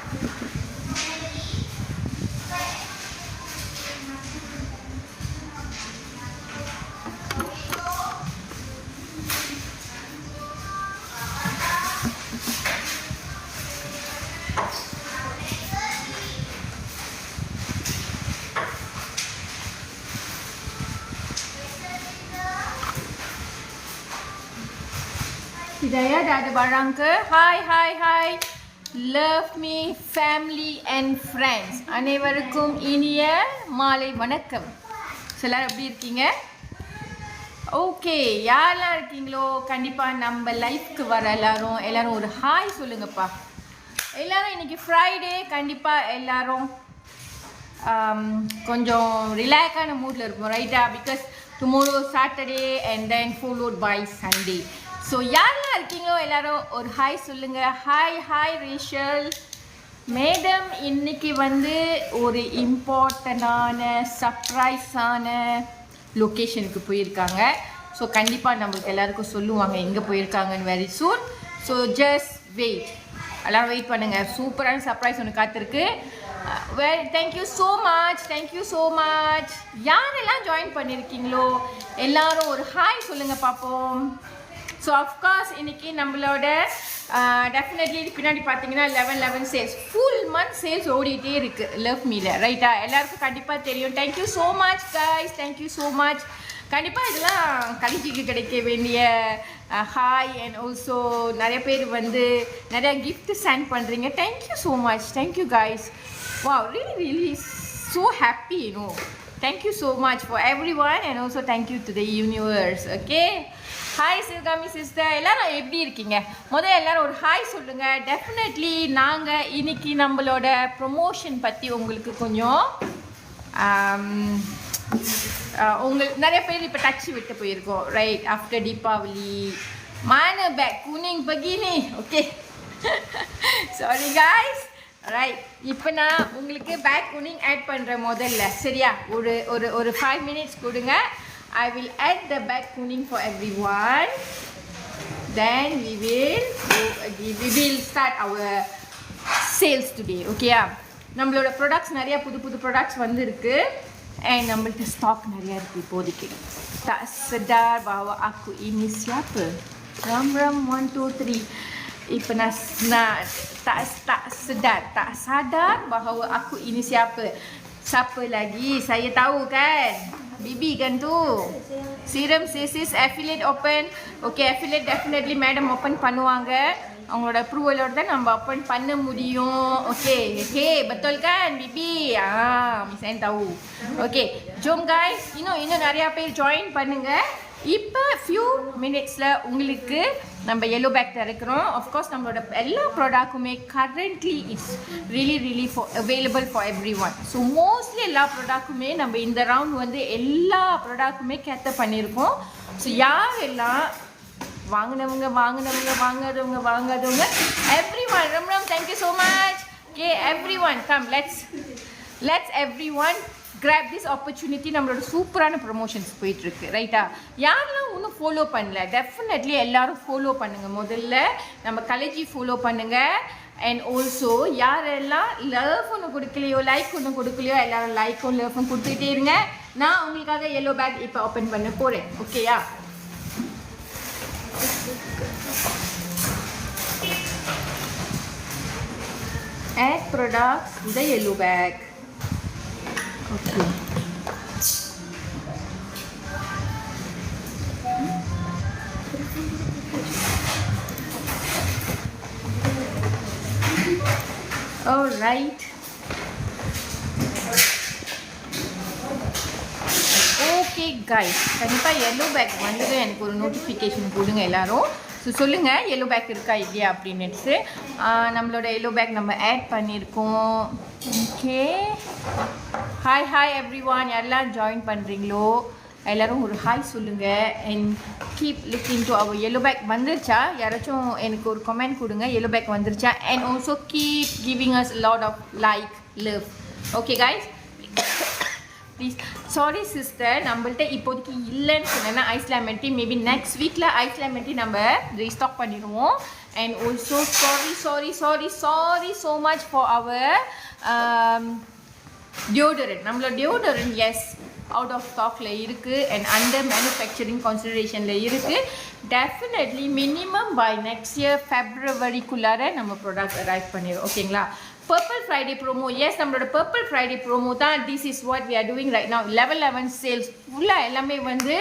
Hidayah dah ada barang ke? Hai. Love me, family and friends. அனைவருக்கும் இனிய மாலை வணக்கம். எல்லாரும் எப்படி இருக்கீங்க? ஓகே, யாரெல்லாம் இருக்கீங்களோ கண்டிப்பாக நம்ம லைஃப்க்கு வர எல்லாரும் ஒரு ஹாய் சொல்லுங்கப்பா. எல்லாரும் இன்னைக்கு ஃப்ரைடே, கண்டிப்பாக எல்லாரும் கொஞ்சம் ரிலாக்ஸான மூடில் இருக்கும், ரைட்டா? Because tomorrow Saturday and then followed by Sunday. So யாரெல்லாம் இருக்கீங்களோ எல்லாரும் ஒரு ஹாய் சொல்லுங்கள். Hi Rachel madam. இன்னைக்கு ஒரு இம்பார்ட்டண்டான சர்ப்ரைஸான லொக்கேஷனுக்கு போயிருக்காங்க. ஸோ கண்டிப்பாக நம்மளுக்கு எல்லாருக்கும் சொல்லுவாங்க எங்கே போயிருக்காங்கன்னு very soon. So just wait, எல்லோரும் வெயிட் பண்ணுங்கள். சூப்பரான சர்ப்ரைஸ் ஒன்று காத்திருக்கு. Thank you so much. யாரெல்லாம் ஜாயின் பண்ணியிருக்கீங்களோ எல்லாரும் ஒரு ஹாய் சொல்லுங்கள் பார்ப்போம். ஸோ அஃப்கோர்ஸ் இன்றைக்கி நம்மளோட டெஃபினெட்லி பின்னாடி பார்த்தீங்கன்னா 11 சேல்ஸ், ஃபுல் மந்த் சேல்ஸ் ஓடிட்டே இருக்குது லவ் மீல, ரைட்டா? எல்லாருக்கும் கண்டிப்பாக தெரியும். Thank you so much guys, thank you so much. கண்டிப்பாக இதெல்லாம் கலிஜிக்கு கிடைக்க வேண்டிய ஹாய். அண்ட் ஆல்சோ நிறைய பேர் நிறையா கிஃப்ட் சென்ட் பண்ணுறீங்க. Thank you so much, thank you guys. Wow, really so happy, you know. Thank you so much for everyone and also thank you to the universe. Okay, hi Sivakami sister, எல்லாரும் எப்படி இருக்கீங்க? எல்லாரும் ஒரு hi சொல்லுங்கள். டெஃபினெட்லி நாங்கள் இன்னைக்கு நம்மளோட ப்ரொமோஷன் பற்றி உங்களுக்கு கொஞ்சம் நிறைய பேர் இப்போ டச் விட்டு போயிருக்கோம், ரைட்? ஆஃப்டர் தீபாவளி மான பேக் குனிங் பகினி. Okay, sorry guys, right? இப்போ நான் உங்களுக்கு பேக் குனிங் ஆட் பண்ணுறேன் முதல்ல, சரியா? ஒரு 5 minutes கொடுங்க. I will add the back tuning for everyone. Then we will start our sales today. Okay, நம்மளோட ப்ராடக்ட்ஸ் நிறைய புது ப்ராடக்ட்ஸ் இருக்கு. And நம்மள்ட்ட ஸ்டாக் நிறைய இருக்கு இப்போதைக்கு. Tak sedar bahawa aku ini siapa? Ram 1 2 3. இப்போ நான் tak sadar bahawa aku ini siapa lagi? Saya tahu kan, Bibi kan tu. Serum Sis affiliate open. Okay, affiliate definitely madam open பண்ணுவாங்க. அவங்களோட அப்ரூவலோட தான் நம்ம ஓப்பன் பண்ண முடியும். Okay betul kan Bibi? Miss tahu. Okay, ஜோம் guys, இன்னும் நிறைய பேர் ஜாயின் பண்ணுங்க. இப்போ ஃபியூ மினிட்ஸில் உங்களுக்கு நம்ம எல்லோ பேக் திறக்கிறோம். ஆஃப்கோர்ஸ் நம்மளோட எல்லா ப்ராடக்ட்டுமே currently it's really available for everyone. So mostly எல்லா ப்ராடக்ட்டுமே நம்ம இந்த ரவுண்ட் எல்லா ப்ராடக்ட்டுமே கேட்டர் பண்ணியிருக்கோம். ஸோ யாரெல்லாம் வாங்கினவங்க வாங்காதவங்க எவ்ரி ஒன் ரொம்ப thank you so much. Okay, every one come, let's every one grab this opportunity. நம்மளோட சூப்பரான ப்ரொமோஷன்ஸ் போயிட்டுருக்கு, ரைட்டா? யாரெல்லாம் இன்னும் ஃபாலோ பண்ணல, டெஃபினெட்லி எல்லாரும் ஃபாலோ பண்ணுங்கள். முதல்ல நம்ம கலேஜி ஃபாலோ பண்ணுங்கள். அண்ட் ஆல்சோ யாரெல்லாம் லவ் ஒன்று கொடுக்கலையோ, லைக் ஒன்று கொடுக்கலையோ, எல்லாரும் லைக்கும் லவ்வும் கொடுத்துக்கிட்டே இருங்க. நான் உங்களுக்காக எல்லோ பேக் இப்போ ஓப்பன் பண்ண போகிறேன். ஓகேயா? add products to the yellow bag. Okay. All right. Okay guys, கண்டிப்பாக yellow bag எனக்கு ஒரு நோட்டிஃபிகேஷன் கொடுங்க எல்லாரும். ஸோ சொல்லுங்கள் எல்லோ பேக் இருக்கா இல்லையா அப்படின்னுட்டு. நம்மளோட எல்லோ பேக் நம்ம ஆட் பண்ணியிருக்கோம். Okay, hi everyone. யாரெல்லாம் ஜாயின் பண்ணுறீங்களோ எல்லோரும் ஒரு ஹாய் சொல்லுங்கள். And keep looking to our yellow bag வந்துருச்சா? யாராச்சும் எனக்கு ஒரு கமெண்ட் கொடுங்க, எல்லோ பேக் வந்துருச்சா? And also keep giving us lot of like love. Okay guys, please. Sorry sister, நம்மள்ட்ட இப்போதைக்கு இல்லைன்னு சொன்னேன்னா ice lemon tea maybe next வீக்கில் ஐஸ் லெமன் டீ நம்ம ரீஸ்டாக் பண்ணிடுவோம். And also sorry so much for our deodorant. நம்மளோட deodorant is out of ஸ்டாக்ல இருக்குது அண்ட் அண்டர் மேனுஃபேக்சரிங் கன்சிடரேஷனில் இருக்குது. Definitely minimum by next year ஃபெப்ரவரிக்குள்ளார நம்ம ப்ராடக்ட் அரைவ் பண்ணிடுவோம். ஓகேங்களா? பர்பிள் ஃப்ரைடே ப்ரோமோ, எஸ் நம்மளோட பர்பிள் ஃப்ரைடே ப்ரோமோ தான். This is what we are doing right now. 11 sales ஃபுல்லாக எல்லாமே வந்து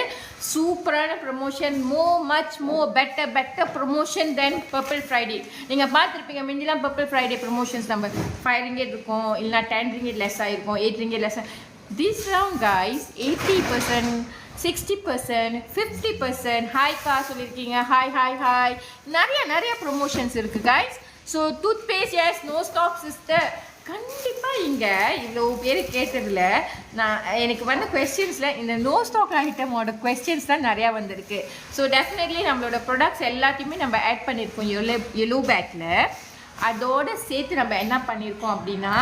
சூப்பரான promotion, much more better promotion then purple Friday. நீங்கள் பார்த்துருப்பீங்க முந்திலாம் பர்பிள் ஃப்ரைடே ப்ரொமோஷன்ஸ் நம்ம 5 ringgit இருக்கும், இல்லைனா 10 ringgit லெஸ் ஆகிருக்கும், 8 ringgit less. This round guys 80%, 60%, 50% hi கா சொல்லியிருக்கீங்க. ஹாய் நிறைய ப்ரொமோஷன்ஸ் இருக்குது guys. So toothpaste yes no stock sister. கண்டிப்பாக இங்கே இவ்வளோ பேர் கேட்டதில் எனக்கு வந்த கொஸ்டின்ஸில் இந்த நோ ஸ்டாக் ஐட்டமோட கொஸ்டின்ஸ் தான் நிறையா வந்திருக்கு. ஸோ டெஃபினெட்லி நம்மளோட ப்ராடக்ட்ஸ் எல்லாத்தையுமே நம்ம ஆட் பண்ணியிருக்கோம் எல்லோ பேக்கில். அதோடு சேர்த்து நம்ம என்ன பண்ணியிருக்கோம் அப்படின்னா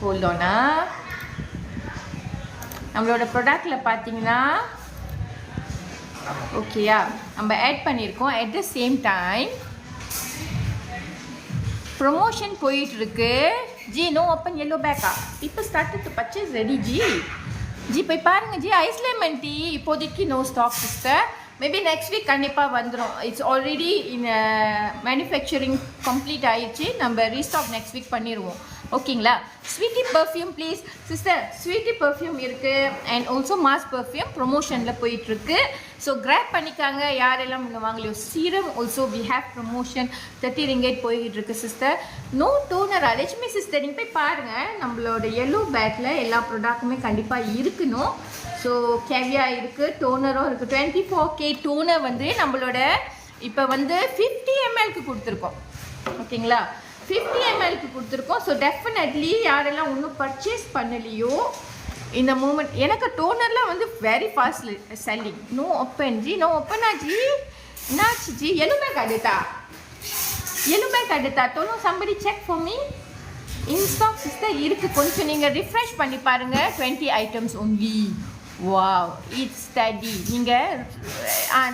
ஹோல்டோனா நம்மளோட ப்ராடக்டில் பார்த்தீங்கன்னா ஓகேயா நம்ம ஆட் பண்ணியிருக்கோம். At the same time promotion போயிட்டுருக்கு. ஜி நோ ஓப்பன் எல்லோ பேக்கா இப்போ start to purchase ready. Ji போய் பாருங்கள் ஜி. ஐஸ் லெமன் டீ இப்போதைக்கு no stock sister. Maybe next week கண்டிப்பாக வந்துடும். It's already in manufacturing complete ஆயிடுச்சு. நம்ம ரீஸ்டாக் நெக்ஸ்ட் வீக் பண்ணிடுவோம். ஓகேங்களா? Sweetie perfume please sister. Sweetie perfume இருக்குது அண்ட் ஆல்சோ மாஸ் பர்ஃப்யூம் ப்ரொமோஷனில் போயிட்டுருக்கு. ஸோ கிராப் பண்ணிக்காங்க யாரெல்லாம் இன்னும் வாங்கலையோ. Serum also we have promotion 30 ringgit போயிட்டுருக்கு sister. No toner Lakshmi sister நீங்கள் போய் பாருங்கள். நம்மளோட எல்லோ பேக்கில் எல்லா ப்ராடக்ட்டுமே கண்டிப்பாக இருக்கணும். ஸோ கேவியா இருக்குது, டோனரும் இருக்குது. 24K டோனர் வந்து நம்மளோட இப்போ வந்து 50 ml கொடுத்துருக்கோம். ஓகேங்களா? 50 ml கொடுத்துருக்கோம். ஸோ டெஃபினெட்லி யாரெல்லாம் இன்னும் பர்ச்சேஸ் பண்ணலையோ இந்த மூமெண்ட். எனக்கு டோனர்லாம் வந்து very fast selling. No open ji, no ஓப்பனா ஜி. என்னாச்சு ஜி? எல்லோ பேக் அடுத்தா dunno somebody check for me. In stock sister இருக்குது. கொஞ்சம் நீங்கள் ரிஃப்ரெஷ் பண்ணி பாருங்கள். 20 items only. Wow it's steady. நீங்கள்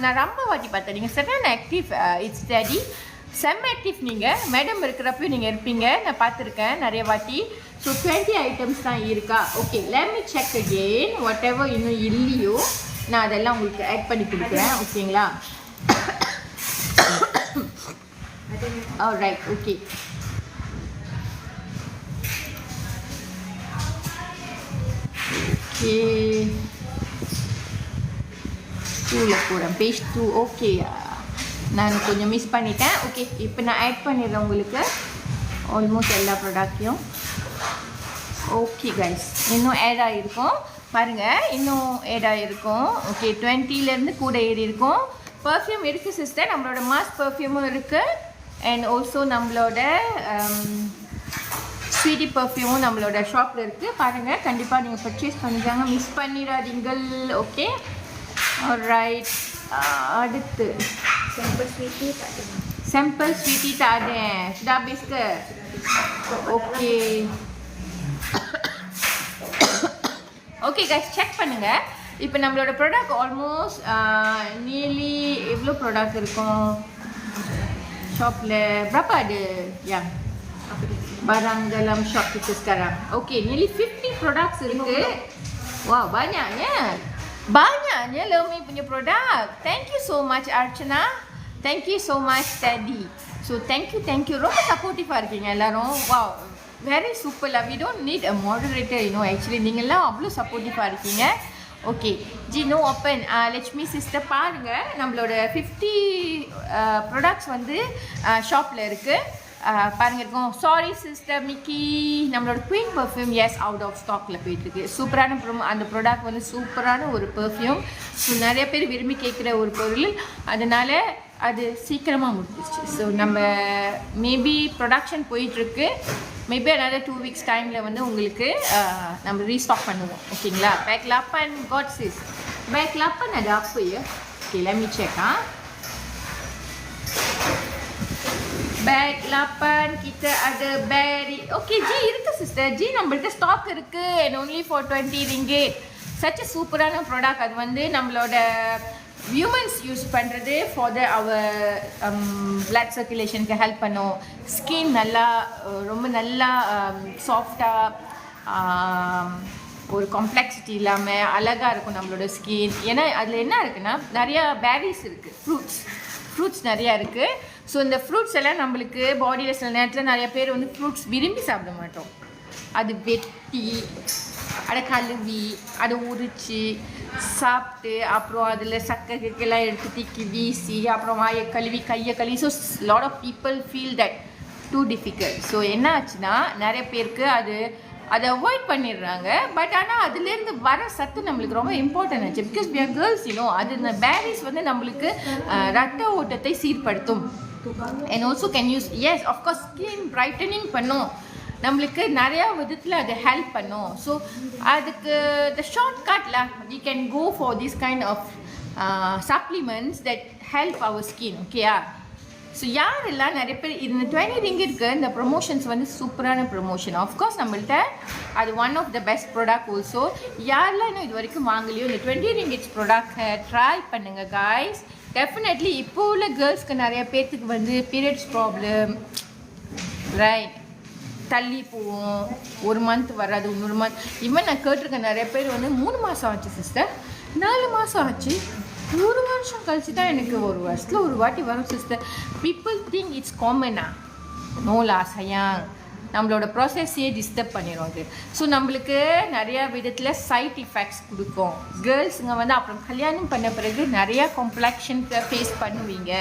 நான் ரொம்ப வாட்டி பார்த்தேன். நீங்கள் சரியான ஆக்டிவ். இட்ஸ் ஸ்டடி செம்ம ஆக்டிவ். நீங்கள் மேடம் இருக்கிறப்ப நீங்கள் இருப்பீங்க, நான் பார்த்துருக்கேன் நிறைய வாட்டி. ஸோ 20 items தான் இருக்கா? Okay let me check again. Whatever இன்னும் இல்லையோ நான் அதெல்லாம் உங்களுக்கு ஆட் பண்ணி கொடுக்குறேன். ஓகேங்களா? Right okay. ஓகே 2ல் போகிறேன். பேஜ் 2. ஓகே நான் கொஞ்சம் மிஸ் பண்ணிட்டேன். ஓகே இப்போ நான் ஆட் பண்ணிடுறேன் உங்களுக்கு ஆல்மோஸ்ட் எல்லா ப்ராடக்ட்டையும். ஓகே கைஸ் இன்னும் ஆட் ஆகிருக்கும் பாருங்கள். இன்னும் ஆட் ஆகிருக்கும். ஓகே 20லேருந்து கூட ஏறி இருக்கும். பர்ஃப்யூம் இருக்குது சிஸ்டர். நம்மளோட மாஸ் பர்ஃப்யூமும் இருக்குது அண்ட் ஆல்சோ நம்மளோட ஸ்வீட்டி பர்ஃப்யூமும் நம்மளோட ஷாப்பில் இருக்குது. பாருங்கள் கண்டிப்பாக நீங்கள் பர்ச்சேஸ் பண்ணிக்காங்க, மிஸ் பண்ணிடாதீங்கள். Okay right. அடுத்து sampel sweetie tak ada. Sudah habis ke? Okay. Okay guys, check பண்ணுங்க. இப்போ நம்மளோட ப்ராடக்ட் ஆல்மோஸ்ட் நியர்லி எவ்வளோ ப்ராடக்ட் இருக்கும் ஷாப்பில்? berapa ada yang barang dalam shop kita sekarang? Okay, nearly 50 products இருக்கு. Wow, banyaknya Lumi punya produk. Thank you so much Archana. Thank you so much Teddy. So thank you. ரொம்ப சப்போர்ட்டிவாக இருக்கீங்க எல்லாரும். Wow, very super lah. We don't need a moderator, you know. Actually நீங்கள்லாம் அவ்வளோ சப்போர்ட்டிவாக இருக்கீங்க. Okay ji no open. Lakshmi sister பாருங்கள் நம்மளோட 50 ப்ராடக்ட்ஸ் வந்து ஷாப்பில் இருக்குது. பாருங்க இருக்கும். Sorry sister Mickey. நம்மளோட queen perfume is out of ஸ்டாக்கில் போயிட்டுருக்கு. சூப்பரான அந்த ப்ராடக்ட் வந்து சூப்பரான ஒரு பர்ஃப்யூம். ஸோ நிறைய பேர் விரும்பி கேட்குற ஒரு பொருள், அதனால் அது சீக்கிரமாக முடிஞ்சிச்சு. ஸோ நம்ம மேபி ப்ரொடக்ஷன் போயிட்டுருக்கு. மேபி another 2 weeks டைமில் வந்து உங்களுக்கு நம்ம ரீஸ்டாக் பண்ணுவோம். ஓகேங்களா? Bag 8 got sis. Bag 8 ada apa ya? Okay, let me check. Bag 8 kita ada berry. Okey Ji, இருக்கு சிஸ்டர் ஜி நம்மள்ட்ட ஸ்டாக் இருக்கு and only for 20 ringgit. such a சூப்பரான ப்ராடக்ட். அது வந்து நம்மளோட வியூமன்ஸ் யூஸ் பண்ணுறது ஃபார் அவர் பிளட் சர்க்குலேஷனுக்கு ஹெல்ப் பண்ணும். Skin நல்லா ரொம்ப நல்லா சாஃப்டாக ஒரு காம்ப்ளெக்சிட்டி இல்லாமல் அழகாக இருக்கும் நம்மளோட ஸ்கின். ஏன்னா அதில் என்ன இருக்குன்னா நிறையா பேரிஸ் இருக்குது, ஃப்ரூட்ஸ் நிறையா இருக்குது. ஸோ இந்த ஃப்ரூட்ஸ் எல்லாம் நம்மளுக்கு பாடியில் சில நேரத்தில் நிறைய பேர் வந்து ஃப்ரூட்ஸ் விரும்பி சாப்பிட மாட்டோம். அது வெட்டி அதை கழுவி அதை உரித்து சாப்பிட்டு அப்புறம் அதில் சக்கரைக்கெல்லாம் எடுத்து தீக்கி வீசி அப்புறம் வாயை கழுவி கையை கழுவி. So lot of people feel that too difficult. So என்ன ஆச்சுன்னா நிறைய பேருக்கு அதை அவாய்ட் பண்ணிடுறாங்க. பட் ஆனால் அதுலேருந்து வர சத்து நம்மளுக்கு ரொம்ப இம்பார்ட்டன்ட் ஆச்சு. பிகாஸ் we are girls, அது இந்த பேரிஸ் வந்து நம்மளுக்கு ரத்த ஓட்டத்தை சீர்படுத்தும். and also can use yes of course skin brightening பண்ணும், நம்மளுக்கு நிறையா விதத்தில் அது ஹெல்ப் பண்ணும். ஸோ அதுக்கு the shortcut we can go for this kind of supplements that help our skin. ஓகேயா? ஸோ யாரெல்லாம் நிறைய பேர் இந்த 20 ringgitக்கு இந்த ப்ரொமோஷன்ஸ் வந்து சூப்பரான ப்ரொமோஷன். ஆஃப்கோர்ஸ் நம்மள்ட்ட அது one of the best product also. யாரெல்லாம் இன்னும் இது வரைக்கும் வாங்கலையோ இந்த 20 ringgit ப்ராடக்டை ட்ரை பண்ணுங்கள் காய்ஸ். டெஃபினெட்லி இப்போ உள்ள கேர்ள்ஸ்க்கு நிறைய பேர்த்துக்கு வந்து பீரியட்ஸ் ப்ராப்ளம், ரைட், தள்ளி போவோம், ஒரு மந்த் வராது, இன்னொரு மந்த். ஈவன் நான் கேட்டிருக்கேன் நிறைய பேர் வந்து 3 மாதம் ஆச்சு சிஸ்டர், 4 மாதம் ஆச்சு, 1 வருஷம் கழிச்சு தான் எனக்கு ஒரு வருஷத்தில் ஒரு வாட்டி வரும் சிஸ்டர். பீப்புள் திங்க் இட்ஸ் காமனா. நோலா சயாங் நம்மளோட ப்ராசஸையே டிஸ்டர்ப் பண்ணிடும் அது. ஸோ நம்மளுக்கு நிறையா விதத்தில் சைட் எஃபெக்ட்ஸ் கொடுக்கும். கேர்ள்ஸுங்க வந்து அப்புறம் கல்யாணம் பண்ண பிறகு நிறையா காம்ப்ளெக்ஷன்ஸை ஃபேஸ் பண்ணுவீங்க.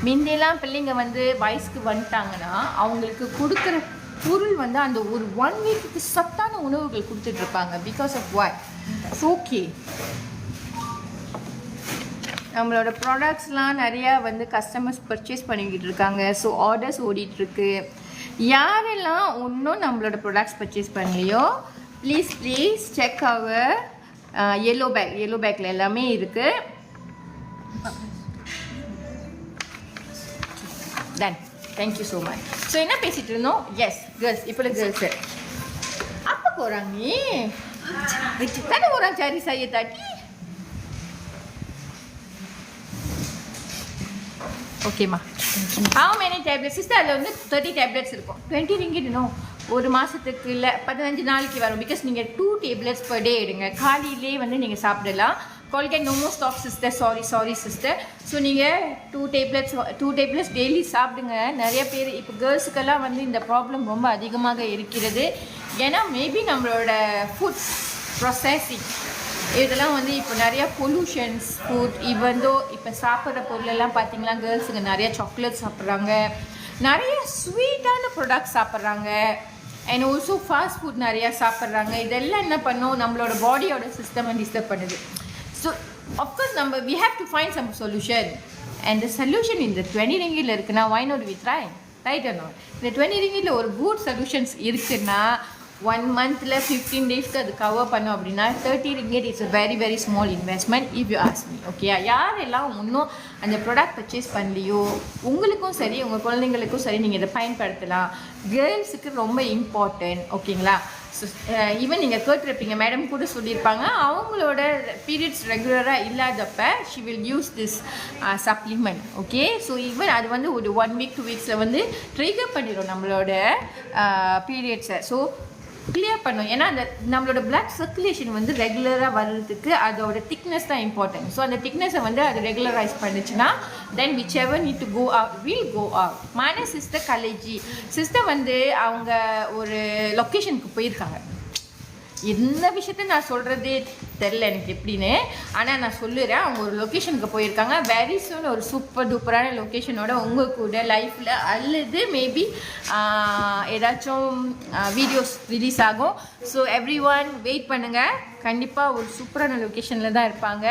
முந்தையெல்லாம் பிள்ளைங்க வந்து வயசுக்கு வந்துட்டாங்கன்னா அவங்களுக்கு கொடுக்குற பொருள் வந்து அந்த ஒரு 1 வீக்குக்கு சத்தான உணவுகள் கொடுத்துட்ருப்பாங்க. பிகாஸ் ஆஃப் வாட் ஓகே நம்மளோட ப்ராடக்ட்ஸ்லாம் நிறையா வந்து கஸ்டமர்ஸ் பர்ச்சேஸ் பண்ணிக்கிட்டு இருக்காங்க. ஸோ ஆர்டர்ஸ் ஓடிட்டுருக்கு. யாரெல்லாம் இன்னும் நம்மளோட ப்ராடக்ட்ஸ் பர்ச்சேஸ் பண்ணலையோ ப்ளீஸ் செக் அவர் yellow பேக்கில் எல்லாமே இருக்குது. Done, thank you so much. So என்ன பேசிகிட்டு இருந்தோம்? எஸ் கேர்ள்ஸ், இப்போ கேர்ள்ஸு அப்போ போகிறாங்க நீ தானே போகிறாங்க சாரி சையை தாட்டி. ஓகேம்மா. how many tablets sister? அதில் வந்து 30 tablets இருக்கும். 20 ringgit இன்னும் ஒரு மாதத்துக்கு இல்லை 15 நாளைக்கு வரும். பிகாஸ் நீங்கள் 2 tablets per day எடுங்க. காலையிலே வந்து நீங்கள் சாப்பிடலாம். Colgate no more stock sister, sorry sister. So நீங்கள் 2 tablets டெய்லி சாப்பிடுங்க. நிறைய பேர் இப்போ கேர்ள்ஸுக்கெல்லாம் வந்து இந்த ப்ராப்ளம் ரொம்ப அதிகமாக இருக்கிறது. ஏன்னா மேபி நம்மளோட ஃபுட்ஸ் ப்ராசஸிங் இதெல்லாம் வந்து இப்போ நிறையா பொல்யூஷன்ஸ் ஃபுட். இவந்தோ இப்போ சாப்பிட்ற பொருளெல்லாம் பார்த்தீங்கன்னா கேர்ள்ஸுங்க நிறையா சாக்லேட் சாப்பிட்றாங்க, நிறைய ஸ்வீட்டான ப்ராடக்ட்ஸ் சாப்பிட்றாங்க, அண்ட் ஆல்சோ ஃபாஸ்ட் ஃபுட் நிறையா சாப்பிட்றாங்க. இதெல்லாம் என்ன பண்ணும், நம்மளோட பாடியோட சிஸ்டமை டிஸ்டர்ப் பண்ணுது. ஸோ அஃப்கோர்ஸ் நம்ம we have to find some solution. And the solution இந்த 20 ringgitல இருக்குன்னா why not we try, right or not? இந்த 20 ringgitல ஒரு குட் சொல்யூஷன்ஸ் இருக்குன்னா 1 monthல 15 daysக்கு அது கவர் பண்ணோம் அப்படின்னா 30 ringgit it's a very very small investment if you ask me. Okay, யாரெல்லாம் இன்னும் அந்த ப்ராடக்ட் பர்ச்சேஸ் பண்ணலையோ உங்களுக்கும் சரி உங்கள் குழந்தைங்களுக்கும் சரி நீங்கள் இதை பயன்படுத்தலாம். கேர்ள்ஸுக்கு ரொம்ப இம்பார்ட்டன்ட். ஓகேங்களா? ஸோ ஈவன் நீங்கள் கேட்டிருப்பீங்க, மேடம் கூட சொல்லியிருப்பாங்க அவங்களோட பீரியட்ஸ் ரெகுலராக இல்லாதப்ப she will use this supplement. Okay, so even அது வந்து ஒரு 1 week 2 weeksல வந்து ட்ரிகர் பண்ணிடும் நம்மளோட பீரியட்ஸை. ஸோ கிளியர் பண்ணும். ஏன்னா அந்த நம்மளோட பிளட் சர்க்குலேஷன் வந்து ரெகுலராக வர்றதுக்கு அதோட திக்னஸ் தான் இம்பார்ட்டன்ட். ஸோ அந்த திக்னஸை வந்து அது ரெகுலரைஸ் பண்ணிச்சுன்னா then whichever need to go out will go out. மான சிஸ்டர் கலேஜி சிஸ்டர் வந்து அவங்க ஒரு லொக்கேஷனுக்கு போயிருக்காங்க. இந்த விஷயத்த நான் சொல்கிறதே தெரில எனக்கு எப்படின்னு, ஆனால் நான் சொல்லுறேன். அவங்க ஒரு லொக்கேஷனுக்கு போயிருக்காங்க. வெரி சூன் ஒரு சூப்பர் டூப்பரான லொக்கேஷனோட உங்கள் கூட லைஃப்பில் அல்லது மேபி ஏதாச்சும் வீடியோஸ் ரிலீஸ் ஆகும். ஸோ எவ்ரி ஒன் வெயிட் பண்ணுங்கள். கண்டிப்பாக ஒரு சூப்பரான லொக்கேஷனில் தான் இருப்பாங்க.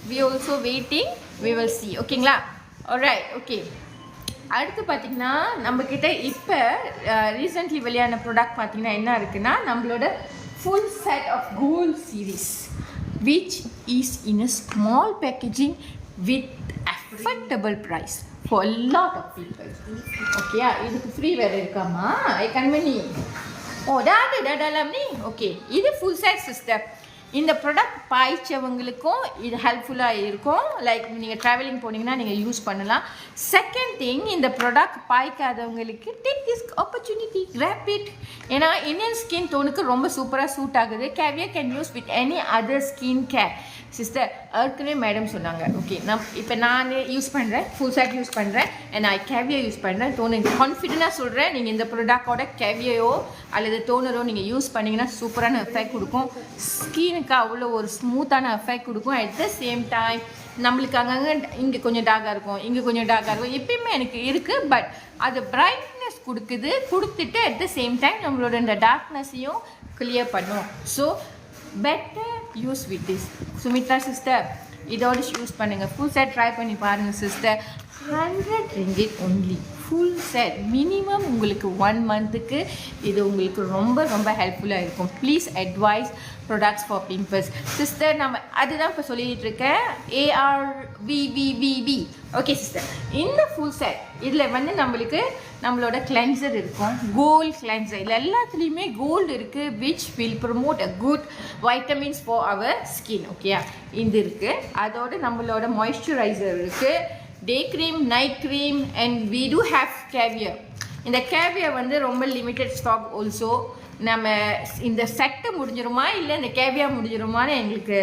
We also waiting, we will see. ஓகேங்களா? Alright, okay. அடுத்து பார்த்திங்கன்னா நம்மக்கிட்ட இப்போ ரீசெண்ட்லி வெளியான ப்ராடக்ட் பார்த்திங்கன்னா என்ன இருக்குன்னா நம்மளோட full set of gold series which is in a small packaging with affordable price for a lot of people. Okay, இதுக்கு ஃப்ரீ வேறு இருக்காமா? கண்மணி Oh, dah dalam ni. Okay, ini full set sister. இந்த product பாய்ச்சவங்களுக்கும் இது ஹெல்ப்ஃபுல்லாக இருக்கும். Like நீங்கள் travelling போனீங்கன்னா நீங்கள் யூஸ் பண்ணலாம். செகண்ட் திங், இந்த ப்ராடக்ட் பாய்க்காதவங்களுக்கு take this opportunity, grab it. ஏன்னா இந்தியன் ஸ்கின் டோனுக்கு ரொம்ப சூப்பராக சூட் ஆகுது. Caviar can use with any other skin care. Sister ஏற்கனவே மேடம் சொன்னாங்க. ஓகே, இப்போ நான் யூஸ் பண்ணுறேன், ஃபுல் செட் யூஸ் பண்ணுறேன், நான் கேவியர் யூஸ் பண்ணுறேன். டோனர் கான்ஃபிடென்ட்டாக சொல்கிறேன். நீங்கள் இந்த ப்ராடக்டோட கேவியரோ அல்லது டோனரோ நீங்கள் யூஸ் பண்ணிங்கன்னா சூப்பரான எஃபெக்ட் கொடுக்கும். ஸ்கினுக்கு அவ்வளோ ஒரு ஸ்மூத்தான எஃபெக்ட் கொடுக்கும். அட் த சேம் டைம் நம்மளுக்கு அங்கங்கே இங்கே கொஞ்சம் டார்க்காக இருக்கும், இங்கே கொஞ்சம் டார்க்காக இருக்கும், எப்பயுமே எனக்கு இருக்குது. பட் அது பிரைட்னஸ் கொடுத்துட்டு அட் த சேம் டைம் நம்மளோட இந்த டார்க்னஸையும் கிளியர் பண்ணும். So better use with this. Sumitra sister இதோட யூஸ் பண்ணுங்கள். ஃபுல் செட் ட்ரை பண்ணி பாருங்கள் sister. 100 ringgit only full set. Minimum உங்களுக்கு 1 மந்த்துக்கு இது உங்களுக்கு ரொம்ப ரொம்ப ஹெல்ப்ஃபுல்லாக இருக்கும். Please advice products for pimples sister. நம்ம அதுதான் இப்போ சொல்லிகிட்டு இருக்கேன். ARVVVB. ஓகே சிஸ்டர், இந்த ஃபுல் செட் இதில் வந்து நம்மளோட கிளென்சர் இருக்கும், கோல்டு கிளென்சர். இதில் எல்லாத்துலேயுமே கோல்டு இருக்குது, which will promote a good vitamins for our skin. ஓகேயா, இது இருக்குது. அதோடு நம்மளோட மாய்ஸ்சரைசர் இருக்குது, day cream, night cream, and we do have caviar. இந்த கேவியர் வந்து ரொம்ப லிமிட்டட் ஸ்டாக் ஆல்சோ. நம்ம இந்த செட்டு முடிஞ்சிருமா இல்லை இந்த கேவியர் முடிஞ்சிருமான்னு எங்களுக்கு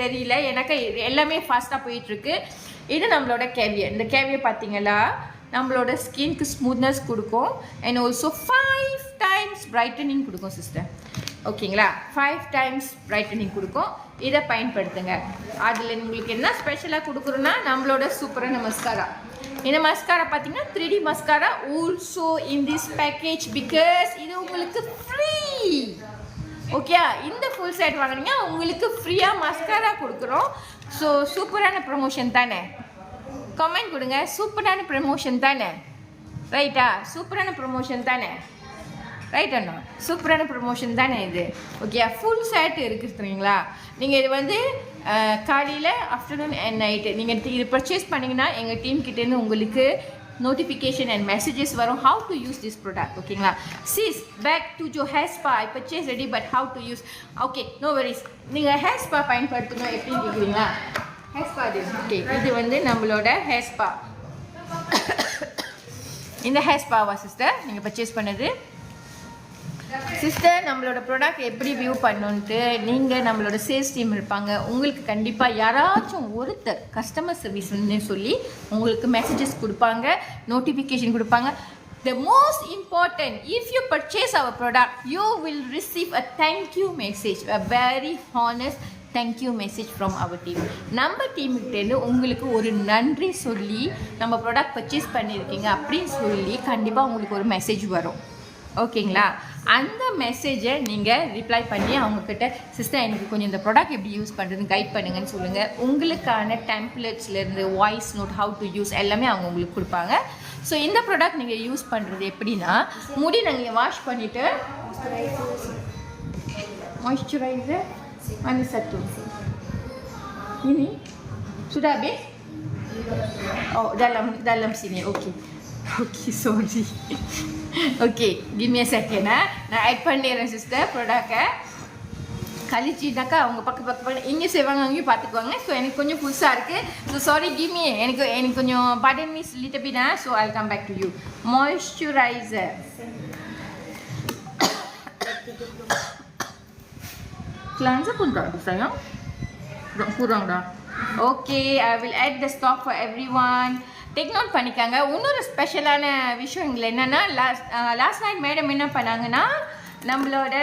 தெரியல. எனக்கு எல்லாமே ஃபாஸ்ட்டாக போயிட்டுருக்கு. இது நம்மளோட கேவியர். இந்த கேவியர் பார்த்தீங்களா நம்மளோட ஸ்கின்க்கு ஸ்மூத்னஸ் கொடுக்கும். அண்ட் ஆல்சோ 5 times பிரைட்டனிங் கொடுக்கும் சிஸ்டர். ஓகேங்களா, 5 times பிரைட்டனிங் கொடுக்கும். இதை பயன்படுத்துங்க. அதில் உங்களுக்கு என்ன ஸ்பெஷலாக கொடுக்குறோன்னா நம்மளோட சூப்பரான மஸ்காரா. இந்த மஸ்காரா பார்த்தீங்கன்னா 3D mascara also in this package, because இது உங்களுக்கு ஃப்ரீ. ஓகே, இந்த ஃபுல் செட் வாங்கினீங்க உங்களுக்கு ஃப்ரீயாக மஸ்காரா கொடுக்குறோம். ஸோ சூப்பரான ப்ரமோஷன் தானே? கமெண்ட் கொடுங்க. சூப்பரான ப்ரமோஷன் தானே? ரைட்டா? சூப்பரான ப்ரமோஷன் தானே? ரைட் அண்ணா, சூப்பரான ப்ரமோஷன் தானே இது? ஓகே, ஃபுல் செட் இருக்குது சரிங்களா? நீங்கள் இது வந்து காலையில், ஆஃப்டர்நூன் அண்ட் நைட்டு நீங்கள் இது பர்ச்சேஸ் பண்ணிங்கன்னா எங்கள் டீம்கிட்டேருந்து உங்களுக்கு notification and messages varum how to use this product. ஓகேங்களா? sis, back to your hair spa. I purchased ready, but how to use? Okay, no worries. நீங்கள் hair spa பயன்படுத்தணும் எப்படின்னு கேட்குறீங்களா? hair spa ஓகே, இது வந்து நம்மளோட hair spa. இந்த hair spa-வா sister நீங்கள் பர்ச்சேஸ் பண்ணது? சிஸ்டர், நம்மளோட ப்ராடக்ட் எப்படி வியூ பண்ணணுன்ட்டு நீங்கள் நம்மளோட சேல்ஸ் டீம் இருப்பாங்க. உங்களுக்கு கண்டிப்பாக யாராச்சும் ஒருத்தர் கஸ்டமர் சர்வீஸ்ன்னு சொல்லி உங்களுக்கு மெசேஜஸ் கொடுப்பாங்க, நோட்டிஃபிகேஷன் கொடுப்பாங்க. The most important, if you purchase our product, you will receive a thank you message, a very honest thank you message from our team. நம்ம டீமுக்கிட்டேருந்து உங்களுக்கு ஒரு நன்றி சொல்லி நம்ம ப்ராடக்ட் பர்ச்சேஸ் பண்ணியிருக்கீங்க அப்படின்னு சொல்லி கண்டிப்பாக உங்களுக்கு ஒரு மெசேஜ் வரும். ஓகேங்களா? அந்த மெசேஜை நீங்கள் ரிப்ளை பண்ணி அவங்கக்கிட்ட சிஸ்டர் எனக்கு கொஞ்சம் இந்த ப்ராடக்ட் எப்படி யூஸ் பண்ணுறதுன்னு கைட் பண்ணுங்கன்னு சொல்லுங்கள். உங்களுக்கான டெம்ப்ளேட்ஸ்லேருந்து voice note, how to use எல்லாமே அவங்க உங்களுக்கு கொடுப்பாங்க. ஸோ இந்த ப்ராடக்ட் நீங்கள் யூஸ் பண்ணுறது எப்படின்னா, முடி நீங்கள் வாஷ் பண்ணிவிட்டு moisturiser mana satu ini sudah habis? Oh, dalam sini. Okay, sorry. Okay, give me a second. நான் ஆட் பண்ணிடுறேன் சிஸ்டர் ப்ராடக்டை. கழிச்சிட்டாக்கா அவங்க பக்கம் இங்கே செய்வாங்க, அங்கேயும் பார்த்துக்குவாங்க. ஸோ எனக்கு கொஞ்சம் புதுசாக இருக்குது. ஸோ சாரி, கிவ் மீ, எனக்கு கொஞ்சம் pardon me little bit. So I'll come back to you. Moisturizer. Cleanser pun tak ada sayang. Kurang dah. Okay, I will add the stock for everyone. Take note பண்ணிக்காங்க. இன்னொரு ஸ்பெஷலான விஷயம் இங்கே என்னென்னா, last night madam என்ன பண்ணாங்கன்னா, நம்மளோட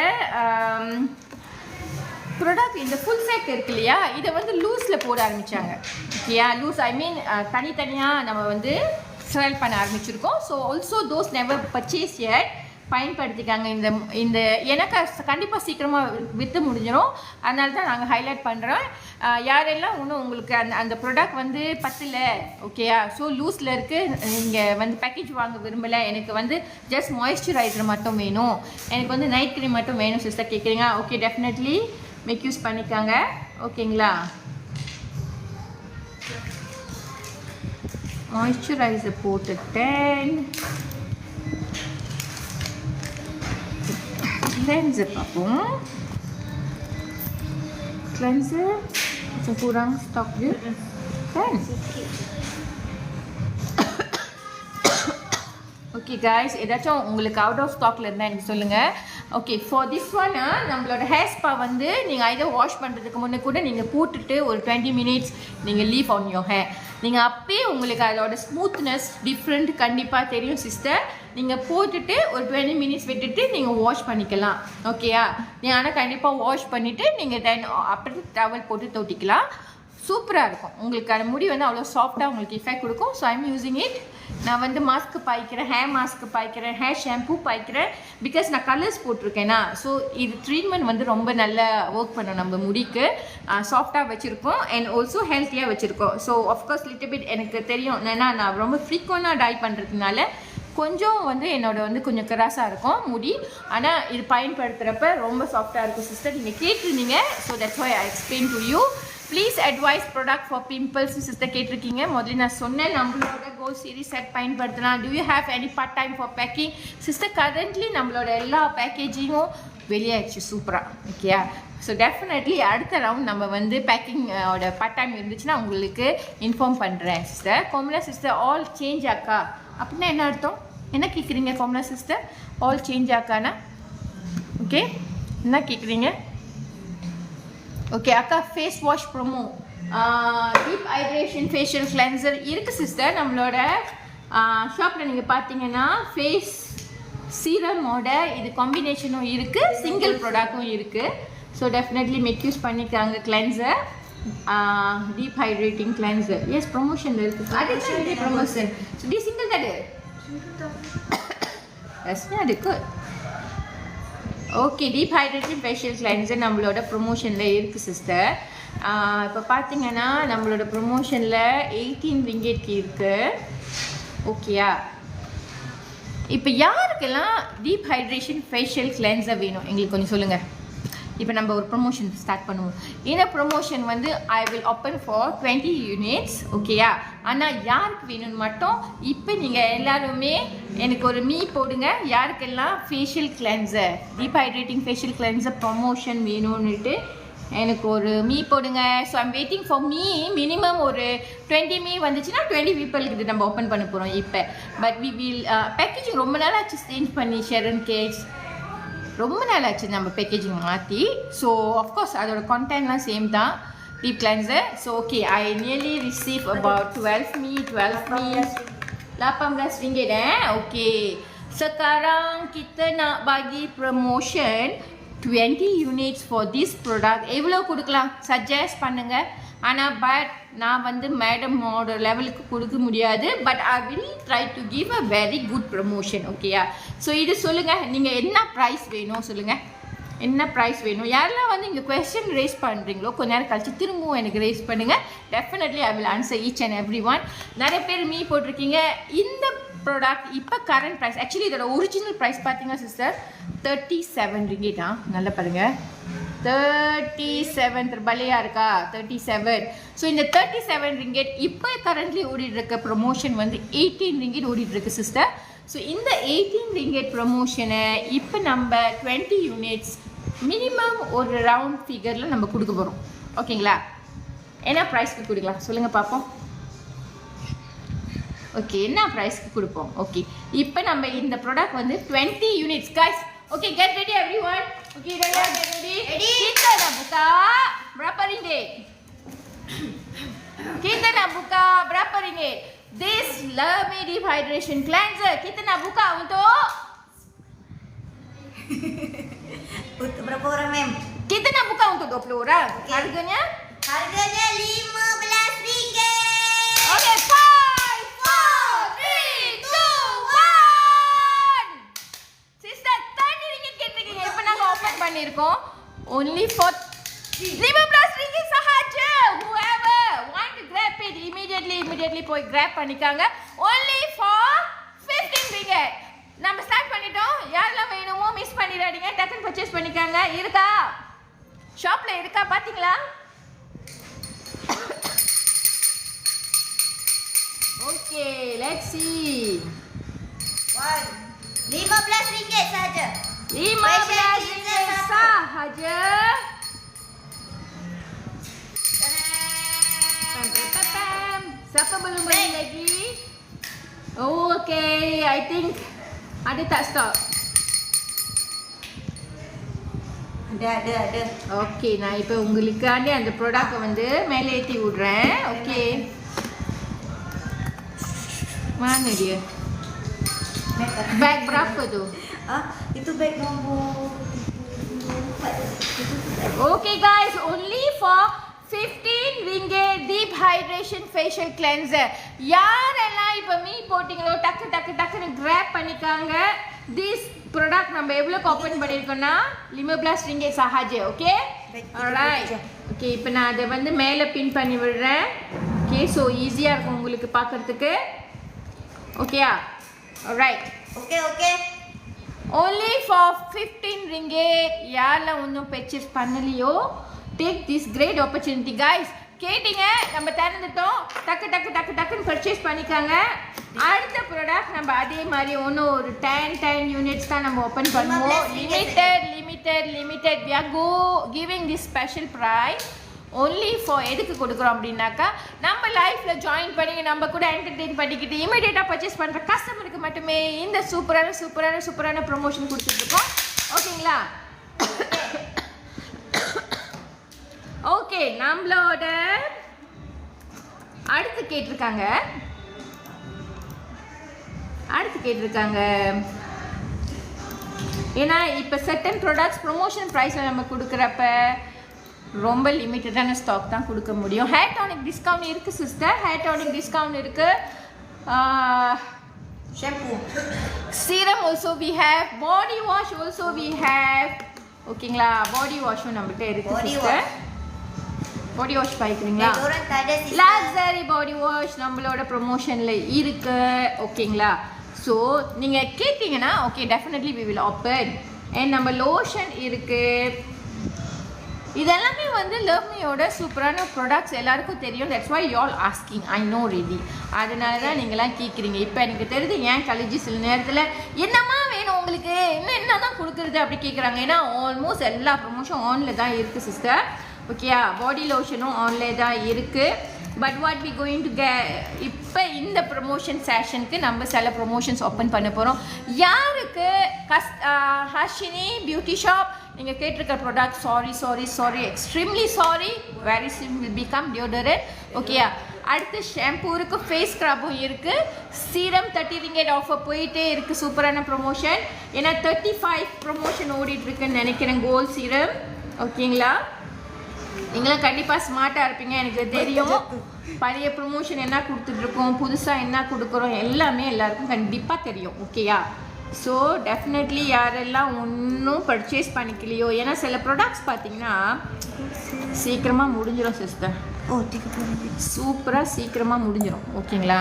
product இந்த ஃபுல் செட் இருக்கு இல்லையா, இதை வந்து லூஸில் போட ஆரம்பித்தாங்க. ஓகேயா? லூஸ் ஐ மீன் தனித்தனியாக நம்ம வந்து சேல் பண்ண ஆரம்பிச்சிருக்கோம். So also those never purchase yet பயன்படுத்திக்காங்க. இந்த எனக்கு கண்டிப்பாக சீக்கிரமாக விற்று முடிஞ்சிடும். அதனால தான் நாங்கள் ஹைலைட் பண்ணுறோம். யாரெல்லாம் இன்னும் உங்களுக்கு அந்த ப்ராடக்ட் வந்து பத்தலை, ஓகேயா? ஸோ லூஸில் இருக்குது, நீங்கள் வந்து பேக்கேஜ் வாங்க விரும்பலை, எனக்கு வந்து ஜஸ்ட் மாய்ஸ்சரைசர் மட்டும் வேணும், எனக்கு வந்து நைட் க்ரீம் மட்டும் வேணும் சிஸ்டர் கேட்குறீங்க. ஓகே, டெஃபினெட்லி மேக் யூஸ் பண்ணிக்காங்க. ஓகேங்களா? மாய்ஸ்சரைசர் போட்டுட்டேன். cleanser பார்ப்போம். Cleanser macam kurang stok je kan. Okay guys, ஏதாச்சும் உங்களுக்கு அவுட் ஆஃப் ஸ்டாக்ல இருந்தா எனக்கு சொல்லுங்க. ஓகே, ஃபார் திஸ் ஒன் நம்மளோட ஹேர் ஸ்பா வந்து நீங்கள் ஐதர் வாஷ் பண்ணுறதுக்கு முன்னே கூட நீங்கள் போட்டுட்டு ஒரு 20 minutes நீங்கள் லீவ் ஆன் யோர் ஹேர். நீங்கள் அப்பயே உங்களுக்கு அதோட ஸ்மூத்னஸ் டிஃப்ரெண்ட் கண்டிப்பாக தெரியும் சிஸ்டர். நீங்கள் போட்டுட்டு ஒரு 20 minutes விட்டுட்டு நீங்கள் வாஷ் பண்ணிக்கலாம். ஓகேயா? நீங்கள் ஆனால் கண்டிப்பாக வாஷ் பண்ணிவிட்டு நீங்கள் தென் அப்படி டவல் போட்டு தொட்டிக்கலாம். சூப்பராக இருக்கும். உங்களுக்கு அந்த முடி வந்து அவ்வளோ சாஃப்டாக உங்களுக்கு எஃபெக்ட் கொடுக்கும். So I'm using it. நான் வந்து மாஸ்க்கு பாய்க்கிறேன், ஹேர் மாஸ்க்கு பாய்க்கிறேன், ஹேர் ஷாம்பூ பாய்க்கிறேன். பிகாஸ் நான் கலர்ஸ் போட்டிருக்கேன்னா ஸோ இது ட்ரீட்மெண்ட் வந்து ரொம்ப நல்லா ஒர்க் பண்ணும் நம்ம முடிக்கு. சாஃப்டாக வச்சுருக்கோம் அண்ட் ஆல்சோ ஹெல்த்தியாக வச்சுருக்கோம். ஸோ ஆஃப்கோர்ஸ் லிட்டில் பிட் எனக்கு தெரியும் ஏன்னா நான் ரொம்ப ஃப்ரீக்வெண்ட்டாக டை பண்ணுறதுனால கொஞ்சம் வந்து என்னோட வந்து கொஞ்சம் கிராஸாக இருக்கும் முடி. ஆனால் இது பயன்படுத்துகிறப்ப ரொம்ப சாஃப்டாக இருக்கும் சிஸ்டர். நீங்கள் கேட்டிருந்தீங்க. So that's why I explain to you. Please advise product for pimples sister கேட்டிருக்கீங்க. முதல்ல நான் சொன்னேன் நம்மளோட கோல் சீரிஸ் செட் பயன்படுத்தலாம். Do you have any part time for packing sister? Currently நம்மளோட எல்லா பேக்கேஜிங்கும் வெளியாகிடுச்சு சூப்பராக. ஓகேயா? ஸோ டெஃபினெட்லி அடுத்த ரவுண்ட் நம்ம வந்து பேக்கிங்கோட பார்ட் டைம் இருந்துச்சுன்னா உங்களுக்கு இன்ஃபார்ம் பண்ணுறேன் sister. Komala sister all change ஆக்கா அப்படின்னா என்ன அர்த்தம்? என்ன கேட்குறீங்க கோமலா சிஸ்டர்? ஆல் சேஞ்ச் ஆக்கானா ஓகே என்ன கேட்குறீங்க? ஓகே அக்கா, face wash promo deep hydration facial cleanser இருக்குது சிஸ்டர். நம்மளோட ஷாப்பில் நீங்கள் பார்த்தீங்கன்னா ஃபேஸ் சீரமோட இது காம்பினேஷனும் இருக்குது, சிங்கிள் ப்ராடக்டும் இருக்குது. ஸோ டெஃபினெட்லி மேக் யூஸ் பண்ணிக்காங்க cleanser. Deep hydrating cleanser. Yes ப்ரொமோஷனில் இருக்குது. அது ப்ரொமோஷன். ஸோ டி சிங்கிள் தாடு அது good. Okay, deep hydrating facial cleanser நம்மளோட ப்ரொமோஷனில் இருக்குது சிஸ்டர். இப்போ பார்த்தீங்கன்னா நம்மளோட ப்ரொமோஷனில் 18 ringgit இருக்குது. ஓகேயா? இப்போ யாருக்கெல்லாம் டீப் ஹைட்ரேஷன் ஃபேஷியல் கிளென்சர் வேணும் எங்களுக்கு கொஞ்சம் சொல்லுங்கள். இப்போ நம்ம ஒரு ப்ரொமோஷன் ஸ்டார்ட் பண்ணுவோம். இந்த ப்ரொமோஷன் வந்து I will open for 20 units. ஓகேயா? ஆனால் யாருக்கு வேணும்னு மட்டும் இப்போ நீங்கள் எல்லாருமே எனக்கு ஒரு மீ போடுங்க. யாருக்கெல்லாம் facial cleanser deep hydrating facial cleanser promotion வேணும்னுட்டு எனக்கு ஒரு மீ போடுங்க. So I'm waiting for me. Minimum ஒரு 20 மீ வந்துச்சுன்னா 20 பீப்புளுக்கு இது நம்ம ஓப்பன் பண்ண போகிறோம் இப்போ. பட் வி வில் பேக்கேஜிங் ரொம்ப நாள் ஆச்சு சேஞ்ச் பண்ணி ஷெரன் கேட்ஸ் ரொம்ப நாள் ஆச்சு நம்ம பேக்கேஜிங் மாற்றி. ஸோ ஆஃப்கோர்ஸ் அதோட கான்டென்ட்லாம் சேம் தான் deep cleanser. So okay, I nearly receive about 12 me 18 ringgit. Okay, sekarang kita nak bagi promotion 20 units for this product. எவ்வளோ கொடுக்கலாம் சஜஸ்ட் பண்ணுங்கள். ஆனால் பட் நான் வந்து மேடமோட லெவலுக்கு கொடுக்க முடியாது. But I will try to give a very good promotion. ஓகேயா? ஸோ இது சொல்லுங்கள், நீங்கள் என்ன ப்ரைஸ் வேணும் சொல்லுங்கள். என்ன ப்ரைஸ் வேணும்? யாரெல்லாம் வந்து இங்கே கொஸ்டின் ரேஸ் பண்ணுறீங்களோ கொஞ்ச நேரம் கழிச்சு திரும்பவும் எனக்கு ரேஸ் பண்ணுங்கள். Definitely I will answer each and every one. நிறைய பேர் மீ போட்டிருக்கீங்க. இந்த ப்ராடக்ட் இப்போ கரண்ட் ப்ரைஸ் ஆக்சுவலி இதோட ஒரிஜினல் ப்ரைஸ் பார்த்தீங்கன்னா சிஸ்டர் 37 ringgit. நல்லா பாருங்கள், 37 திருபலையாக இருக்கா 37. ஸோ இந்த 37 ringgit இப்போ கரண்ட்லி ஓடிட்டுருக்க ப்ரொமோஷன் வந்து 18 ringgit ஓடிட்டுருக்கு சிஸ்டர். ஸோ இந்த 18 ringgit ப்ரொமோஷனை இப்போ நம்ம 20 units மினிமம் ஒரு ரவுண்ட் ஃபிகரில் நம்ம கொடுக்க போகிறோம். ஓகேங்களா? என்ன ப்ரைஸ்க்கு கொடுக்கலாம் சொல்லுங்கள் பார்ப்போம். ஓகே, என்ன ப்ரைஸ்க்கு கொடுப்போம்? ஓகே, இப்போ நம்ம இந்த ப்ராடக்ட் வந்து 20 units guys. Okay, get ready everyone. Okay, get ready. Kita nak buka berapa ringgit? Kita nak buka berapa ringgit? This Lamy Deep Hydration Cleanser kita nak buka untuk untuk berapa orang, ma'am? Kita nak buka untuk 20 orang. Okay. Harganya? Harganya RM15. Okay, 5 4 3 2 1. Sister, 30 ringgit கேட்டிருக்கீங்க. இப்போ நாங்க open பண்ணிருக்கோம். Only for 15 ringgit sahaja. Whoever want to grab it immediately போய் grab பண்ணிக்காங்க. Only for 15 ringgit. நம்ம start பண்ணிட்டோம். யாரெல்லாம் வேணுமோ மிஸ் பண்ணிடாதீங்க. டக்குன்னு பர்ச்சேஸ் பண்ணிக்காங்க. இருக்கா? ஷாப்ல இருக்கா பாத்தீங்களா? Okay, let's see. 15 ringgit saja. RM15 sahaja. Pam. Siapa belum beli lagi? Oh, okay. I think ada tak stok? Ada. Okay, நான் இப்போ உங்களுக்கான அந்த ப்ராடக்ட் வந்து மேலே ஏற்றி விடுறேன். Okay. Mana dia? Bag berapa tu? Itu bag nombor 34. Okay guys, only for 15 ringgit deep hydration facial cleanser. யாரெல்லாம் இப்போ மீ போட்டிங்களோ டக்குன்னு கிராப் பண்ணிக்காங்க. This product நம்ம எவ்வளோக்கு open பண்ணியிருக்கோம்னா 15 ringgit sahaja. Okay? Alright. Okay, இப்போ நான் அதை வந்து மேலே பின் பண்ணி விடுறேன். Okay, so ஈஸியாக இருக்கும் உங்களுக்கு பார்க்கறதுக்கு. ஓகேயா? Alright. Okay. Only for 15 ringgit. யாரெல்லாம் இன்னும் purchase பண்ணலையோ take this great opportunity guys. கேட்டிங்க, நம்ம திறந்துட்டோம். டக்குன்னு பர்ச்சேஸ் பண்ணிக்காங்க. அடுத்த ப்ராடக்ட் நம்ம அதே மாதிரி ஒன்றும் ஒரு 10 யூனிட்ஸ் தான் நம்ம ஓப்பன் பண்ணுவோம். Limited we are giving this special price only for எதுக்கு கொடுக்குறோம் அப்படின்னாக்கா நம்ம லைஃப்ல ஜாயின் பண்ணி நம்ம கூட என்டர்டெயின் பண்ணிக்கிட்டு இமீடியட்டாக பர்ச்சேஸ் பண்ணுற கஸ்டமருக்கு மட்டுமே இந்த சூப்பரான ப்ரொமோஷன் கொடுத்துட்ருக்கோம். ஓகேங்களா? ஓகே, நம்மளோட அடுத்து கேட்டிருக்காங்க ஏன்னா இப்போ சர்டன் ப்ராடக்ட்ஸ் ப்ரொமோஷன் ப்ரைஸில் நம்ம கொடுக்குறப்ப ரொம்ப லிமிட்டடான ஸ்டாக் தான் கொடுக்க முடியும். ஹேர் டானிக் டிஸ்கவுண்ட் இருக்குது சிஸ்டர். ஹேர் டானிக் டிஸ்கவுண்ட் இருக்குது. Shampoo. Serum also we have. Body wash also we have. ஓகேங்களா? பாடி வாஷும் நம்மகிட்ட இருக்கு சிஸ்டர். பாடி வாஷ் பாய்க்கிறீங்களா? லக்ஸரி பாடி வாஷ் நம்மளோட ப்ரொமோஷனில் இருக்கு. ஓகேங்களா? ஸோ நீங்கள் கேட்டிங்கன்னா okay definitely we will open. And நம்ம லோஷன் இருக்குது. இதெல்லாமே வந்து லவ்மியோட சூப்பரான ப்ராடக்ட்ஸ் எல்லாருக்கும் தெரியும். That's why you all asking. I know ready. அதனால தான் நீங்களாம் கேட்குறீங்க. இப்போ எனக்கு தெரியுது ஏன் காலேஜ் சில நேரத்தில் என்னம்மா வேணும் உங்களுக்கு, என்ன தான் கொடுக்குறது அப்படி கேட்குறாங்க. ஏன்னா ஆல்மோஸ்ட் எல்லா ப்ரொமோஷன் ஆனில் தான் இருக்குது சிஸ்டர். ஓகேயா? பாடி லோஷனும் ஆன்லைன் தான் இருக்குது. But what we going to இப்போ இந்த ப்ரொமோஷன் செஷனுக்கு நம்ம சில ப்ரொமோஷன்ஸ் ஓப்பன் பண்ண போகிறோம். யாருக்கு ஹர்ஷினி பியூட்டி ஷாப் நீங்கள் கேட்டிருக்க product sorry extremely sorry. Very sim will become deodorant. ஓகேயா? அடுத்து ஷாம்பூ இருக்குது, ஃபேஸ் ஸ்க்ரப்பும் இருக்குது. சீரம் 30 ringgit ஆஃபர் போயிட்டே இருக்குது. சூப்பரான ப்ரொமோஷன். ஏன்னா 35 ப்ரொமோஷன் ஓடிட்டுருக்குன்னு நினைக்கிறேன் கோல்ட் சீரம். ஓகேங்களா? நீங்களும் கண்டிப்பாக ஸ்மார்ட்டாக இருப்பீங்க எனக்கு தெரியும். பழைய ப்ரொமோஷன் என்ன கொடுத்துட்ருக்கோம், புதுசாக என்ன கொடுக்குறோம் எல்லாமே எல்லாருக்கும் கண்டிப்பாக தெரியும். ஓகேயா? ஸோ டெஃபினெட்லி யாரெல்லாம் ஒன்றும் பர்ச்சேஸ் பண்ணிக்கலையோ, ஏன்னா சில ப்ராடக்ட்ஸ் பார்த்தீங்கன்னா சீக்கிரமாக முடிஞ்சிடும் சிஸ்டர். சூப்பராக சீக்கிரமாக முடிஞ்சிடும். ஓகேங்களா?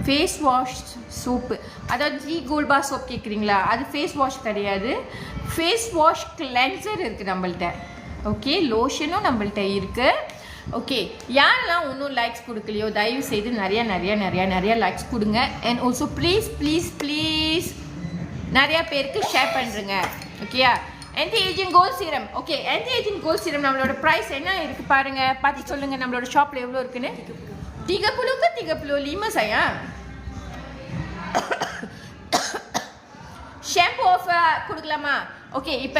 ஃபேஸ் வாஷ் சோப்பு, அதாவது ஜி கோல்ட் பார் சோப் கேட்குறீங்களா? அது ஃபேஸ் வாஷ் கிடையாது. ஃபேஸ் வாஷ் கிளென்சர் இருக்குது நம்மள்ட்ட. ஓகே, லோஷனும் நம்மள்ட்ட இருக்குது. ஓகே, யாரெல்லாம் ஒன்றும் லைக்ஸ் கொடுக்கலையோ தயவு செய்து நிறைய லைக்ஸ் கொடுங்க. அண்ட் ஆல்சோ ப்ளீஸ் நிறைய பேருக்கு ஷேர் பண்ணுறேங்க. ஓகேயா? Anti ageing gold serum. Okay, anti ageing gold serum நம்மளோட ப்ரைஸ் என்ன இருக்குது பாருங்கள். பார்த்து சொல்லுங்கள் நம்மளோட ஷாப்பில் எவ்வளோ இருக்குன்னு. 35 saya. ஷாம்பு ஆஃபர் கொடுக்கலாமா? ஓகே, இப்போ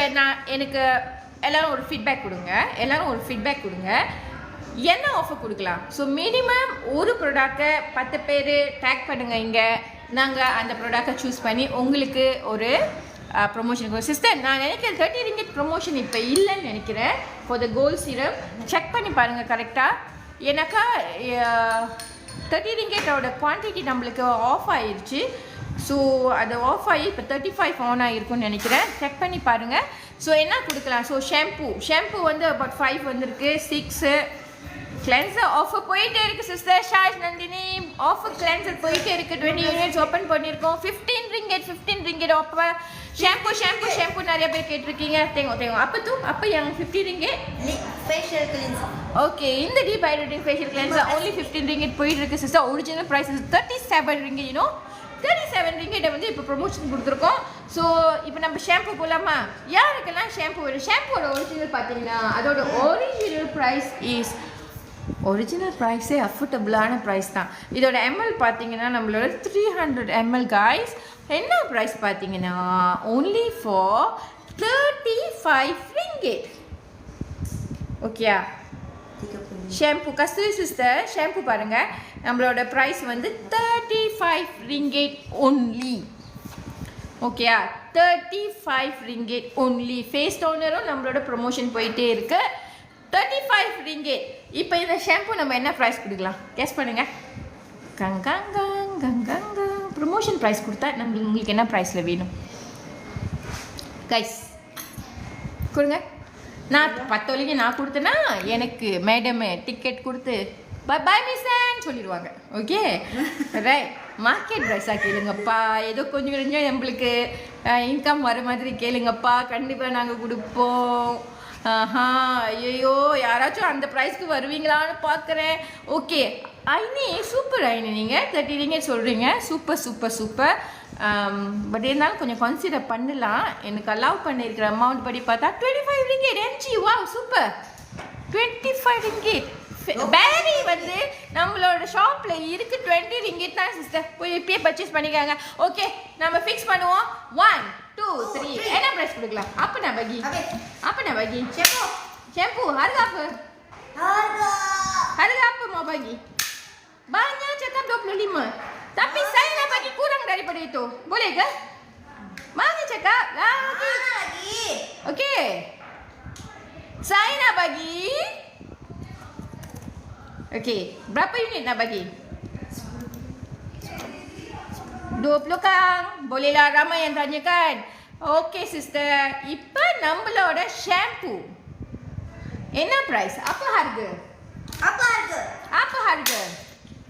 எனக்கு எல்லாரும் ஒரு ஃபீட்பேக் கொடுங்க. என்ன ஆஃபர் கொடுக்கலாம்? ஸோ மினிமம் ஒரு ப்ராடக்டை 10 பேர் டேக் பண்ணுங்கள். இங்கே நாங்கள் அந்த ப்ராடக்டை சூஸ் பண்ணி உங்களுக்கு ஒரு ப்ரொமோஷன். சிஸ்டர், நான் நினைக்கிறேன் 30 ringgit ப்ரொமோஷன் இப்போ இல்லைன்னு நினைக்கிறேன் for the gold serum. Check பண்ணி பாருங்கள் கரெக்டாக. ஏன்னாக்கா 30 ringgitோட குவான்டிட்டி நம்மளுக்கு ஆஃப் ஆயிடுச்சு. ஸோ அது ஆஃப் ஆகி இப்போ 35 ஆன் ஆகிருக்குன்னு நினைக்கிறேன். செக் பண்ணி பாருங்கள். ஸோ என்ன கொடுக்கலாம்? ஸோ ஷாம்பு வந்து அபவுட் 5 வந்திருக்கு. 6 கிளென்சர் ஆஃபர் போயிட்டே இருக்குது சிஸ்டர். ஷாஜ் நந்தினி ஆஃபர் கிளென்சர் போயிட்டே இருக்குது. 20 யூனிட்ஸ் ஓப்பன் பண்ணியிருக்கோம். 15 ringgit ஆஃபர். ஷாம்பு நிறைய பேர் கேட்டிருக்கீங்க. தேங்க அப்போ yang 15 ringgit Facial cleanser. Okay, இந்த deep hydrating facial cleanser only 15 ringgit போயிட்டு இருக்கு sister. Original price is 37 ringgit. 37 ringgit வந்து இப்போ ப்ரொமோஷன் கொடுத்துருக்கோம். ஸோ இப்போ நம்ம ஷாம்பு போகலாமா? யாருக்கெல்லாம் ஷாம்பு வேணும்? ஷாம்போட ஒரிஜினல் பார்த்தீங்கன்னா அதோட ஒரிஜினல் ப்ரைஸே அஃபோர்டபுளான ப்ரைஸ் தான். இதோட எம்எல் பார்த்தீங்கன்னா நம்மளோட 300 ml காய்ஸ். என்ன ப்ரைஸ் பார்த்தீங்கன்னா only for 35 ringgit. ஓகேயா? ஷாம்பு கஸ்தூரி சிஸ்டர் ஷாம்பு பாருங்க, நம்மளோட ப்ரைஸ் வந்து 35 ringgit only. ஓகேயா? 35 ringgit only. ஃபேஸ் டோனரும் நம்மளோட ப்ரொமோஷன் போயிட்டே இருக்கு. 35 ringgit. இப்போ இந்த ஷாம்பு நம்ம என்ன ப்ரைஸ் கொடுக்கலாம் கெஸ் பண்ணுங்க. கங்காங்க ப்ரொமோஷன் ப்ரைஸ் கொடுத்தா உங்களுக்கு என்ன ப்ரைஸில் வேணும் கைஸ் கொடுங்க. நான் 10 வரைக்கும் நான் கொடுத்தேன்னா எனக்கு மேடம் டிக்கெட் கொடுத்து பாய் மிஸ்ன்னு சொல்லிடுவாங்க. Okay right. மார்க்கெட் ப்ரைஸாக கேளுங்கப்பா, ஏதோ கொஞ்சம் கொஞ்சம் நம்மளுக்கு இன்கம் வர மாதிரி கேளுங்கப்பா, கண்டிப்பாக நாங்கள் கொடுப்போம். ஐயோ யாராச்சும் அந்த ப்ரைஸ்க்கு வருவீங்களான்னு பார்க்குறேன். ஓகே ஐனி சூப்பர் ஐனி, நீங்கள் 30 ringgit சொல்கிறீங்க, சூப்பர். பட் இருந்தாலும் கொஞ்சம் கன்சிடர் பண்ணலாம். எனக்கு அலோவ் பண்ணியிருக்கிற அமௌண்ட் படி பார்த்தா 25 ringgit என்ஜி. Wow super. 25 ringgit. பேரி வந்து நம்மளோட ஷாப்பில் இருக்கு 20 ringgit தான் சிஸ்டர். போய் இப்பயே பர்ச்சேஸ் பண்ணிக்காங்க. ஓகே நம்ம ஃபிக்ஸ் பண்ணுவோம். 1 2 3 என்ன ப்ரைஸ் கொடுக்கலாம்? apa nak bagi shampoo harga apa mau bagi? Banyak cakap 25, tapi saya nak bagi kurang daripada itu, boleh ke? Mana cakap lagi. Okey, saya nak bagi. Okey, berapa unit nak bagi? 20 kang. Bolehlah, ramai yang tanya kan. Okey sister, இப்போ நம்மளோட shampoo என்ன price? apa harga?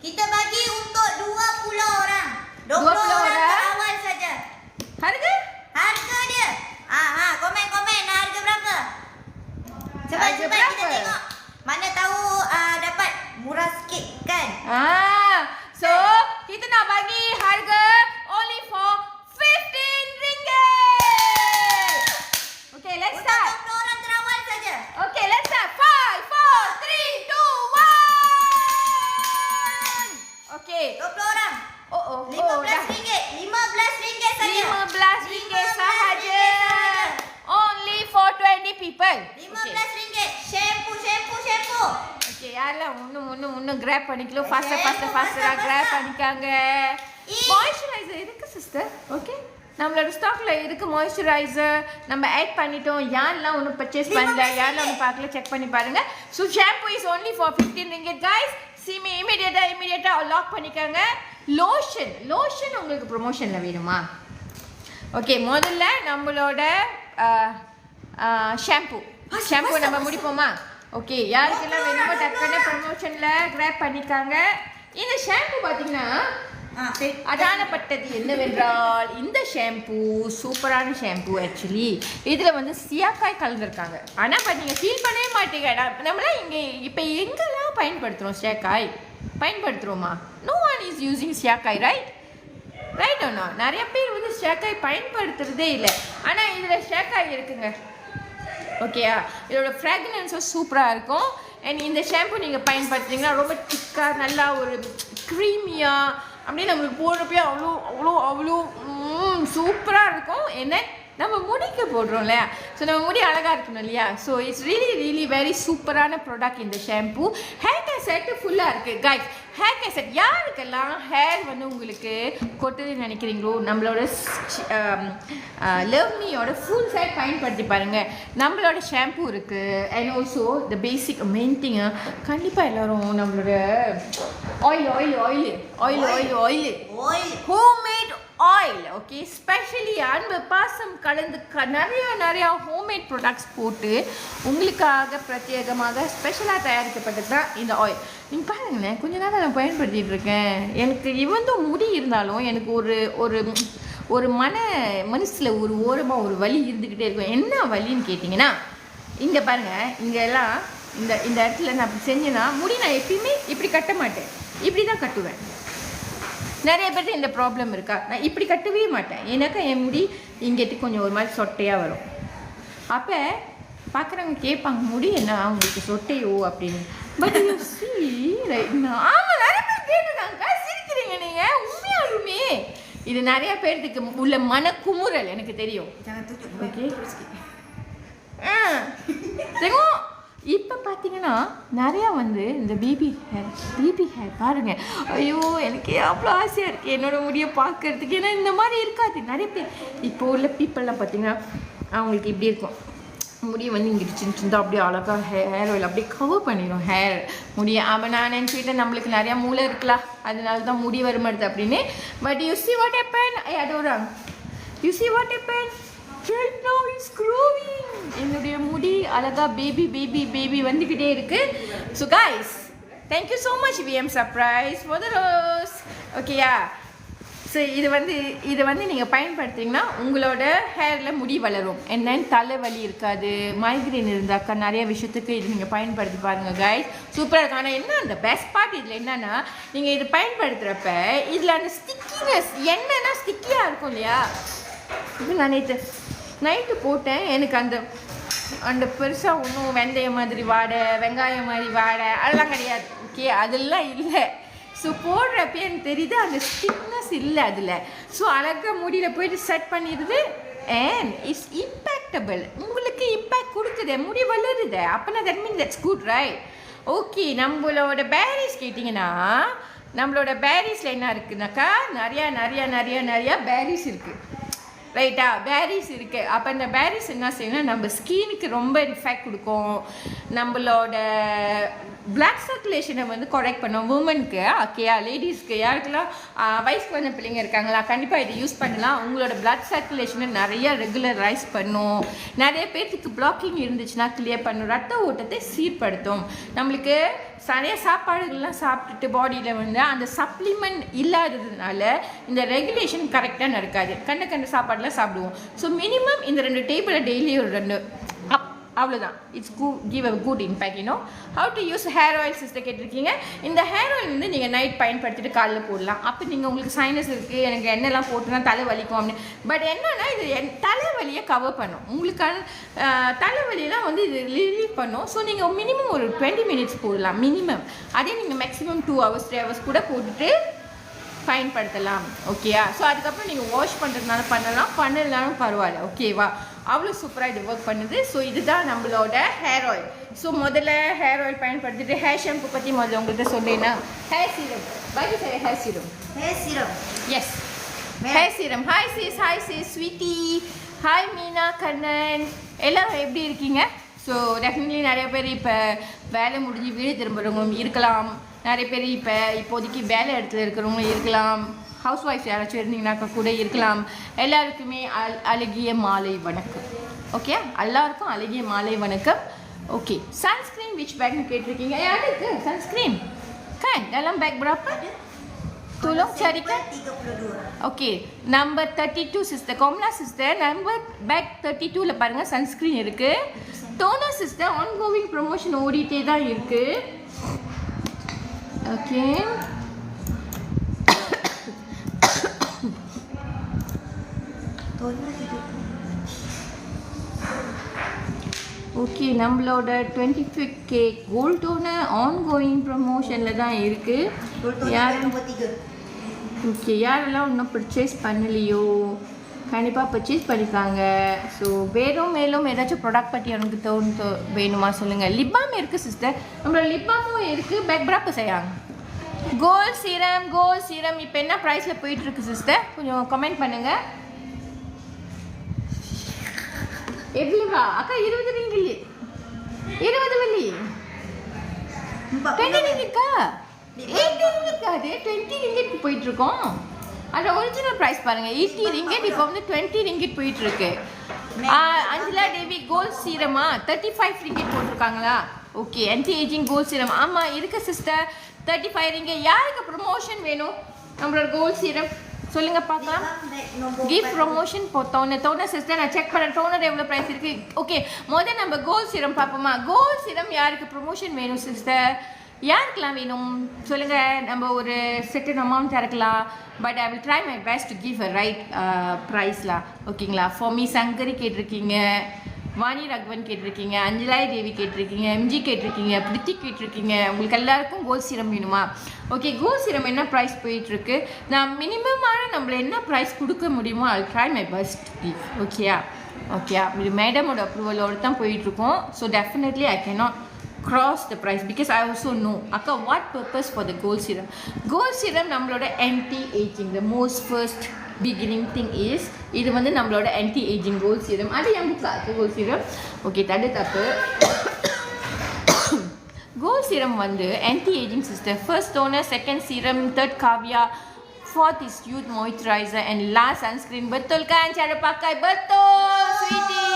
Kita bagi untuk 20 orang. 20 orang awal saja. Harga dia. Komen harga berapa? Cepat kita tengok. Mana tahu dapat murah sikit kan? So kita nak bagi harga only for 15 ringgit. Okay, let's start. Untuk 20 orang terawal saja. Okay, let's start. 5 4 3 2 1. Okay. 20 orang. 15 ringgit. 15 ringgit saja. 15 ringgit sahaja. Only for 20 people. 15 ringgit. Shampoo. Okay, yalah, இன்னும் grab பண்ணிக்கலாம். faster grab பண்ணிக்காங்க. Moisturizer இருக்கு sister. Okay, நம்மளோட ஸ்டாக்ல இருக்கு moisturizer. நம்ம add பண்ணிட்டோம். யாரெல்லாம் ஒன்னும் பர்ச்சேஸ் பண்ணல, யாரெல்லாம் ஒன்னும் பார்க்கல, செக் பண்ணி பாருங்க. So shampoo is only for 15 ringgit guys. See me immediate lock பண்ணிக்காங்க. லோஷன் உங்களுக்கு ப்ரமோஷன்ல வேணுமா? ஓகே, முதல்ல நம்மளோட ஷாம்பு நம்ம முடிப்போமா? ஓகே, யாருக்கெல்லாம் வேணுமோ டக்குனு ப்ரமோஷன்ல கிராப் பண்ணிக்காங்க. இந்த ஷாம்பு பார்த்தீங்கன்னா அதானப்பட்டது என்னவென்றால், இந்த ஷாம்பு சூப்பரான ஷாம்பு. ஆக்சுவலி இதில் வந்து சியாக்காய் கலந்துருக்காங்க. ஆனால் பார்த்தீங்க ஃபீல் பண்ணவே மாட்டீங்க. நம்மளாம் இங்கே இப்போ எங்கெல்லாம் பயன்படுத்துகிறோம் சியாக்காய்? பயன்படுத்துகிறோமா? No one is using shikakai, right ஒன்னா? நிறைய பேர் வந்து ஷேக்காய் பயன்படுத்துறதே இல்லை. ஆனால் இதில் ஷேக்காய் இருக்குங்க. ஓகேயா? இதோட ஃப்ராக்ரன்ஸும் சூப்பராக இருக்கும். அண்ட் இந்த ஷாம்பு நீங்கள் பயன்படுத்துனீங்கன்னா ரொம்ப திக்காக நல்லா ஒரு க்ரீமியாக அப்படியே நம்மளுக்கு போடுறப்பயே அவ்வளோ சூப்பராக இருக்கும். என்ன நம்ம முடிக்கு போடுறோம் இல்லையா? ஸோ நம்ம முடி அழகாக இருக்கணும் இல்லையா? ஸோ இட்ஸ் ரியலி வெரி சூப்பரான ப்ராடக்ட் இந்த ஷாம்பு. ஹேர் கேர் செட்டு ஃபுல்லாக இருக்குது கைஸ். ஹேர் கேர் செட் யாருக்கெல்லாம் ஹேர் வந்து உங்களுக்கு கொட்டுதுன்னு நினைக்கிறீங்களோ, நம்மளோட லவ்மியோட ஃபுல் செட் பயன்படுத்தி பாருங்கள். நம்மளோட ஷாம்பு இருக்குது. And also the basic main thing, கண்டிப்பாக எல்லோரும் நம்மளோட oil homemade oil. Okay, specially அன்பு பாசம் கலந்து நிறையா ஹோம்மேட் ப்ராடக்ட்ஸ் போட்டு உங்களுக்காக பிரத்யேகமாக ஸ்பெஷலாக தயாரிக்கப்பட்டது தான் இந்த ஆயில். நீங்கள் பாருங்களேன், கொஞ்ச நேரம் நான் பயன்படுத்திகிட்டு இருக்கேன். எனக்கு இவந்தும் முடி இருந்தாலும் எனக்கு ஒரு மனசில் ஒரு ஓரமாக ஒரு வலி இருந்துக்கிட்டே இருக்கும். என்ன வலின்னு கேட்டிங்கன்னா, இங்கே பாருங்கள், இங்கெல்லாம் இந்த இடத்துல நான் அப்படி செஞ்சேன்னா முடி நான் எப்பயுமே இப்படி கட்ட மாட்டேன், இப்படி தான் கட்டுவேன். நிறைய பேருக்கு இந்த ப்ராப்ளம் இருக்கா? நான் இப்படி கட்டவே மாட்டேன். ஏன்னாக்கா என் முடி இங்கேட்டு கொஞ்சம் ஒரு மாதிரி சொட்டையாக வரும். அப்போ பார்க்குறவங்க கேட்பாங்க முடி என்ன அவங்களுக்கு சொட்டையோ அப்படின்னு. But you see right. ஆமாம், நிறைய பேர் கேட்டுருக்காங்க. சிரிக்கிறீங்க நீங்கள். உண்மையாலுமே இது நிறைய பேருக்கு உள்ள மனக்குமுறல் எனக்கு தெரியும். ஓகே தெரியும். இப்போ பார்த்தீங்கன்னா நிறையா வந்து இந்த பேபி ஹேர் பாருங்கள். ஐயோ எனக்கு அவ்வளோ ஆசையாக இருக்குது என்னோட முடியை பார்க்கறதுக்கு. ஏன்னா இந்த மாதிரி இருக்காது. நிறைய பேர் இப்போ உள்ள பீப்புளெலாம் பார்த்தீங்கன்னா அவங்களுக்கு இப்படி இருக்கும். முடி வந்து இங்கே சின்ன அப்படியே அழகாக ஹேர் ஆயில் அப்படியே கவர் பண்ணிடும் ஹேர் முடிய. ஆமாம், நான் நினச்சிக்கிட்டேன் நம்மளுக்கு நிறையா மூளை இருக்கலாம் அதனால தான் முடி வருமாடுது அப்படின்னு. But you see what happened? அதோறாங்க. You see what happened? Right now it's growing. என்னுடைய முடி அழகா பேபி வந்துக்கிட்டே இருக்கு. So guys, thank you so much VM Surprise for the rose. ஓகேயா? ஸோ இது வந்து நீங்கள் பயன்படுத்திங்கன்னா உங்களோட ஹேரில் முடி வளரும். அண்ட் தென் தலைவலி இருக்காது. மைக்ரேன் இருந்தாக்கா நிறைய விஷயத்துக்கு இது நீங்கள் பயன்படுத்தி பாருங்கள் கைஸ். சூப்பராக இருக்கும். ஆனால் என்ன அந்த பெஸ்ட் பார்ட் இதில் என்னென்னா, நீங்கள் இது பயன்படுத்துகிறப்ப இதில் அந்த ஸ்டிக்கினஸ் என்னென்னா ஸ்டிக்கியாக இருக்கும் இல்லையா? இது நான் நைட்டு போட்டேன். எனக்கு அந்த பெருசாக ஒன்றும் வெந்தயம் மாதிரி வாடை, வெங்காயம் மாதிரி வாடை அதெல்லாம் கிடையாது. ஓகே, அதெல்லாம் இல்லை. ஸோ போடுறப்ப எனக்கு தெரியுது அந்த ஸ்டிக்னஸ் இல்லை அதில். ஸோ அழகாக முடியில் போயிட்டு செட் பண்ணிடுது. And it's impactable. உங்களுக்கு இம்பேக்ட் கொடுக்குது, முடி வளருது. அப்போனா that mean that's good right? Okay, நம்மளோட பேரிஸ் கேட்டிங்கன்னா நம்மளோட பேரிஸில் என்ன இருக்குனாக்கா நிறையா பேரிஸ் இருக்குது. ரைட்டா? பேரிஸ் இருக்குது. அப்போ இந்த பேரிஸ் என்ன செய்யணும்னா நம்ம ஸ்கினுக்கு ரொம்ப எஃபெக்ட் கொடுக்கும். நம்மளோட பிளட் சர்க்குலேஷனை வந்து கரெக்ட் பண்ணும் உமனுக்கு. ஓகேயா? லேடிஸ்க்கு யாருக்கெல்லாம் வயசுக்கு வந்த பிள்ளைங்க இருக்காங்களா கண்டிப்பாக இதை யூஸ் பண்ணலாம். உங்களோட பிளட் சர்க்குலேஷனை நிறைய ரெகுலரைஸ் பண்ணும். நிறைய பேர்த்துக்கு பிளாக்கிங் இருந்துச்சுன்னா கிளியர் பண்ணும். ரத்த ஓட்டத்தை சீர்படுத்தும். நம்மளுக்கு நிறைய சாப்பாடுகள்லாம் சாப்பிட்டுட்டு பாடியில் வந்து அந்த சப்ளிமெண்ட் இல்லாததுனால இந்த ரெகுலேஷன் கரெக்டாக நடக்காது. கண்ட சாப்பாடுலாம் சாப்பிடுவோம். ஸோ மினிமம் இந்த 2 டேபிளை டெய்லி ஒரு 2 அவ்வளோதான். It's give a good impact. How to use hair oil sister கேட்டிருக்கீங்க. இந்த ஹேர் ஆயில் வந்து நீங்கள் நைட் பயன்படுத்திட்டு காலையில் போடலாம். அப்போ நீங்கள் உங்களுக்கு சைனஸ் இருக்குது எனக்கு எண்ணெய்லாம் போட்டுனா தலை வலிக்கும் அப்படின்னு. பட் என்னன்னா இது தலைவலியை கவர் பண்ணும். உங்களுக்கான தலைவலியெல்லாம் வந்து இது ரிலீவ் பண்ணும். ஸோ நீங்கள் மினிமம் ஒரு 20 மினிட்ஸ் போடலாம் மினிமம். அதே நீங்கள் மேக்ஸிமம் 2 hours 3 hours கூட போட்டுட்டு பயன்படுத்தலாம். ஓகேயா? ஸோ அதுக்கப்புறம் நீங்கள் வாஷ் பண்ணுறதுனால பண்ணலனாலும் பரவாயில்ல. ஓகேவா? அவ்வளோ சூப்பராக இது ஒர்க் பண்ணுது. ஸோ இதுதான் நம்மளோட ஹேர் ஆயில். ஸோ முதல்ல ஹேர் ஆயில் பயன்படுத்திட்டு ஹேர் ஷாம்பு பற்றி முதல்ல உங்கள்கிட்ட சொன்னேன்னா ஹேர் சீரம் பாக்கி sir hair serum yes hair serum. Hi சி ஸ்வீட்டி. ஹாய் மீனா கண்ணன். எல்லோரும் எப்படி இருக்கீங்க? ஸோ டெஃபினெட்லி நிறைய பேர் இப்போ வேலை முடிஞ்சு வீடு திரும்புகிறவங்களும் இருக்கலாம். நிறைய பேர் இப்போதைக்கு வேலை இடத்துல இருக்கிறவங்களும் இருக்கலாம். ஹவுஸ் ஒய்ஃப் யாராச்சும் இருந்தீங்கன்னாக்கா கூட இருக்கலாம். எல்லாருக்குமே அழகிய மாலை வணக்கம். ஓகே, எல்லாருக்கும் அழகிய மாலை வணக்கம். ஓகே, சன்ஸ்க்ரீன் விச் பேக்னு கேட்டிருக்கீங்க. யாருக்கு sunscreen kan dalam bag berapa? Tolong carikan. Okay, number 32 sister. Komla sister, number bag 32ல பாருங்க sunscreen இருக்கு. Toner sister ongoing promotion ஓடிட்டே தான் இருக்கு. Okay. ஓகே, நம்மளோட 25K கோல்ட் டோனர் ஆன்கோயிங் ப்ரமோஷனில் தான் இருக்குது. யாரெல்லாம் இன்னும் பர்ச்சேஸ் பண்ணலையோ கண்டிப்பாக பர்ச்சேஸ் பண்ணிக்காங்க. ஸோ மேலும் ஏதாச்சும் ப்ராடக்ட் பற்றி எனக்கு வேணுமா சொல்லுங்கள். லிப்பாம் இருக்குது சிஸ்டர், நம்மளோட லிப்பாமும் இருக்குது. பேக் பராப்பு செய்யாங்க. கோல்ட் சீரம் இப்போ என்ன ப்ரைஸில் போயிட்டுருக்கு சிஸ்டர் கொஞ்சம் கமெண்ட் பண்ணுங்கள். எவ்வளவா அக்கா? 20 ரிங்கிட் 20 வெள்ளி 20 ரிங்கிட்கா 80 ரிங்கிட் அது 20 ரிங்கிட் போயிட்டு இருக்கோம். அது ஒரிஜினல் பிரைஸ் பாருங்க 80 ரிங்கிட். இப்போ வந்து 20 ரிங்கிட் போயிட்டு இருக்கு. அஞ்சலா தேவி கோல்ட் சீரமா 35 ரிங்கிட் போட்டிருக்காங்களா? Okay, anti ageing gold serum ஆமாம் இருக்கு சிஸ்டர் 35 ரிங்கிட். யாருக்கு ப்ரொமோஷன் வேணும் நம்மளோட கோல்ட் சீரம் சொல்லுங்க பார்க்கலாம். கிஃப்ட் ப்ரொமோஷன் டோனர் சிஸ்டர் நான் செக் பண்ணேன். டோனர் எவ்வளோ ப்ரைஸ் இருக்குது? ஓகே, முதல்ல நம்ம கோல்ட் சீரம் பார்ப்போமா. கோல்ட் சீரம் யாருக்கு ப்ரொமோஷன் வேணும் சிஸ்டர்? யாருக்கெல்லாம் வேணும் சொல்லுங்கள். நம்ம ஒரு certain amount இறக்கலாம். But I will try my best to give a right ப்ரைஸ்லாம். ஓகேங்களா? ஃபார் மீ சங்கரி கேட்டிருக்கீங்க, வாணி ராகவன் கேட்டிருக்கீங்க, அஞ்சலாய் தேவி கேட்டிருக்கீங்க, எம்ஜி கேட்டிருக்கீங்க, பிரித்தி கேட்டிருக்கீங்க. உங்களுக்கு எல்லாருக்கும் கோல்ட் சீரம் வேணுமா? ஓகே, கோல்ட் சீரம் என்ன ப்ரைஸ் போயிட்டுருக்கு? நான் மினிமமான நம்மள என்ன ப்ரைஸ் கொடுக்க முடியுமோ I try my best give. ஓகேயா? இது மேடமோட அப்ரூவலோடு தான் போயிட்டுருக்கோம். So definitely I cannot cross the price because I also know akka what purpose for the gold serum. Gold serum நம்மளோட anti aging, the most first beginning thing is இது வந்து நம்மளோட anti aging gold serum. அது என் புக்ல இருக்கு gold serum. Okay, தப்பு. gold serum வந்து anti aging sister, first toner, second serum, third kavya, fourth is youth moisturizer and last sunscreen. Betul kan cara pakai? Betul sweetie.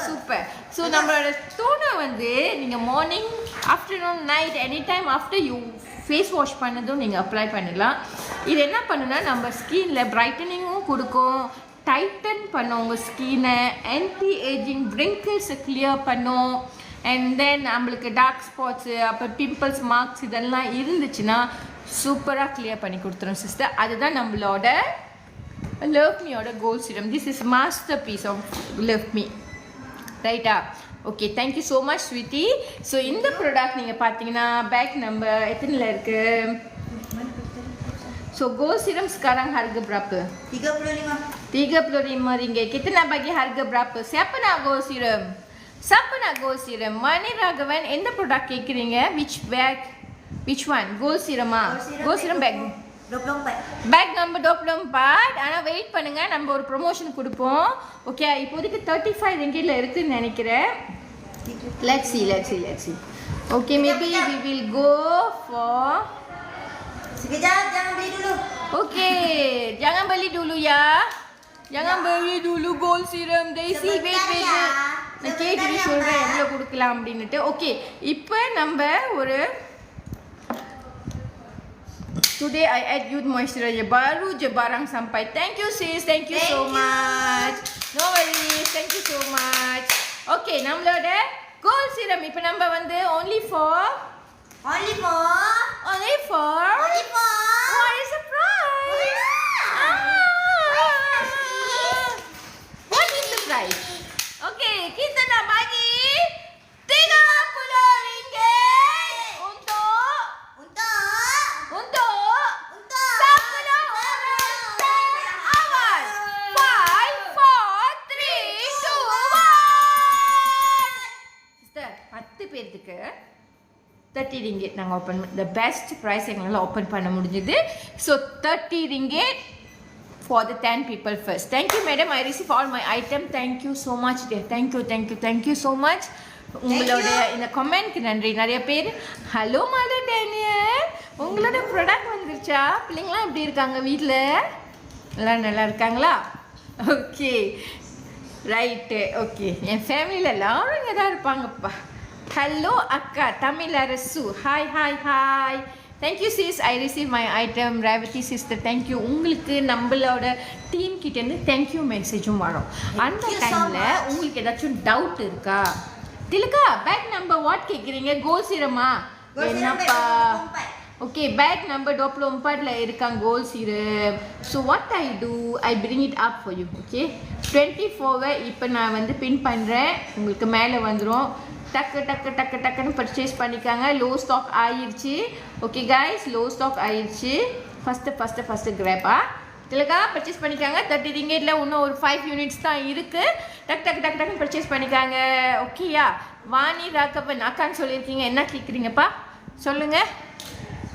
Super. So நம்மளோட toner வந்து நீங்கள் morning, afternoon, night any time after you face wash பண்ணதும் நீங்கள் apply பண்ணலாம். இது என்ன பண்ணுன்னா நம்ம ஸ்கின்னில் பிரைட்டனிங்கும் கொடுக்கும், டைட்டன் பண்ணும் உங்கள் ஸ்கினை, ஆன்டி ஏஜிங் wrinkles கிளியர் பண்ணும். அண்ட் தென் நம்மளுக்கு டார்க் ஸ்பாட்ஸு, அப்புறம் பிம்பிள்ஸ், மார்க்ஸ் இதெல்லாம் இருந்துச்சுன்னா சூப்பராக கிளியர் பண்ணி கொடுத்துரும் சிஸ்டர். அதுதான் நம்மளோட லவ்மியோட gold serum. This is masterpiece of Loveme, ரைட்டா? Okay, thank you so much sweetie. So இந்த ப்ராடக்ட் நீங்கள் பார்த்தீங்கன்னா பேக் நம்பர் எத்தனையில் இருக்குது? So gold serum sekarang harga berapa? 35 ringgit. Kita nak bagi harga berapa? Siapa nak gold serum? Mani Ragavan, எந்த ப்ராடக்ட் கேட்குறீங்க? Which one? gold serum gold serum bag 24. Bag number 24. ஆனால் wait பண்ணுங்க, நம்ம ஒரு ப்ரொமோஷன் கொடுப்போம். ஓகே, இப்போதைக்கு 35 ringgitல இருக்குன்னு நினைக்கிறேன். Let's see. Okay, maybe we will go for. Sekejap, jangan beli dulu. Okay, jangan beli dulu ya. Jangan beli dulu gold serum. Daisy, wait. நான் கேட்டு சொல்கிறேன் எவ்வளோ கொடுக்கலாம் அப்படின்னுட்டு. ஓகே, இப்போ நம்ம ஒரு today I add youth moisturizer, baru je barang sampai. Thank you sis, thank you so much. No worries, thank you so much. Okay, நம்மளோட gold serum இப்போ நம்ம வந்து only for what is the price? What is the price? Okay, kita nak bagi 30 ringgit untuk 10 orang awal. 5, 4, 3, 2, 1. Sister, 10 பேருக்கு 30 ringgit நாங்கள் open the best price எங்களால் open பண்ண முடிஞ்சது. So 30 ringgit for the 10 people first. Thank you madam, I receive all my item. Thank you so much dear. Thank you so much. உங்களோட இந்த கமெண்ட்க்கு நன்றி. நிறைய பேர் ஹலோ மாலா டேனியல், உங்களோட ப்ராடக்ட் வந்துருச்சா? பிள்ளைங்களாம் எப்படி இருக்காங்க? வீட்டில் எல்லாம் நல்லா இருக்காங்களா? Okay, right. ஓகே, என் ஃபேமிலியில் எல்லாரும் இங்கே தான் இருப்பாங்கப்பா. ஹலோ அக்கா Tamilarasu, hi. Thank you sis, I receive my item. Revathi sister thank you. உங்களுக்கு நம்மளோட டீம் கிட்டேருந்து தேங்க்யூ மெசேஜும் வரும். அந்த டைமில் உங்களுக்கு ஏதாச்சும் டவுட் இருக்கா? திலகா, பேக் நம்பர் வாட் கேட்குறீங்க? கோல்ட் சீரமா? என்னப்பா? ஓகே, பேக் நம்பர் 24ல இருக்காங்க gold serum. So what I do, I bring it up for you. Okay, 24 இப்போ நான் வந்து பின் பண்ணுறேன், உங்களுக்கு மேலே வந்துடும். டக்குன்னு பர்ச்சேஸ் பண்ணிக்காங்க. லோ ஸ்டாக் ஆயிடுச்சு. ஓகே கைஸ், லோ ஸ்டாக் ஆயிடுச்சு. ஃபஸ்ட்டு கிராப்பா திலகா பர்ச்சேஸ் பண்ணிக்காங்க. 30 ringgitல இன்னும் ஒரு 5 யூனிட்ஸ் தான் இருக்குது. டக்குன்னு பர்ச்சேஸ் பண்ணிக்காங்க. ஓகேயா? வாணி ராகவன் அக்கான்னு சொல்லியிருக்கீங்க, என்ன கேட்குறீங்கப்பா சொல்லுங்கள்.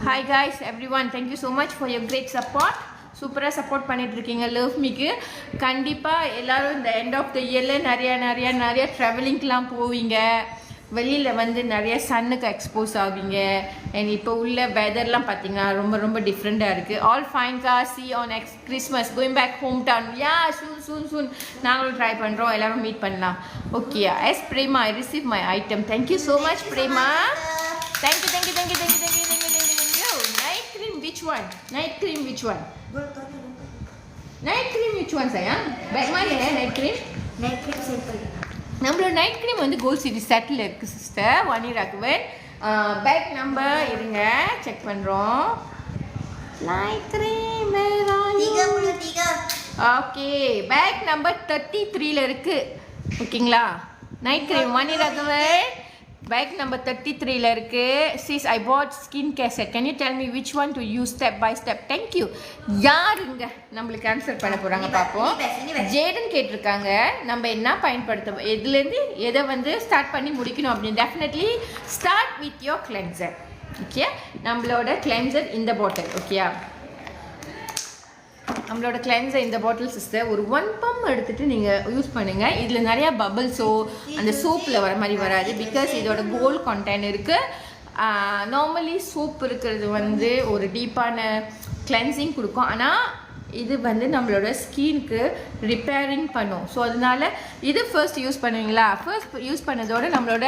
Hi guys everyone, thank you so much for your great support. சூப்பராக சப்போர்ட் பண்ணிகிட்ருக்கீங்க லவ் மீக்கு. கண்டிப்பாக எல்லோரும் இந்த எண்ட் ஆஃப் த இயரில் நிறைய ட்ராவலிங்க்கெலாம் போவீங்க. வெளியில் வந்து நிறைய சன்னுக்கு எக்ஸ்போஸ் ஆவீங்க. அண்ட் இப்போ உள்ள வெதர்லாம் பார்த்தீங்கன்னா ரொம்ப டிஃப்ரெண்ட்டாக இருக்குது. ஆல் ஃபைன் கா, see on Christmas, going back home town. Yeah soon நாங்களும் ட்ரை பண்ணுறோம், எல்லோரும் மீட் பண்ணலாம். Okay, yes Prema, I receive my item. Thank you so much Prema. Thank you. Night cream which one sayang? Bag mana night cream? Night cream simple. நம்மளோட night cream வந்து gold series செட்டில் இருக்குது sister. Vani Raghavan. Bag number இருங்க check பண்ணுறோம். Night cream 33. Okay, bag number 33ல இருக்குது. ஓகேங்களா? Night cream Vani Raghavan bag number 33ல இருக்குது. Sis I bought skin care set. Can you tell me which one to use step by step? Thank you. யாருங்க நம்மளுக்கு answer பண்ண போகிறாங்க பார்ப்போம். ஜேடன் கேட்டிருக்காங்க நம்ம என்ன பயன்படுத்த எதுலேருந்து எதை வந்து ஸ்டார்ட் பண்ணி முடிக்கணும் அப்படின்னு. Definitely start with your cleanser. Okay, நம்மளோட கிளென்சர் இந்த பாட்டில். ஓகேயா, நம்மளோட கிளென்சர் இந்த பாட்டில் சிஸ்டர். ஒரு 1 பம்ப் எடுத்துகிட்டு நீங்கள் யூஸ் பண்ணுங்கள். இதில் நிறையா பபிள்ஸோ அந்த சோப்பில் வர மாதிரி வராது. பிகாஸ் இதோட கோல்ட் கண்டென்ட் இருக்குது. நார்மலி சோப் இருக்கிறது வந்து ஒரு டீப்பான கிளென்சிங் கொடுக்கும். ஆனால் இது வந்து நம்மளோட ஸ்கின்க்கு ரிப்பேரிங் பண்ணும். ஸோ அதனால இது ஃபர்ஸ்ட் யூஸ் பண்ணுவீங்களா? ஃபர்ஸ்ட் யூஸ் பண்ணதோட நம்மளோட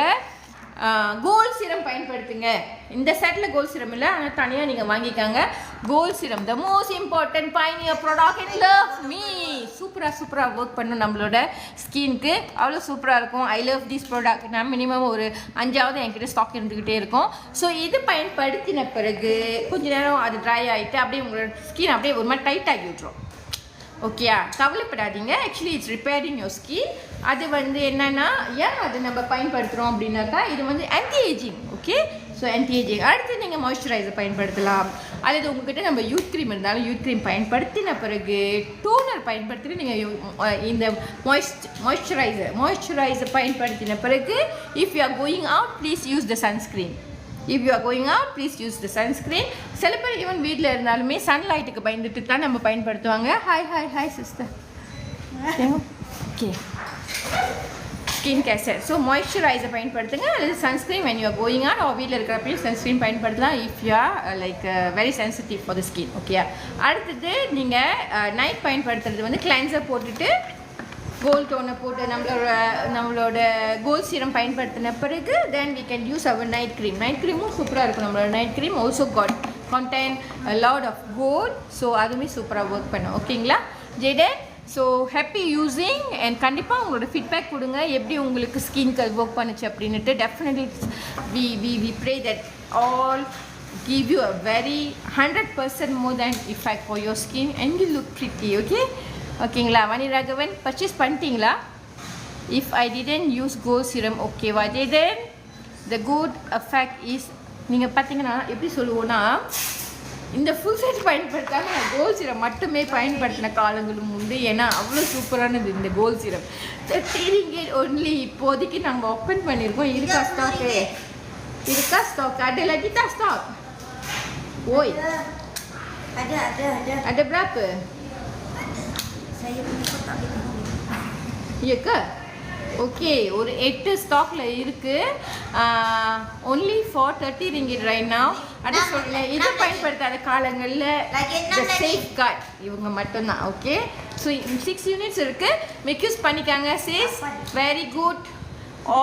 கோல்ட் சீரம் பயன்படுத்துங்க. இந்த செட்டில் கோல்ட் சீரம் இல்லை, ஆனால் தனியாக நீங்கள் வாங்கிக்காங்க. Gold serum the most important pioneer product in love me. சூப்பராக ஒர்க் பண்ணும் நம்மளோட ஸ்கின்க்கு. அவ்வளோ சூப்பராக இருக்கும். I love this product. நான் மினிமம் ஒரு 5ஆவது என்கிட்ட ஸ்டாக் இருந்துக்கிட்டே இருக்கும். ஸோ இது பயன்படுத்தின பிறகு கொஞ்ச நேரம் அது ட்ரை ஆகிட்டு அப்படியே உங்களோட ஸ்கின் அப்படியே ஒரு மாதிரி டைட் ஆகி விட்ரும். ஓகேயா, கவலைப்படாதீங்க. Actually it's repairing your skin. அது வந்து என்னென்னா ஏன் அது நம்ம பயன்படுத்துகிறோம் அப்படின்னாக்கா இது வந்து anti ageing. Okay, so anti ageing. அடுத்து நீங்கள் மாய்ஸ்சரைசர் பயன்படுத்தலாம். அல்லது உங்ககிட்ட நம்ம யூத் க்ரீம் இருந்தாலும் யூத் க்ரீம் பயன்படுத்தின பிறகு டோனர் பயன்படுத்திட்டு நீங்கள் இந்த மாய்ஸ்சரைசர் பயன்படுத்தின பிறகு if you are going out please use the sunscreen. If you are going out, please use the sunscreen. சில பேர் ஈவன் வீட்டில் இருந்தாலுமே சன்லைட்டுக்கு பயந்துட்டு தான் நம்ம பயன்படுத்துவாங்க. Hi sister. Okay, skin care set. So moisturiser பயன்படுத்துங்க. அல்லது sunscreen when you are going out or வீட்டில் இருக்கிறப்பையும் சன்ஸ்க்ரீன் பயன்படுத்தலாம். If you are like very sensitive for the skin. Okay, அடுத்தது நீங்கள் நைட் பயன்படுத்துறது வந்து கிளென்சர் போட்டுட்டு கோல்ட் டோனர் போட்டு நம்மளோட கோல்ட் சீரம் பயன்படுத்தின பிறகு then we can use our night cream. Night க்ரீமும் சூப்பராக இருக்கும். நம்மளோட night cream also contain a lot of gold. So அதுவுமே சூப்பராக ஒர்க் பண்ணும். ஓகேங்களா Jayden? So happy using and கண்டிப்பாக உங்களோட ஃபீட்பேக் கொடுங்க எப்படி உங்களுக்கு ஸ்கின்க்கு ஒர்க் பண்ணுச்சு அப்படின்ட்டு. Definitely we pray that all give you a very 100% more than effect for your skin and you look pretty. Okay, ஓகேங்களா? வாணி ராகவன் பர்ச்சேஸ் பண்ணிட்டீங்களா? If I didn't use gold serum ஓகேவா Jayden? The good effect is நீங்கள் பார்த்தீங்கன்னா எப்படி சொல்லுவோன்னா இந்த full set பயன்படுத்தாமல் நான் gold serum மட்டுமே பயன்படுத்தின காலங்களும் உண்டு. ஏன்னா அவ்வளோ சூப்பரானது இந்த கோல்ட் சீரம். 30 ringgit only. இப்போதைக்கு நாங்கள் ஓப்பன் பண்ணியிருக்கோம். இருக்கா stock? ada lagi tak stok? Oi, ada berapa? Saya punya kotak gitu. Ya ke? Okay, ஒரு 8 ஸ்டாக்ல இருக்கு. Only for 30 ringgit right now. அது சொல்ல இது பயன்படுத்தாத காலங்களில் சேஃப் கார்ட் இவங்க மட்டும்தான். ஓகே, ஸோ 6 யூனிட்ஸ் இருக்கு. மேக் யூஸ் பண்ணிக்காங்க சேஸ். Very good.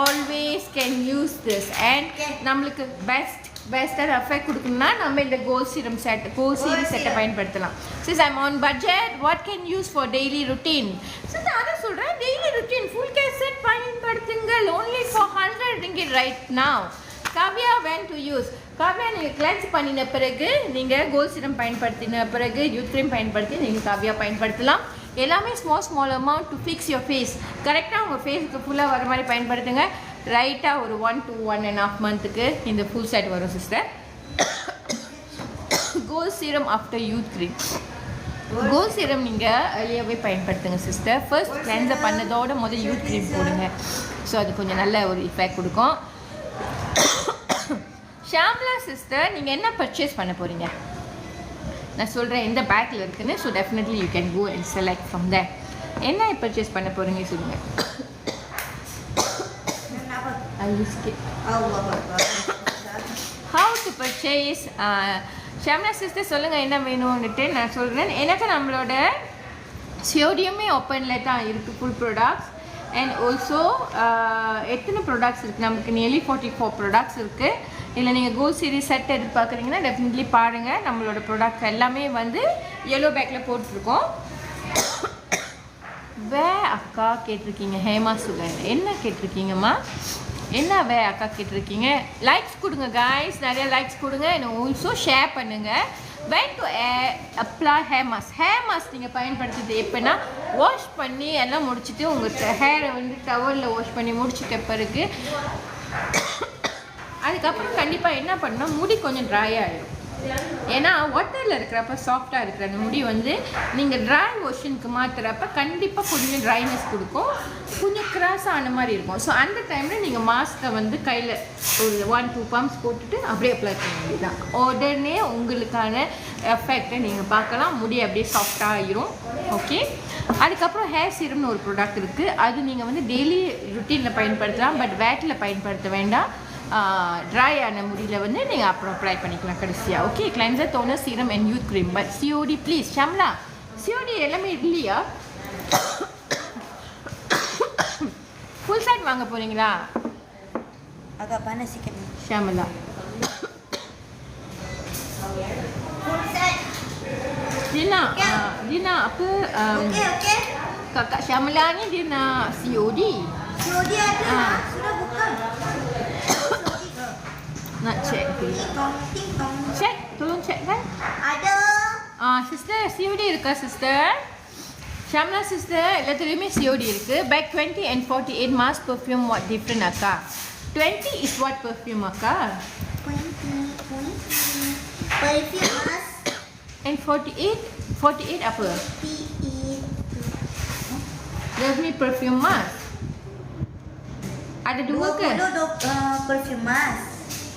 Always can use this. And நம்மளுக்கு பெஸ்ட்டாக எஃபெக்ட் கொடுக்கணும்னா நம்ம இந்த gold serum set gold series செட்டை பயன்படுத்தலாம். Sis I'm on budget what can use for daily routine? Sis அதை சொல்கிறேன், daily routine full care set பயன்படுத்துங்கள். Only for 100 ringgit right now. Kavya van to use. Kavya நீங்கள் கிளென்ஸ் பண்ணின பிறகு நீங்கள் கோல்ட் சீரம் பயன்படுத்தின பிறகு யூத் க்ரீம் பயன்படுத்தி நீங்கள் காவ்யா பயன்படுத்தலாம். எல்லாமே small amount to fix your face. கரெக்டாக உங்கள் ஃபேஸுக்கு ஃபுல்லாக வர மாதிரி பயன்படுத்துங்க. ரைட்டாக ஒரு 1 to 1.5 monthக்கு இந்த ஃபுல் செட் வரும் sister. Gold serum after youth cream. Gold serum நீங்கள் ஏர்லியாகவே பயன்படுத்துங்க சிஸ்டர். ஃபர்ஸ்ட் கிளென்சர் பண்ணதோட முதல் யூத் க்ரீம் போடுங்க. ஸோ அது கொஞ்சம் நல்ல ஒரு இஃபெக்ட் கொடுக்கும். ஷாம்லா சிஸ்டர் நீங்கள் என்ன பர்ச்சேஸ் பண்ண போகிறீங்க? நான் சொல்கிறேன் எந்த பேக்கில் இருக்குன்னு. So definitely you can go and select from there. என்ன பர்ச்சேஸ் பண்ண போகிறீங்க சொல்லுங்கள். How to purchase? Shamna sister சொல்லுங்கள் என்ன வேணும்னுட்டு நான் சொல்கிறேன். எனக்கு நம்மளோட சியோடியமே ஓப்பனில் தான் இருக்குது ஃபுல் ப்ராடக்ட்ஸ். அண்ட் ஆல்சோ எத்தனை ப்ராடக்ட்ஸ் இருக்குது நமக்கு? நியர்லி 44 ப்ராடக்ட்ஸ் இருக்குது. இல்லை நீங்கள் கோல்ட் சீரிஸ் செட் எதிர்பார்க்குறீங்கன்னா டெஃபினெட்லி பாருங்கள். நம்மளோட ப்ராடக்ட்ஸ் எல்லாமே வந்து எல்லோ பேக்கில் போட்டிருக்கோம். வே அக்கா கேட்டிருக்கீங்க ஹேமா சுகன். என்ன கேட்டிருக்கீங்கம்மா? என்ன வே அக்கா கேட்டிருக்கீங்க? லைக்ஸ் கொடுங்க guys, நிறைய லைக்ஸ் கொடுங்க. and also ஷேர் பண்ணுங்க. when to apply hair mask நீங்கள் பயன்படுத்துறது எப்போனா வாஷ் பண்ணி எல்லாம் முடிச்சுட்டு உங்கள் ஹேரை வந்து டவலில் வாஷ் பண்ணி முடிச்சுட்ட பிறகு அதுக்கப்புறம் கண்டிப்பாக என்ன பண்ணால் முடி கொஞ்சம் ட்ரை ஆகிடும். ஏன்னா வாட்டரில் இருக்கிறப்ப சாஃப்டாக இருக்கிற அந்த முடி வந்து நீங்கள் ட்ரை வாஷனுக்கு மாற்றுறப்ப கண்டிப்பாக கொஞ்சம் ட்ரைனஸ் கொடுக்கும், கொஞ்சம் கிராஸாக ஆன மாதிரி இருக்கும். ஸோ அந்த டைமில் நீங்கள் மாஸ்க்கை வந்து கையில் ஒரு 1-2 பம்ப்ஸ் போட்டுட்டு அப்படியே அப்ளை பண்ண வேண்டியதுதான். உடனே உங்களுக்கான எஃபெக்டை நீங்கள் பார்க்கலாம், முடி அப்படியே சாஃப்டாக ஆகிரும். ஓகே, அதுக்கப்புறம் ஹேர் சீரம்னு ஒரு ப்ராடக்ட் இருக்குது. அது நீங்கள் வந்து டெய்லி ருட்டீனில் பயன்படுத்தலாம், பட் வேட்டில் பயன்படுத்த வேண்டாம். ட்ரை ஆன முடியில் வந்து நீங்கள் அப்புறம் அப்ளை பண்ணிக்கலாம் கடைசியாக. Okay, cleanser, toner, serum and youth cream. But COD please. Shamla COD எல்லாமே இல்லையா? ஃபுல் செட் வாங்க போகிறீங்களா? Agak panas sikit. Shamla Full set. Dina apa Okey. kakak Syamla ni dia nak COD. COD ada lah. Sudah buka. Nak check ke? Ting tong. Check, tolong check kan? Ada. Sister, COD இருக்கா sister? Syamla sister, எல்லாத்துலயுமே COD இருக்கு. Bag 20 and 48 mask perfume what different அக்கா? 20 is what perfume அக்கா? 20. Perfume mask. And 48 apa? Lovely perfume mask. Ada dua ke? 20 perfume mask.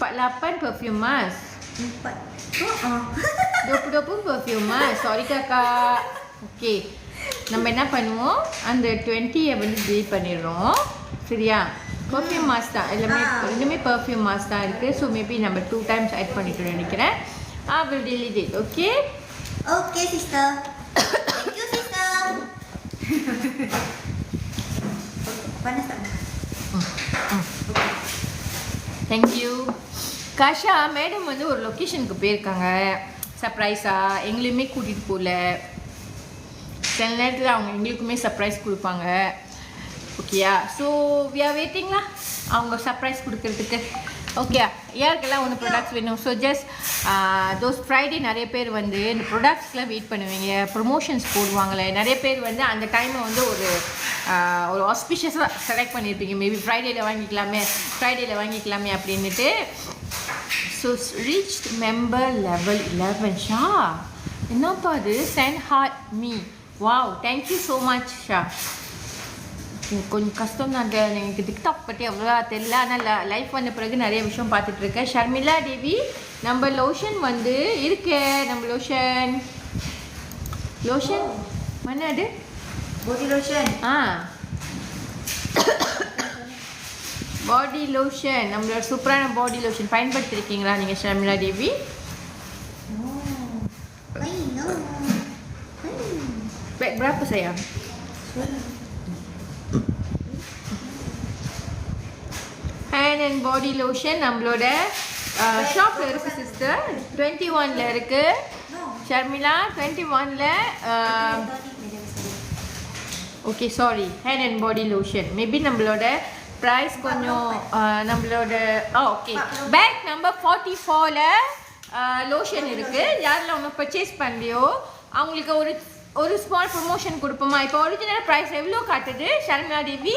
48 perfume mask. 20 pun perfume mask. Sorry kakak. Okay, நம்ம என்ன பண்ணுவோம், அந்த 20 வந்து delete பண்ணிடுறோம். சரியா? perfume mask தான் எல்லாமே, ரெண்டுமே perfume mask தான் இருக்கு. ஸோ மேபி நம்ம 2 times add பண்ணிட்டு நினைக்கிறேன். I will delete it. Okay? Okay sister. Thank you sister. Panas tak? Thank you. Kasha madam வந்து ஒரு லொக்கேஷனுக்கு போயிருக்காங்க சர்ப்ரைஸாக, எங்களையுமே கூட்டிகிட்டு போகல. சில நேரத்தில் அவங்க எங்களுக்குமே சர்ப்ரைஸ் கொடுப்பாங்க. ஓகேயா? ஸோ வி ஆர் வெயிட்டிங்களா அவங்க சர்ப்ரைஸ் கொடுக்கறதுக்கு. ஓகே, யாருக்கெல்லாம் ஒன்று ப்ராடக்ட்ஸ் வேணும்? ஸோ ஜஸ்ட் தோஸ் ஃப்ரைடே நிறைய பேர் வந்து இந்த ப்ராடக்ட்ஸ்லாம் வெயிட் பண்ணுவீங்க, ப்ரொமோஷன்ஸ் போடுவாங்களே, நிறைய பேர் வந்து அந்த டைமை வந்து ஒரு ஆஸ்பிஷியஸாக செலக்ட் பண்ணியிருப்பீங்க. மேபி ஃப்ரைடேயில் வாங்கிக்கலாமே அப்படின்ட்டு. So reach member level 11 Sha. என்னப்பா அது? Send heart me. Wow, thank you so much Sha. கொஞ்சம் கஷ்டம் தான், எனக்கு டிக்டாக் பற்றி அவ்வளோவா தெரியல. ஆனால் லைஃப் வந்த பிறகு நிறைய விஷயம் பார்த்துட்ருக்கேன். ஷர்மிளா தேவி, நம்ம லோஷன் வந்து இருக்கு. நம்ம lotion mana ada? Body lotion. Body lotion, நம்மளோட சூப்பரான பாடி லோஷன் பயன்படுத்திருக்கீங்களா நீங்கள் ஷர்மிளா தேவி? Bag berapa sayang? Hand and body lotion நம்மளோட ஷாப்பில் இருக்கு சிஸ்டர். 21ல இருக்கு ஷர்மிளா, 21ல. Okay sorry, hand and body lotion. Maybe நம்மளோட ப்ரைஸ் கொஞ்சம் நம்மளோட ஓகே. பேக் நம்பர் 44ல லோஷன் இருக்கு. யாரெல்லாம் ஒன்று பர்ச்சேஸ் பண்ணலையோ அவங்களுக்கு ஒரு ஸ்மால் ப்ரொமோஷன் கொடுப்போமா. இப்போ ஒரிஜினல் ப்ரைஸ் எவ்வளோ காட்டுது ஷர்மிளா தேவி?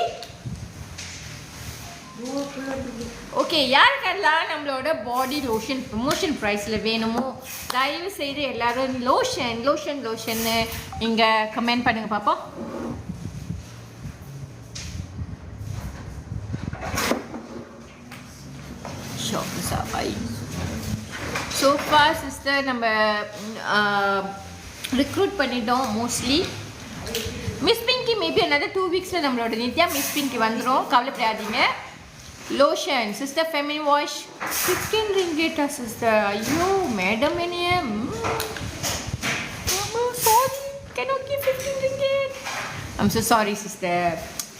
ஓகே, யாருக்கெல்லாம் நம்மளோட பாடி லோஷன் ப்ரொமோஷன் ப்ரைஸில் வேணுமோ தயவு செய்து எல்லாரும் லோஷன்னு இங்கே கமெண்ட் பண்ணுங்க பாப்போம். ஸோ ஃபார் சிஸ்டர் நம்ம ரிக்ரூட் பண்ணிட்டோம் mostly. Miss Pinky maybe another 2 weeksல நம்மளோட நித்யா மிஸ் பிங்கி வந்துடும், கவலைப்படாதீங்க. Lotion sister feminine wash 15 ringgit sister. ஐயோ மேடம் என்னைய sorry cannot give 15 ringgit. I'm so sorry sister.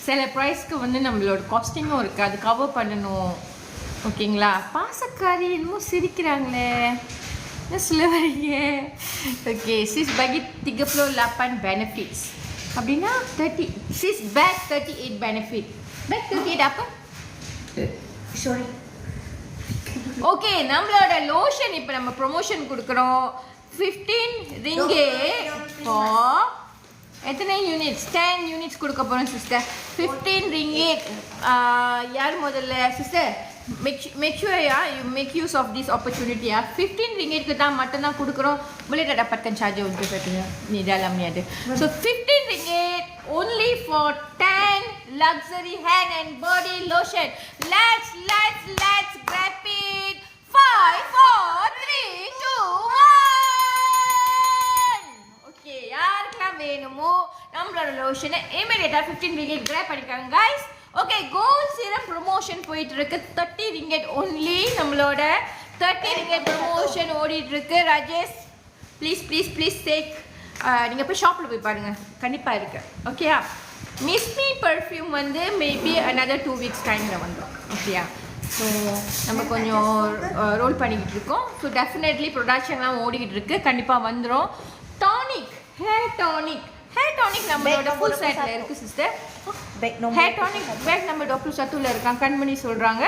சில ப்ரைஸ்க்கு வந்து நம்மளோட காஸ்டிங்கும் இருக்குது, அது கவர் பண்ணணும். ஓகேங்களா? பாசக்காரி என்னமோ சிரிக்கிறாங்களே, என்ன சொல்ல வரீங்க? Okay sis, bagi 38 benefits. அப்படின்னா 30 sis bag 38 benefit. Bag 38 apa? Sorry. Okay, நம்மளோட லோஷன் இப்போ நம்ம ப்ரொமோஷன் கொடுக்குறோம். 15 ringgit for எத்தனை யூனிட்ஸ்? 10 யூனிட்ஸ் கொடுக்க போகிறோம் சிஸ்டர். 15 ringgit. யார் முதல்ல sister? make sure ya you make use of this opportunity ya. 15 ringgit kita மட்டும்தான் கொடுக்குறோம். boleh tak dapatkan charger untuk katanya ni dalam ni ada. So 15 ringgit only for 10 luxury hand and body lotion. Let's grab it. 5 4 3 2 1. Okay, யாருக்கெல்லாம் வேணுமோ நம்மளோட லோஷனை இமிடியேட்டா 15 ringgit grab பண்ணிக்கோங்க guys. Okay, gold serum promotion போயிட்டு இருக்கு. 30 ringgit only. நம்மளோட 30 ringgit promotion ஓடிட்டு இருக்கு. Rajesh please take. நீங்கள் போய் ஷாப்பில் போய் பாருங்க, கண்டிப்பாக இருக்கு. ஓகேயா? மிஸ்மி பர்ஃப்யூம் வந்து மேபி another 2 weeks டைமில் வந்துடும். ஓகேயா? ஸோ நம்ம கொஞ்சம் ரோல் பண்ணிக்கிட்டு இருக்கோம். ஸோ டெஃபினெட்லி ப்ரொடக்ஷன்லாம் ஓடிக்கிட்டு இருக்கு, கண்டிப்பாக வந்துடும். டானிக், ஹேர் டானிக் நம்மளோட ஃபுல் செட்டில் இருக்குது sister. Hair tonic bag number 21 இருக்காங்க, கண்மணி சொல்கிறாங்க.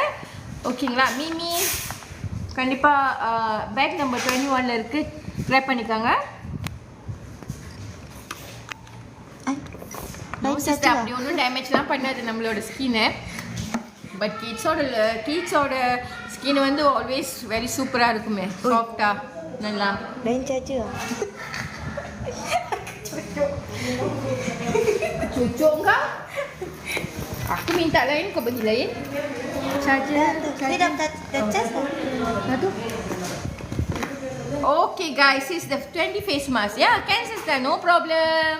ஓகேங்களா? மிமி கண்டிப்பாக பேக் நம்பர் 21 இருக்குது, ட்ரை பண்ணிக்கோங்க. சிஸ்டர் அப்படி ஒன்றும் டேமேஜ்லாம் பண்ணாது நம்மளோட ஸ்கின்னு. பட் கிட்ஸோட ஸ்கின் வந்து ஆல்வேஸ் வெரி சூப்பராக இருக்குமே, சாஃப்டாக நல்லா. Cucuk kau? Aku minta lain, kau bagi lain. Charger. Dah charge dah. Aduh. Okay guys, this is the 20 face mask. Yeah, can sister, no problem.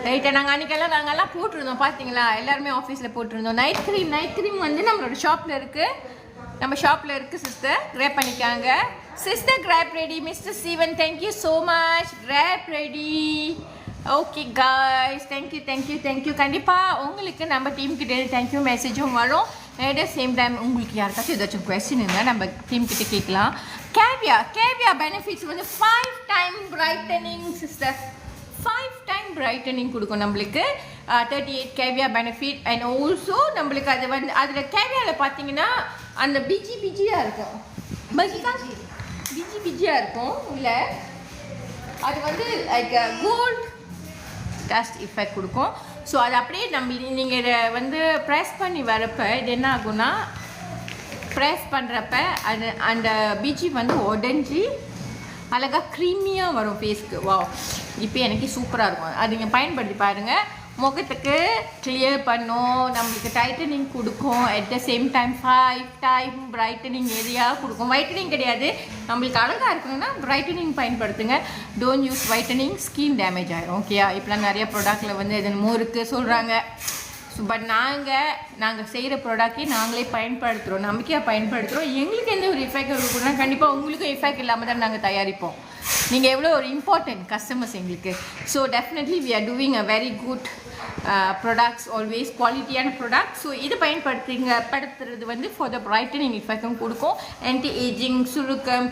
ரைட்டா, நாங்கள் அன்றைக்கெல்லாம் போட்டிருந்தோம் பார்த்தீங்களா? எல்லாருமே ஆஃபீஸில் போட்டிருந்தோம். நைட் க்ரீம் வந்து நம்மளோட ஷாப்பில் இருக்குது சிஸ்டர். கிராப் பண்ணிக்காங்க சிஸ்டர். கிராப் ரெடி மிஸ்டர் சீவன், thank you so much. Grab ready. Okay guys, thank you. கண்டிப்பாக உங்களுக்கு நம்ம டீம்கிட்ட தேங்க்யூ மெசேஜும் வரும். அட் த சேம் டைம் உங்களுக்கு யாருக்காச்சும் ஏதாச்சும் கொஸ்டின் இருந்தால் நம்ம டீம்கிட்ட கேட்கலாம். கேவியா பெனிஃபிட்ஸ் வந்து 5 time brightening sister. 5 time brightening கொடுக்கும் நம்மளுக்கு. 38 கேவியா பெனிஃபிட். அண்ட் ஆல்சோ நம்மளுக்கு அது வந்து அதில் கேவியாவில் பார்த்தீங்கன்னா அந்த பிஜியாக இருக்கும். பிஜியாக இருக்கும் இல்லை, அது வந்து லைக் கோல்ட் டஸ்ட் எஃபெக்ட் கொடுக்கும். ஸோ அது அப்படியே நீங்கள் இதை வந்து ப்ரெஸ் பண்ணி வரப்போ இது என்ன ஆகும்னா, ப்ரெஸ் பண்ணுறப்ப அது அந்த பிஜி வந்து உடஞ்சி அழகாக க்ரீமியாக வரும் ஃபேஸ்க்கு. வா, இப்போ எனக்கு சூப்பராக இருக்கும். அது நீங்கள் பயன்படுத்தி பாருங்கள். முகத்துக்கு கிளியர் பண்ணும், நம்மளுக்கு டைட்டனிங் கொடுக்கும். At the same time 5 time brightening area கொடுக்கும். வைட்டனிங் கிடையாது, நம்மளுக்கு அழகாக இருக்கணும்னா பிரைட்டனிங் பயன்படுத்துங்க. Don't use whitening, skin damage ஆகிடும். ஓகேயா? இப்போலாம் நிறைய ப்ராடக்ட்டில் வந்து எதுவும் இருக்குது சொல்கிறாங்க. பட் நாங்கள் செய்கிற ப்ராடக்டே நாங்களே பயன்படுத்துகிறோம், நம்பிக்கையாக பயன்படுத்துகிறோம். எங்களுக்கு எந்த ஒரு எஃபெக்ட் இருக்கணும்னா கண்டிப்பாக உங்களுக்கும் எஃபெக்ட் இல்லாமல் தான் நாங்கள் தயாரிப்போம். நீங்கள் எவ்வளோ ஒரு இம்பார்ட்டன்ட் கஸ்டமர்ஸ் எங்களுக்கு. So definitely we are doing a very good products, always குவாலிட்டியான ப்ராடக்ட். ஸோ இது படுத்துறது வந்து ஃபார் த பிரைட்டனிங் எஃபெக்டும் கொடுக்கும். ஆன்டி ஏஜிங், சுருக்கம்,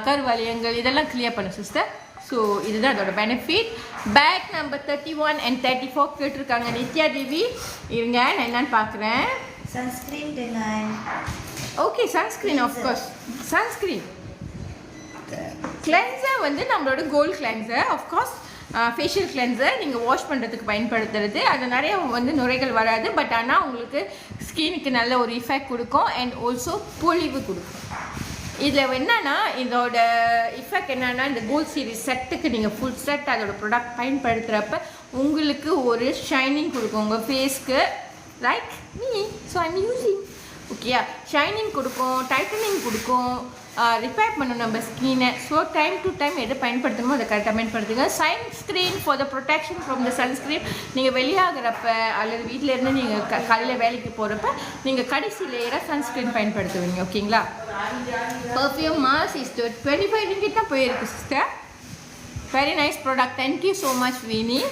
கருவலயங்கள் இதெல்லாம் கிளியர் பண்ணும் சிஸ்டர். ஸோ இதுதான் அதோட பெனிஃபிட். பேக் நம்பர் 31 and 34 கேட்டிருக்காங்க நித்யா தேவி. இருங்க நான் என்னன்னு பார்க்குறேன். Sunscreen dengan okay, sunscreen of course. Sunscreen cleanser வந்து நம்மளோட gold cleanser, of course facial cleanser நீங்கள் வாஷ் பண்ணுறதுக்கு பயன்படுத்துறது. அது நிறைய வந்து நுரைகள் வராது, பட் ஆனால் உங்களுக்கு ஸ்கினுக்கு நல்ல ஒரு எஃபெக்ட் கொடுக்கும். அண்ட் ஆல்சோ பொலிவு கொடுக்கும். இதில் என்னன்னா இதோட எஃபெக்ட் என்னன்னா, இந்த கோல்ட் சீரிஸ் செட்டுக்கு நீங்கள் ஃபுல் செட் அதோட ப்ராடக்ட் பயன்படுத்துகிறப்ப உங்களுக்கு ஒரு ஷைனிங் கொடுக்கும் உங்கள் ஃபேஸ்க்கு. Like me, so I'm using. ஓகேயா? ஷைனிங் கொடுக்கும், டைட்டனிங் கொடுக்கும், ரிப்பேர் பண்ணணும் நம்ம ஸ்கினை. ஸோ டைம் டு டைம் எது பயன்படுத்தணுமோ அதை கரெக்டாக பயன்படுத்துங்க. Sunscreen for the protection from the sunscreen. நீங்கள் வெளியாகிறப்ப அல்லது வீட்டிலேருந்து நீங்கள் காலையில் வேலைக்கு போகிறப்ப நீங்கள் கடைசி லேயராக சன்ஸ்க்ரீன் பயன்படுத்துவீங்க. ஓகேங்களா? பர்ஃப்யூம் மாஸ் இஸ் 25 ringgit தான் போயிருக்கு sister. Very nice product. Thank you so much Veeni.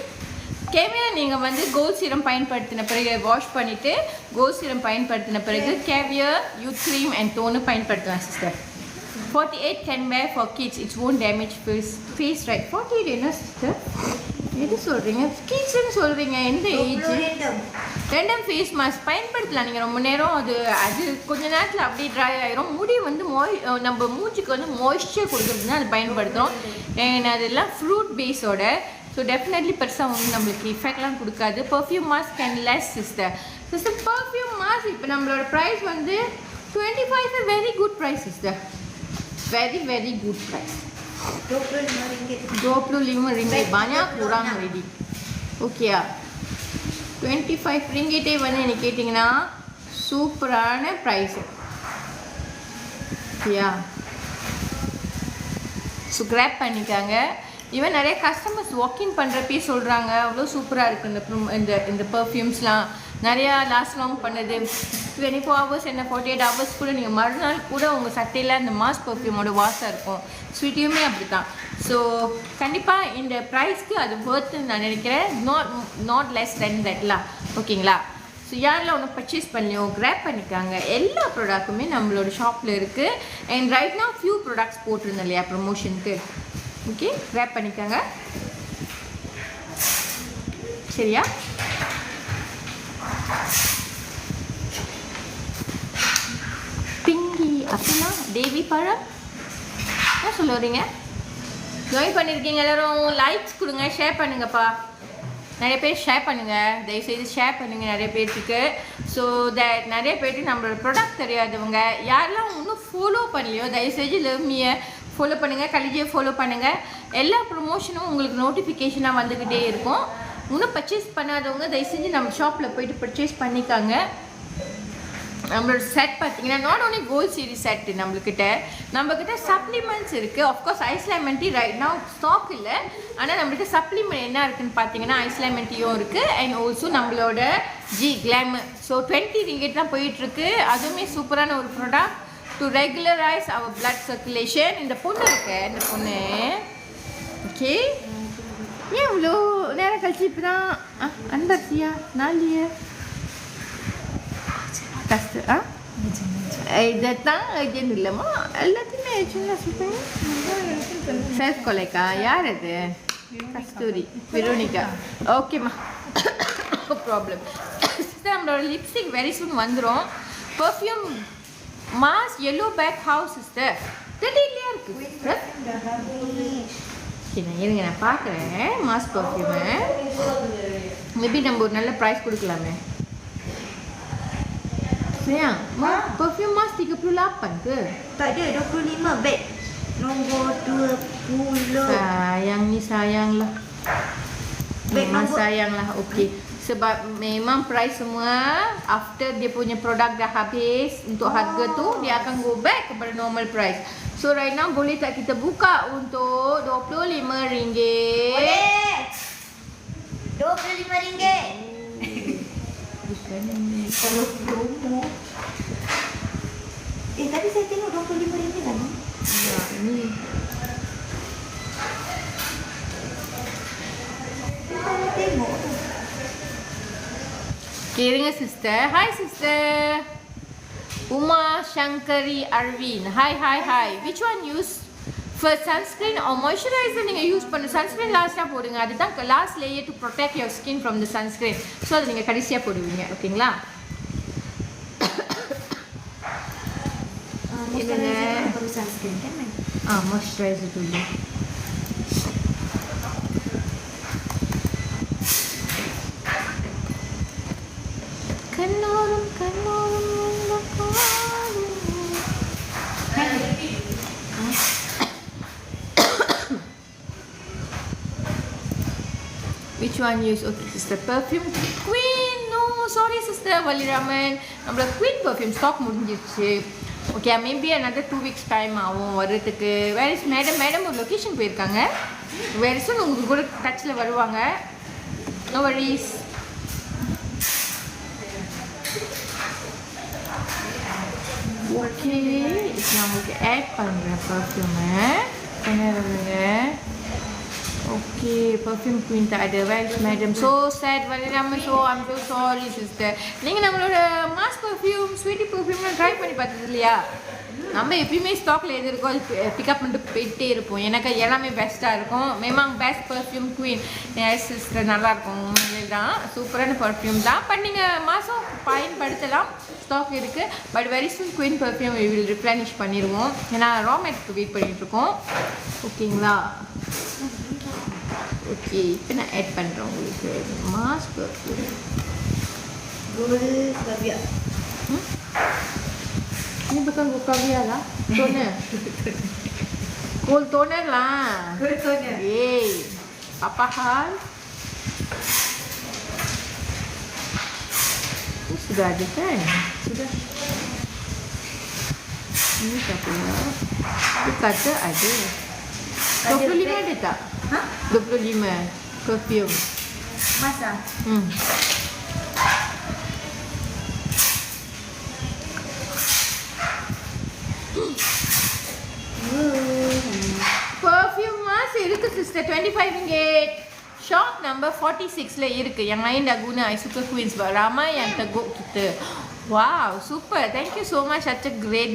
Caviar நீங்கள் வந்து கோல்ட் சீரம் பயன்படுத்தின பிறகு வாஷ் பண்ணிவிட்டு கோல்ட் சீரம் பயன்படுத்தின பிறகு கேவியா யூத் க்ரீம் அண்ட் டோனு பயன்படுத்தலாம் sister. 48 can wear for kids. It won't damage face right. 48 என்ன சிஸ்டர்? எது சொல்கிறீங்க? கிட்ஸ்ன்னு சொல்கிறீங்க, எந்த ஏஜ்? ரெண்டும் ஃபேஸ் மாஸ்க் பயன்படுத்தலாம் நீங்கள் ரொம்ப நேரம். அது கொஞ்ச நேரத்தில் அப்படியே ட்ரை ஆயிரும். முடி வந்து நம்ம மூச்சுக்கு வந்து மாய்ஸ்சர் கொடுக்குறதுனா அது பயன்படுத்துகிறோம். அண்ட் அதெல்லாம் ஃப்ரூட் பேஸோட. ஸோ டெஃபினெட்லி பெருசாக வந்து நம்மளுக்கு இஃபெக்ட்லாம் கொடுக்காது. Perfume mask and less sister. Perfume mask இப்போ நம்மளோட ப்ரைஸ் வந்து 25 very good price sister. Very good price. 25 ringgit. Banyak kurang ready. Okay ya. 25 ringgit வந்து என்ன கேட்டிங்கன்னா சூப்பரான ப்ரைஸ். ஓகேயா? ஸோ கிராப் பண்ணிக்காங்க. ஈவன் நிறைய கஸ்டமர்ஸ் வாக்கின் பண்ணுறப்பே சொல்கிறாங்க அவ்வளோ சூப்பராக இருக்குது இந்த பர்ஃப்யூம்ஸ்லாம். நிறையா லாஸ்ட் லாங் பண்ணுது. 24 hours என்ன 48 hours கூட நீங்கள் மறுநாள் கூட உங்கள் சட்டையில் அந்த மாஸ் பர்ஃப்யூமோட வாசம் இருக்கும். ஸ்வீட்டையுமே அப்படி தான். ஸோ கண்டிப்பாக இந்த ப்ரைஸ்க்கு அது ஒர்த்துன்னு நான் நினைக்கிறேன். நாட் லெஸ் தென் தட்லாம். ஓகேங்களா? ஸோ யாரெல்லாம் ஒன்று பர்ச்சேஸ் பண்ணியோ கிராப் பண்ணிக்காங்க. எல்லா ப்ராடக்ட்டுமே நம்மளோட ஷாப்பில் இருக்குது. And right now few products போட்டிருந்தேன் இல்லையா ப்ரமோஷனுக்கு. ஓகே, கிராப் பண்ணிக்காங்க. சரியா? பிங்கி அப்படின்னா தேவி பழம் என்ன சொல்ல வரீங்க? ஜாயின் பண்ணியிருக்கீங்க எல்லோரும். லைக்ஸ் கொடுங்க, ஷேர் பண்ணுங்கப்பா. நிறைய பேர் ஷேர் பண்ணுங்கள், தயவுசெய்து ஷேர் பண்ணுங்கள் நிறைய பேர்த்துக்கு. ஸோ தட் நிறைய பேருக்கு நம்மளோட ப்ராடக்ட் தெரியாதவங்க யாரெல்லாம் இன்னும் ஃபாலோ பண்ணலையோ தயவுசெய்து லவ்மியை ஃபாலோ பண்ணுங்கள், கலிஜியை ஃபாலோ பண்ணுங்கள். எல்லா ப்ரொமோஷனும் உங்களுக்கு நோட்டிஃபிகேஷனாக வந்துக்கிட்டே இருக்கும். இன்னும் பர்ச்சேஸ் பண்ணாதவங்க தயவுசெஞ்சு நம்ம ஷாப்பில் போய்ட்டு பர்ச்சேஸ் பண்ணிக்காங்க. நம்மளோட செட் பார்த்தீங்கன்னா not only gold series set நம்மக்கிட்ட சப்ளிமெண்ட்ஸ் இருக்குது. Of course ice lemon tea right now stock இல்லை. ஆனால் நம்மள்கிட்ட சப்ளிமெண்ட் என்ன இருக்குதுன்னு பார்த்தீங்கன்னா ஐஸ் லெமன் டீயும் இருக்குது. அண்ட் ஆல்சோ நம்மளோட கிளாமர். ஸோ 20 ringgit தான் போயிட்டுருக்கு. அதுவுமே சூப்பரான ஒரு product to regularise our blood circulation. இந்த பொண்ணு இருக்கு, இந்த பொண்ணு ஓகே. ஏன் இவ்வளோ நேரம் கழிச்சு இப்போ தான் அன்பர்த்தியா நாளிய கஷ்டம் இதைத்தான் ஏஜென்ட் இல்லைம்மா எல்லாத்தையுமே ஏஜென்ட்லாம் சொல்லுங்க. செல்ஃப் கொலைக்கா யார் அது? கஸ்தூரி வெரோனிகா. ஓகேம்மா, நோ ப்ராப்ளம். நம்மளோட லிப்ஸ்டிக் வெரி சூன் வந்துடும். Perfume mass yellow back house sister தெரியலையா இருக்குது. சரி நான் இருங்க நான் பார்க்குறேன். மாஸ் பர்ஃப்யூமு மேபி நம்ம ஒரு நல்ல ப்ரைஸ் கொடுக்கலாமே. Sayang, perfume mask 38 ke? Tak ada, 25 beg. Nombor 20. Sayang ni sayang lah. Memang sayang lah. Okey. Sebab memang price semua after dia punya produk dah habis untuk harga tu dia akan go back kepada normal price. So right now boleh tak kita buka untuk RM25? Boleh. RM25. Bukan ni. Kalau promo. Tadi saya tengok RM25 kan? Ya, ni. Saya tengok. Okay, dengan sister. Hi sister. Uma Shankari Arvin. Hi. Which one use first, sunscreen or moisturizer? நீங்கள் use பண்ண sunscreen லாஸ்ட்டாக போடுங்க. அதுதான் last layer to protect your skin from the sunscreen. So அதை நீங்கள் கடைசியாக போடுவீங்க. ஓகேங்களா? Sunscreen kan? Moisturizer dulu. Which one use? Okay, sister. Perfume Queen. No, sorry sister. Valiraman. நம்மளோட Queen perfume stock முடிஞ்சிருச்சு. Okay, maybe another 2 weeks time ஆகும் வரதுக்கு. Where is madam? Madam ஒரு லொகேஷன் போயிருக்காங்க. Very soon உங்களுக்கு கூட டச்சில் வருவாங்க. No worries. Okay, இப்போ நான் உங்களுக்கு ஆட் பண்ணுறேன் பர்ஃப்யூமை. பண்ணிடுங்க. Okay, perfume queen tak ada. Where is madam? So sad, Valiraman. So I'm so sorry sister. நீங்கள் நம்மளோட மாஸ் பர்ஃப்யூம் ஸ்வீட்டி பர்ஃப்யூம்லாம் ட்ரை பண்ணி பார்த்தது இல்லையா? நம்ம எப்பயுமே ஸ்டாக்ல எது இருக்கோ அது பிக்கப் பண்ணிட்டு போயிட்டே இருப்போம். எனக்கு எல்லாமே பெஸ்ட்டாக இருக்கும். Memang best perfume queen sister, நல்லாயிருக்கும். உண்மையிலே தான் சூப்பரான பர்ஃப்யூம் தான். பட் நீங்கள் மாதம் பயன்படுத்தலாம், ஸ்டாக் இருக்குது. But very soon queen perfume will replenish பண்ணிடுவோம். ஏன்னா ராமெட்க்கு வெயிட் பண்ணிகிட்ருக்கோம். ஓகேங்களா? ஓகே, இப்போ நான் ஆட் பண்ணுறேன் உங்களுக்கு mass perfume Gold Kavya. Ini bukan gold kavya lah, toner. Gold toner lah. Gold toner. Yeay. Apa hal? Ini sudah ada kan? Sudah. Ini siapa ya? Dia kata ada. 25 ada tak? Hah? 25 perfume. Masa? Perfume mask இருக்கு sister, 25 ringgit. Shop number 46 இருக்கு. Yang lain dah guna. I suka Queens, ramai yang teguk kita. Wow, super. Thank you so much. Such a great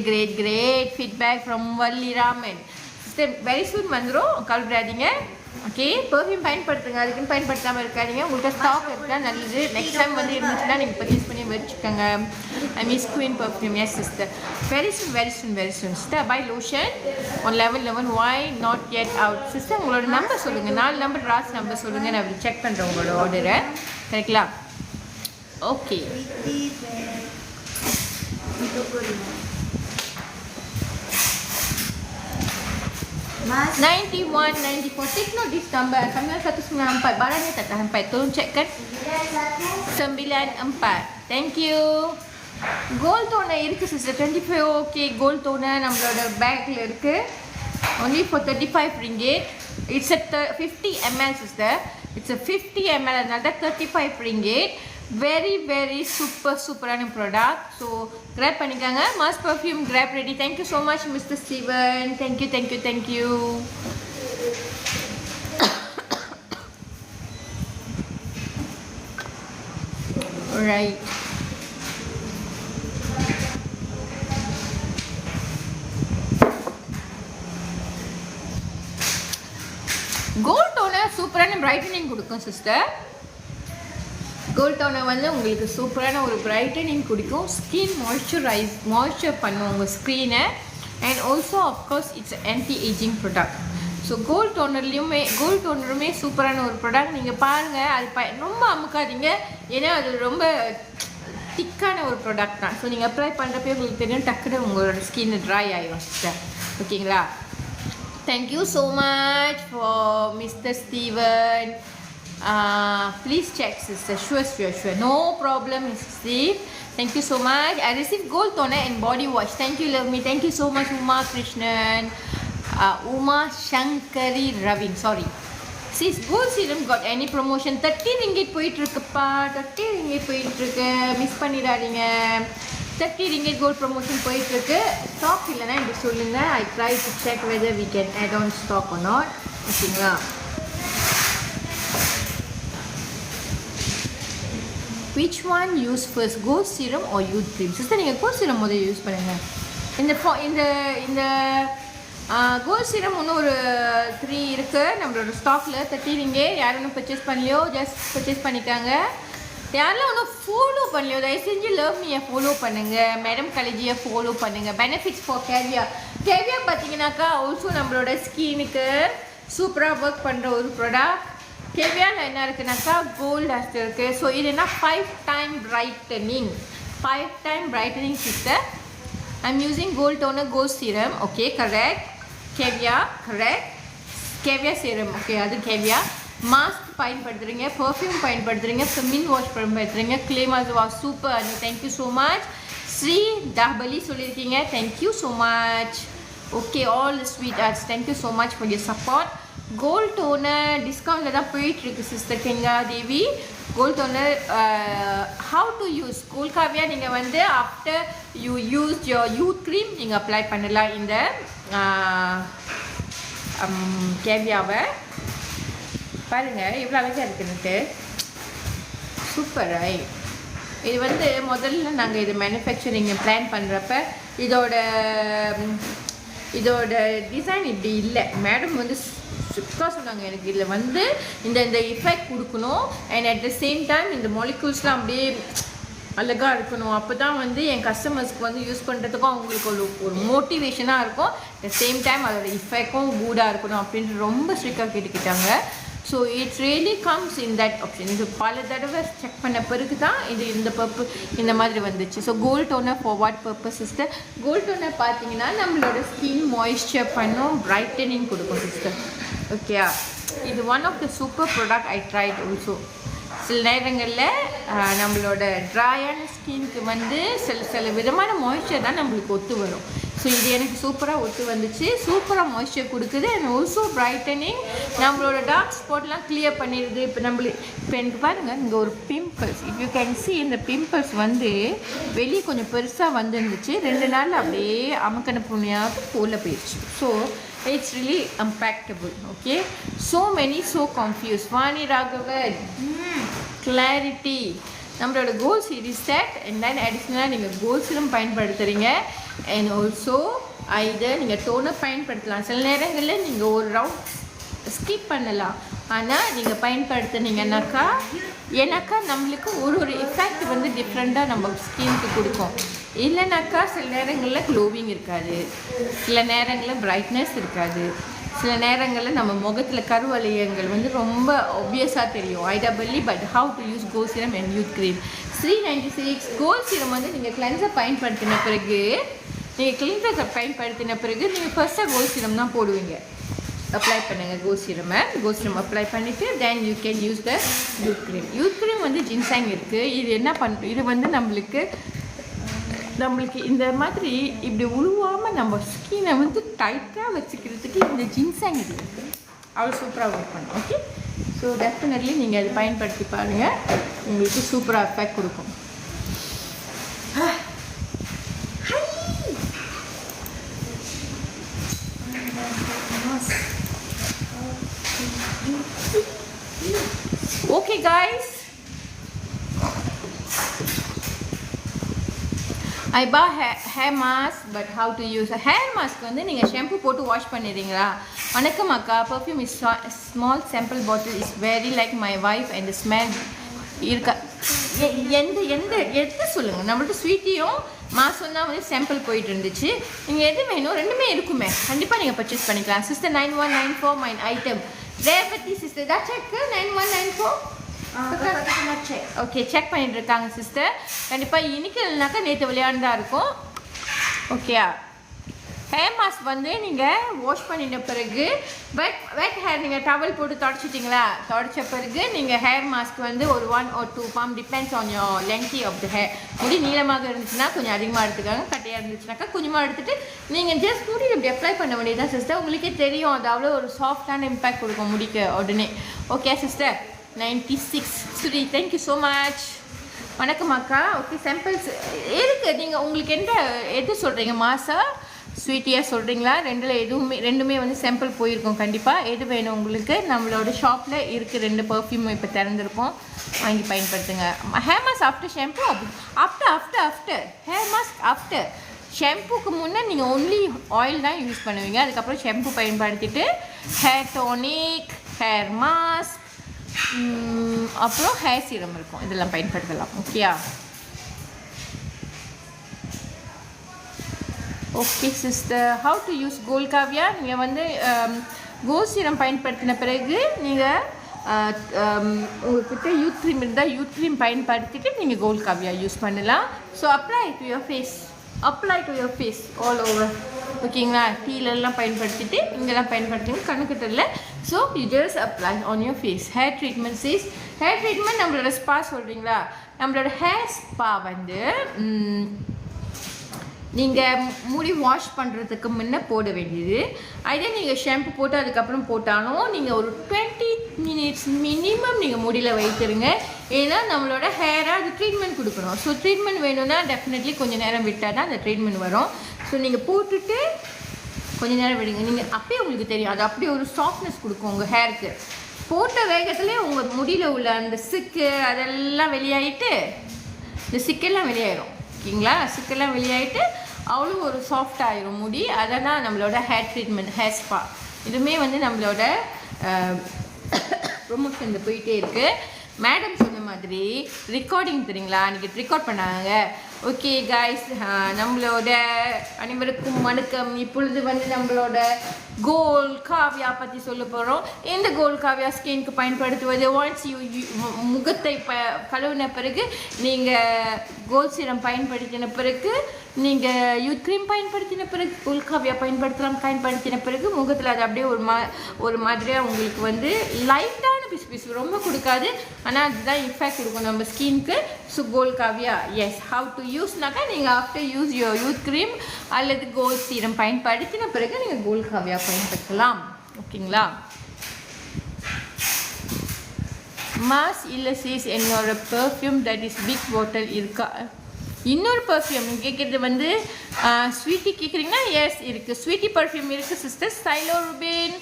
feedback from Valli Raman. Sister, very soon வந்துரும். கவலைப்படாதீங்க. Okay, perfume பயன்படுத்துங்க. அதுக்குன்னு பயன்படுத்தாமல் இருக்காதீங்க. உங்களுக்கு stock இருக்கா நல்லது. நெக்ஸ்ட் டைம் வந்து இருந்துச்சுன்னா நீங்கள் பர்ச்சேஸ் பண்ணி வச்சுக்கோங்க. I miss Queen perfume. Yes sister. Very soon. Sister, buy lotion on level 11. Why not yet out? Sister, உங்களோட நம்பர் சொல்லுங்க. 4 நம்பர் ராஸ் நம்பர் சொல்லுங்க. நான் அப்படி செக் பண்ணுறேன் உங்களோட ஆர்டரை. கரெக்டா? Okay. 91, 94. Take note this number. 9194. Barangnya tak tahan 4. Tolong checkkan. 94. Thank you. Gold toner இருக்கு sister. 25 okay. Gold toner நம்மளோட பேக்ல இருக்கு. Only for 35 ringgit. It's a 50 ml sister. It's a 50 ml. Another 35 ringgit. Very சூப்பரான product. So grab பண்ணிக்காங்க. மாஸ் perfume grab ready. Thank you so much mister Steven. Thank you. Right. Gold toner சூப்பரான brightening கொடுக்கும் sister. Gold toner வந்து உங்களுக்கு சூப்பரான ஒரு brightening கொடுக்கும். ஸ்கின் மாய்ஸ்சர் பண்ணும் உங்கள் ஸ்க்ரீனை. And also of course it's anti aging product. So gold டோனருமே சூப்பரான ஒரு ப்ராடக்ட். நீங்கள் பாருங்கள், அது ரொம்ப அமுக்காதீங்க. ஏன்னா அது ரொம்ப திக்கான ஒரு ப்ராடக்ட் தான். ஸோ நீங்கள் அப்ளை பண்ணுறப்பே உங்களுக்கு தெரியும், டக்குனு உங்களோட ஸ்கின் ட்ரை ஆகிடும் சிஸ்டர். ஓகேங்களா? Thank you so much for mister Steven. Please check sister. Sure. No problem Mr. Steve. Thank you so much. I received gold toner and body wash. Thank you, love me. Thank you so much Uma Krishnan. Uma Shankari Ravin. Sorry. Sis, gold serum got any promotion? 30 ringgit போயிட்டு இருக்குப்பா. 30 ringgit போயிட்டு இருக்கு. Miss பண்ணிடாதீங்க. 30 ringgit gold promotion போயிட்டு இருக்கு. Stock இல்லைனா எனக்கு சொல்லுங்க. I try to check whether we can add on stock or not. ஓகேங்களா? Which one use first, gold serum or youth cream? Sister, நீங்கள் gold serum முதல்ல யூஸ் பண்ணுங்க. இந்த gold serum இன்னும் ஒரு 3 இருக்கு நம்மளோட ஸ்டாக்ல. 30 ringgit. யாரும் இன்னும் பர்ச்சேஸ் பண்ணலையோ ஜஸ்ட் பர்ச்சேஸ் பண்ணிக்காங்க. யாரெல்லாம் இன்னும் ஃபாலோ பண்ணலையோ தயவு செஞ்சு லவ் மீயை ஃபாலோ பண்ணுங்க. மேடம் கலேஜியை ஃபாலோ பண்ணுங்க. பெனிஃபிட்ஸ் ஃபார் கேவியா பார்த்தீங்கன்னாக்கா ஆல்சோ நம்மளோட ஸ்கினுக்கு சூப்பராக ஒர்க் பண்ணுற ஒரு ப்ராடக்ட். கேவியாவில் என்ன இருக்குனாக்கா கோல்ட் டஸ்ட் இருக்குது. ஸோ இது என்ன 5 time brightening sister. I'm using gold toner, gold serum. Okay, correct. Caviar serum. Okay, அது caviar. Mask பயன்படுத்துறீங்க, perfume பயன்படுத்துறீங்க, femin wash பயன்படுத்துறீங்க. clay mask. Wow, super. Thank you so much. Sri Dahbali சொல்லிருக்கீங்க. Thank you so much. Okay, all the sweethearts. Thank you so much for your support. Gold toner discountல தான் போயிட்டு இருக்கு sister Genga Devi. Gold toner how to use gold Kavya நீங்கள் வந்து after you use your youth cream நீங்கள் apply பண்ணலாம். இந்த கேவியாவை பாருங்கள் எவ்வளோ அழகாக இருக்குன்னுட்டு. சூப்பர். ரைட். இது வந்து முதல்ல நாங்கள் இது மேனுஃபேக்சரிங் பிளான் பண்ணுறப்ப இதோட டிசைன் இப்படி இல்லை. மேடம் வந்து ஸ்ட்ரிக்டாக சொன்னாங்க, எனக்கு இதில் வந்து இந்த எஃபெக்ட் கொடுக்கணும், and at the same time இந்த மாலிகூல்ஸ்லாம் அப்படியே அழகாக இருக்கணும். அப்போ தான் வந்து என் கஸ்டமர்ஸ்க்கு வந்து யூஸ் பண்ணுறதுக்கும் அவங்களுக்கு ஒரு மோட்டிவேஷனாக இருக்கும். அட் த சேம் டைம் அதோட எஃபெக்டும் கூடாக இருக்கணும் அப்படின்ட்டு ரொம்ப ஸ்ட்ரிக்டாக கேட்டுக்கிட்டாங்க. So it's really comes in that option. இது பல தடவை செக் பண்ண பிறகு தான் இந்த மாதிரி வந்துச்சு. So gold toner for what purpose sister? Gold toner பார்த்தீங்கன்னா நம்மளோட ஸ்கின் மாய்ஸ்சர் பண்ணும், பிரைட்டனிங் கொடுக்கும் சிஸ்டர். ஓகே, இது one of the super product I tried also. சில நேரங்களில் நம்மளோட ட்ரையான ஸ்கின்க்கு வந்து சில விதமான மாய்ஸ்சர் தான் நம்மளுக்கு ஒத்து வரும். ஸோ இது எனக்கு சூப்பராக ஒத்து வந்துச்சு, சூப்பராக மாய்ஸ்சர் கொடுக்குது, அண்ட் ஆல்சோ பிரைட்டனிங், நம்மளோட டார்க் ஸ்பாட்லாம் கிளியர் பண்ணிடுது. இப்போ எனக்கு பாருங்கள், இங்கே ஒரு pimples, if you can see, இந்த பிம்பிள்ஸ் வந்து வெளியே கொஞ்சம் பெருசாக வந்துருந்துச்சு, 2 நாள் அப்படியே அமுக்கன புண்ணியாக போல போயிடுச்சு. So it's really unpackable. Okay, so many so confused. Vani Raghavan, clarity. நம்மளோட gold series set, and then அடிஷ்னலாக நீங்கள் கோல் சீரம் பயன்படுத்துகிறீங்க, அண்ட் ஆல்சோ இதை நீங்கள் டோனர் பயன்படுத்தலாம். சில நேரங்களில் நீங்கள் ஒரு ரவுண்ட் ஸ்கிப் பண்ணலாம், ஆனால் நீங்கள் பயன்படுத்துனீங்கன்னாக்கா நம்மளுக்கு ஒரு எஃபெக்ட் வந்து டிஃப்ரெண்ட்டாக நம்ம ஸ்கின்க்கு கொடுக்கும். இல்லைனாக்கா சில நேரங்களில் க்ளோவிங் இருக்காது, சில நேரங்களில் பிரைட்னஸ் இருக்காது, சில நேரங்களில் நம்ம முகத்தில் கருவளையங்கள் வந்து ரொம்ப ஆப்வியஸாக தெரியும். IW but how to use goal serum and youth cream 396. Goal serum வந்து நீங்கள் கிளென்சர் பயன்படுத்தின பிறகு நீங்கள் ஃபர்ஸ்ட்டாக கோல் சீரம் தான் போடுவீங்க. அப்ளை பண்ணுங்கள் கோல் சீரம் அப்ளை பண்ணிவிட்டு then you can use the youth cream வந்து ஜின்சாங் இருக்குது. இது வந்து நம்மளுக்கு இந்த மாதிரி இப்படி உருவாமல் நம்ம ஸ்கினை வந்து டைட்டாக வச்சுக்கிறதுக்கு இந்த ஜின்சாங் இது இருக்குது, அவ்வளோ சூப்பராக ஒர்க் பண்ணும். ஓகே, ஸோ டெஃபினெட்லி நீங்கள் அதை பயன்படுத்தி பாருங்கள், உங்களுக்கு சூப்பராக எஃபெக்ட் கொடுக்கும். Okay guys, I bought hair mask, but how to use a hair mask வந்து நீங்கள் ஷாம்பு போட்டு வாஷ் பண்ணிடுறீங்களா? வணக்கம் அக்கா, perfume is small sample bottle is very like my wife and the smell இருக்கா? எது சொல்லுங்கள், நம்மள்ட்ட ஸ்வீட்டியும் மாதம் தான் வந்து சாம்பிள் போயிட்டு இருந்துச்சு. நீங்கள் எது வேணும், ரெண்டுமே இருக்குமே, கண்டிப்பாக நீங்கள் பர்ச்சேஸ் பண்ணிக்கலாம். Sister 9194 my item. Revathi sister தான் செக் 9194. ஓகே, செக் பண்ணிட்டு இருக்காங்க சிஸ்டர். கண்டிப்பாக இன்னைக்கு இல்லைனாக்கா நேற்று விளையாண்டுதான் இருக்கும். ஓகேயா, ஹேர் மாஸ்க் வந்து நீங்கள் வாஷ் பண்ணிட்ட பிறகு வெட் ஹேர் நீங்கள் டவல் போட்டு தொடச்ச பிறகு நீங்கள் ஹேர் மாஸ்க் வந்து ஒரு 1 or 2 pump depends on your lengthy of the hair. முடி நீளமாக இருந்துச்சுன்னா கொஞ்சம் அதிகமாக எடுத்துக்காங்க, கட்டையாக இருந்துச்சுனாக்கா கொஞ்சமாக எடுத்துகிட்டு நீங்கள் ஜஸ்ட் முடி இப்படி அப்ளை பண்ண வேண்டியதான் சிஸ்டர். உங்களுக்கே தெரியும், அது அவ்வளோ ஒரு சாஃப்டான இம்பேக்ட் கொடுக்கும் முடிக்க உடனே. Okay sister 96 Shri, thank you so much. வணக்கம் அக்கா. ஓகே, சாம்பிள்ஸ் இருக்குது, நீங்கள் உங்களுக்கு எது சொல்கிறீங்க, மாசா ஸ்வீட்டியாக சொல்கிறீங்களா? ரெண்டுமே வந்து சாம்பிள் போயிருக்கோம். கண்டிப்பாக எது வேணும் உங்களுக்கு, நம்மளோட ஷாப்பில் இருக்குது 2 பர்ஃப்யூம் இப்போ திறந்துருக்கோம், வாங்கி பயன்படுத்துங்க. Hair mask after shampoo, after hair mask after ஷாம்புக்கு முன்னே நீங்கள் ஒன்லி ஆயில் தான் யூஸ் பண்ணுவீங்க. அதுக்கப்புறம் ஷாம்பு பயன்படுத்திட்டு ஹேர் டானிக், ஹேர் மாஸ்க், அப்புறம் ஹேர் சீரம் இருக்கும், இதெல்லாம் பயன்படுத்தலாம். ஓகேயா? Okay sister, how to use gold Kavya? நீங்கள் வந்து கோல்ட் சீரம் பயன்படுத்தின பிறகு நீங்கள் உங்கள்கிட்ட யூத் க்ரீம் இருந்தால் யூத் க்ரீம் பயன்படுத்திட்டு நீங்கள் கோல்ட் காவியா யூஸ் பண்ணலாம். So apply to your face all over. ஓகேங்களா? டீலெல்லாம் பயன்படுத்திட்டு இங்கெல்லாம் பயன்படுத்திங்க கணக்கிட்ட இல்லை. So you just apply on your face. Hair treatment நம்மளோட ஸ்பா சொல்கிறீங்களா? நம்மளோட ஹேர் ஸ்பா வந்து நீங்கள் முடி வாஷ் பண்ணுறதுக்கு முன்னே போட வேண்டியது. அதே நீங்கள் ஷாம்பு போட்டு அதுக்கப்புறம் போட்டாலும் நீங்கள் ஒரு 20 minutes மினிமம் நீங்கள் முடியில் வைத்துருங்க. ஏன்னா நம்மளோட ஹேராக அது ட்ரீட்மெண்ட் கொடுக்கணும். ஸோ ட்ரீட்மெண்ட் வேணும்னா டெஃபினெட்லி கொஞ்சம் நேரம் விட்டால் தான் அந்த ட்ரீட்மெண்ட் வரும். ஸோ நீங்கள் போட்டுட்டு கொஞ்சம் நேரம் விடுங்க. நீங்கள் அப்படியே உங்களுக்கு தெரியும், அது அப்படியே ஒரு சாஃப்ட்னஸ் கொடுக்கும் உங்கள் ஹேருக்கு. போட்ட வேகத்துலேயே உங்கள் முடியில் உள்ள அந்த சிக்கு அதெல்லாம் வெளியாகிட்டு, இந்த சிக்கெல்லாம் வெளியாயிடும். ஓகேங்களா? சிக்கெல்லாம் வெளியாகிட்டு அவ்வளோ ஒரு சாஃப்ட் ஆயிரும் முடி. அதெல்லாம் நம்மளோட ஹேர் ட்ரீட்மெண்ட், ஹேர் ஸ்பா இதுவுமே வந்து நம்மளோட ப்ரொமோஷனில் போயிட்டே இருக்குது. மேடம் சொன்ன மாதிரி ரெக்கார்டிங் தெரியுங்களா, அன்றைக்கி ரெக்கார்ட் பண்ணாங்க. ஓகே காய்ஸ், நம்மளோட அனைவருக்கும் வணக்கம். இப்பொழுது வந்து நம்மளோட கோல் காவியா பற்றி சொல்ல போகிறோம். இந்த கோல் காவியா ஸ்கின்க்கு பயன்படுத்துவது, ஒன்ஸ் முகத்தை கழுவின பிறகு நீங்கள் கோல் சீரம் பயன்படுத்தின பிறகு, நீங்கள் யூத் க்ரீம் பயன்படுத்தின பிறகு, கோல் காவியா பயன்படுத்தின பிறகு முகத்தில் அது அப்படியே ஒரு மாதிரியாக உங்களுக்கு வந்து லைட்டான பிசு ரொம்ப கொடுக்காது, ஆனால் அதுதான் இஃபெக்ட் கொடுக்கும் நம்ம ஸ்கின்க்கு. So gold caviar yes, how to யூஸ்னாக்கா நீங்கள் ஆஃப்டர் யூஸ் யூத் க்ரீம் அல்லது கோல் சீரம் பயன்படுத்தின பிறகு நீங்கள் கோல் காவியா பயன்படுத்தலாம். ஓகேங்களா? மாஸ் இல்லை சீஸ் என்னோட perfume that is big bottle இருக்கா? இன்னொரு பர்ஃப்யூம் கேட்குறது வந்து ஸ்வீட்டி கேட்குறீங்கன்னா எஸ் இருக்குது. ஸ்வீட்டி பர்ஃப்யூம் இருக்குது sister. Stylo Rubin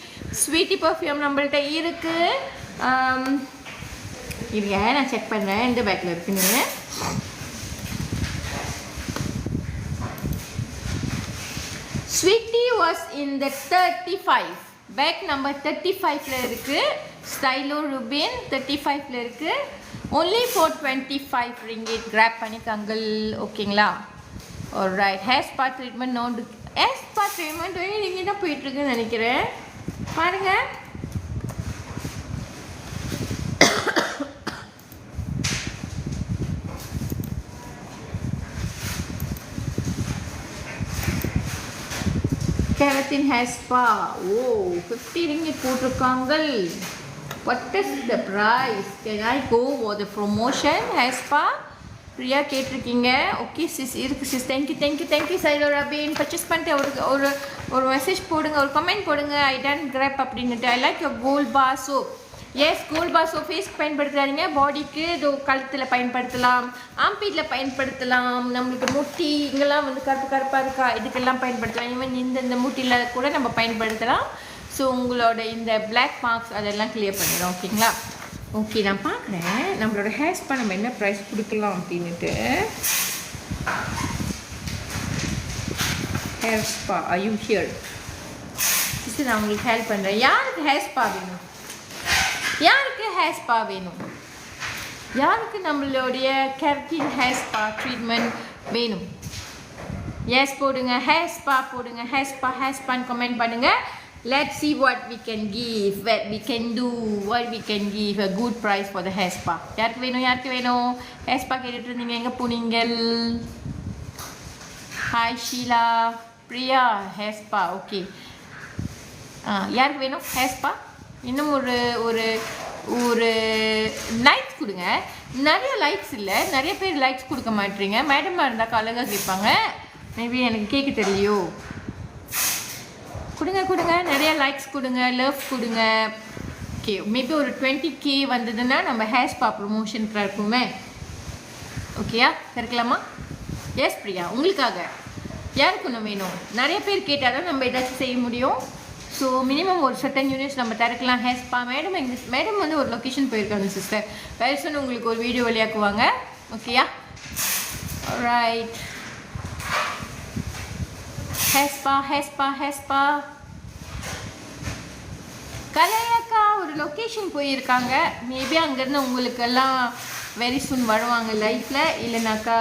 sweety perfume நம்மள்ட்ட இருக்குது. இருங்க நான் செக் பண்ணுறேன் எந்த பேக்கில் இருக்குன்னு. Sweety was in the 35 bag number 35ல இருக்குது. ஸ்டைலோ ரூபின் 35ல இருக்குது. only for 25 ringgit. கிராப் பண்ணிக்கங்கள். ஓகேங்களா? alright, hair spa treatment நோண்டு. hair spa treatment இங்கே தான் போயிட்டுருக்குன்னு நினைக்கிறேன். பாருங்க, keratin hair spa. O 50 ringgit போட்டிருக்காங்கள். What is the price? Can I go for the promotion? hair spa Priya கேட்டிருக்கீங்க. ஓகே சிஸ், இருக்குது சிஸ். தேங்க்யூ சைலோ ரபின். பர்ச்சேஸ் பண்ணிட்டு ஒரு மெசேஜ் போடுங்க, ஒரு கமெண்ட் போடுங்க. ஐ டன் கிராப் அப்படின்னுட்டு. I like your gold bar soap. Yes, gold bar soap ஃபேஸ்க்கு பயன்படுத்துறாதீங்க, பாடிக்கு இதோ கழுத்தில் பயன்படுத்தலாம், ஆம்பீட்டில் பயன்படுத்தலாம், நம்மளுக்கு முட்டி இங்கெல்லாம் வந்து கருப்பாக இருக்கா இதுக்கெல்லாம் பயன்படுத்தலாம். ஈவன் இந்த முட்டியில் கூட நம்ம பயன்படுத்தலாம். ஸோ உங்களோட இந்த பிளாக் மார்க்ஸ் அதெல்லாம் கிளியர் பண்ணிடும். ஓகேங்களா? ஓகே, நான் பார்க்குறேன் நம்மளோட ஹேர் ஸ்பா நம்ம என்ன ப்ரைஸ் கொடுக்கலாம் அப்படின்ட்டு. Hair spa are you here? Sister நான் உங்களுக்கு ஹெல்ப் பண்ணுறேன். யாருக்கு ஹேர் ஸ்பா வேணும்? யாருக்கு நம்மளுடைய கெரட்டின் ஹேர் ஸ்பா ட்ரீட்மெண்ட் வேணும்? எஸ் போடுங்க, ஹேர் ஸ்பா போடுங்க. ஹேர் ஸ்பான்னு கமெண்ட் பண்ணுங்கள். Let's see what we can give, what we can do, what we can give a good price for the hair spa. யாருக்கு வேணும்? hair spa கேட்டுட்டு இருந்தீங்க, எங்கே போனீங்க? Hi Sheela, Priya, hair spa. Okay, யாருக்கு வேணும் hair spa? இன்னும் ஒரு லைக்ஸ் கொடுங்க. நிறைய லைக்ஸ் இல்லை, நிறைய பேர் லைக்ஸ் கொடுக்க மாட்டீங்க. மேடமாக இருந்தால் அழகாக கேட்பாங்க. மேபி எனக்கு கேட்க தெரியலையோ. கொடுங்க, நிறைய லைக்ஸ் கொடுங்க, லவ் கொடுங்க. ஓகே, மேபி ஒரு 20K வந்ததுன்னா நம்ம ஹேர் ஸ்பா ப்ரொமோஷனுக்கு இருக்குமே. ஓகேயா? இருக்கலாமா? எஸ் பிரியா, உங்களுக்காக. யாருக்கு ஒன்று வேணும்? நிறைய பேர் கேட்டால் தான் நம்ம ஏதாச்சும் செய்ய முடியும். ஸோ மினிமம் ஒரு சர்டன் யூனிட்ஸ் நம்ம திறக்கலாம் ஹேர் ஸ்பா. மேடம் வந்து ஒரு லொக்கேஷன் போயிருக்காங்க சிஸ்டர். வேறு உங்களுக்கு ஒரு வீடியோ வழியாக்குவாங்க. ஓகேயா? Right, hair spa. கலையக்கா ஒரு லொக்கேஷன் போயிருக்காங்க. மேபி அங்கேருந்து உங்களுக்கெல்லாம் வெரி சூன் வருவாங்க லைஃப்பில். இல்லைனாக்கா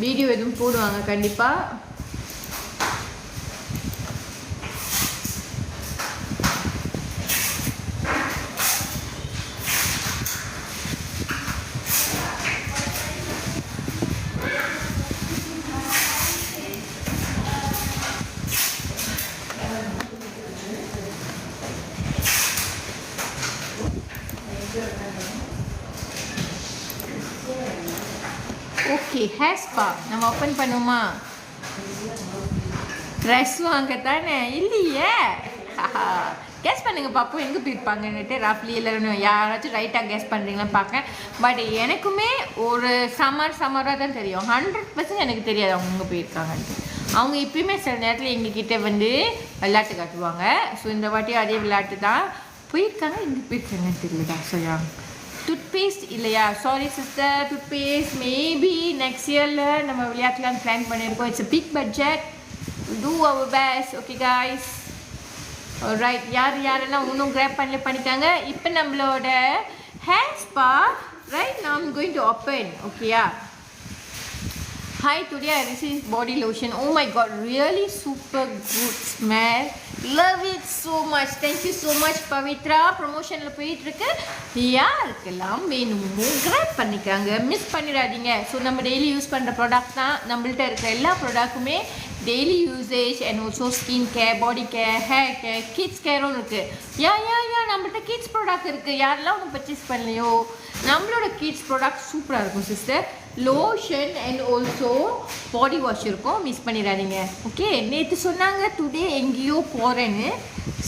வீடியோ எதுவும் போடுவாங்க கண்டிப்பாக. ஓகே, ஹேர் ஸ்பா நம்ம ஓப்பன் பண்ணுவோமா? ட்ரெஸ் வாங்க தானே? இல்லையே. கெஸ் பண்ணுங்க பார்ப்போம் எங்கே போயிருப்பாங்கன்னுட்டு. ரஃப்லி இல்லை யாராச்சும் ரைட்டாக கெஸ் பண்ணுறீங்களான்னு பார்க்கேன். பட் எனக்குமே ஒரு சம்மராக தான் தெரியும். 100% எனக்கு தெரியாது அவங்க எங்கே போயிருக்காங்கன்ட்டு. அவங்க இப்பயுமே சில நேரத்தில் எங்ககிட்ட வந்து விளையாட்டு காட்டுவாங்க. ஸோ இந்த வாட்டி அதே விளையாட்டு தான் போயிருக்காங்க. எங்கே போயிருக்காங்கன்னு தெரியலடா. ஸோ டூத்பேஸ்ட் இல்லையா? Sorry sister, toothpaste maybe next இயரில் நம்ம விளையாடலான்னு பிளான் பண்ணியிருக்கோம். It's a big budget. Do our best. Okay guys. Alright, யாரெல்லாம் இன்னும் கிராப் பண்ணிட்டாங்க. இப்போ நம்மளோட hair spa right now I'm going to open. Okay, yeah. Hi, today I received body lotion. Oh my god, really super good smell. Love it so much. Thank you so much Pavitra. Promotionல போயிட்டு இருக்கு. யாருக்கெல்லாம் வேணுமோ graph பண்ணிக்காங்க, miss பண்ணிடாதீங்க. So நம்ம daily use பண்ணுற product தான். நம்மள்ட்ட இருக்கிற எல்லா ப்ராடக்ட்டுமே daily usage and also skin care, body care, hair care, kids கேரும் இருக்குது. யா நம்மள்ட்ட கிட்ஸ் ப்ராடக்ட் இருக்குது. யாரெல்லாம் ஒன்று பர்ச்சேஸ் பண்ணலையோ, நம்மளோட கிட்ஸ் ப்ராடக்ட் சூப்பராக இருக்கும் sister. Lotion and also body wash இருக்கும், மிஸ் பண்ணிடாதீங்க. ஓகே, நேற்று சொன்னாங்க டுடே எங்கேயோ போகிறேன்னு,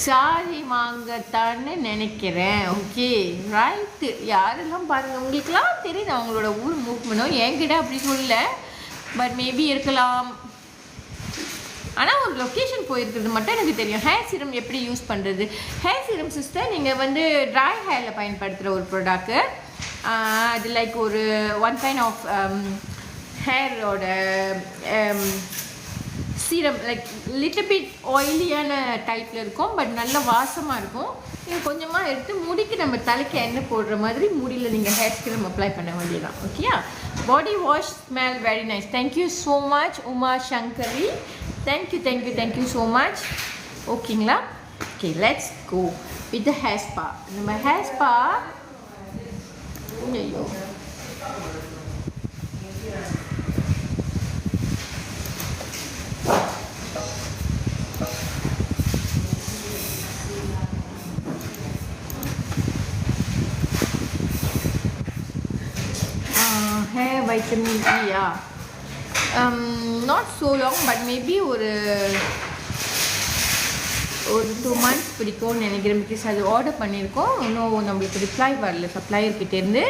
சாரி வாங்கத்தான்னு நினைக்கிறேன். ஓகே ரைட்டு, யாரெல்லாம் பாருங்கள், உங்களுக்கெல்லாம் தெரியுது அவங்களோட ஊர் மூவ் பண்ணும். என்கிட்ட அப்படி சொல்லல, பட் மேபி இருக்கலாம். ஆனால் ஒரு லொக்கேஷன் போயிருக்கிறது மட்டும் எனக்கு தெரியும். ஹேர் சீரம் எப்படி யூஸ் பண்ணுறது. ஹேர் சீரம் சிஸ்டர் நீங்கள் வந்து ட்ரை ஹேரில் பயன்படுத்துகிற ஒரு ப்ராடக்ட்டு. அது லைக் ஒரு ஒன் கைண்ட் ஆஃப் ஹேரோட சீரம், லைக் லிட்டில் பிட் ஆயிலியான டைப்பில் இருக்கும், பட் நல்ல வாசமாக இருக்கும். நீங்கள் கொஞ்சமாக எடுத்து முடிக்கு நம்ம தலைக்கு எண்ணெய் போடுற மாதிரி முடியில் நீங்கள் ஹேர் சீரம் அப்ளை பண்ண வேண்டியதான். ஓகேயா? Body wash smell very nice. Thank you so much Uma Sankari. Thank you so much. ஓகேங்களா? Okay, let's go with the hair spa. நம்ம ஹேர் ஸ்பா ஐயோ hair vitamin E, yeah. Not so long, but maybe ஒரு 2 months பிடிக்கும்னு நினைக்கிறேன். Because அது order பண்ணியிருக்கோம், இன்னும் நம்மளுக்கு ரிப்ளை வரல சப்ளையர்கிட்டேருந்து.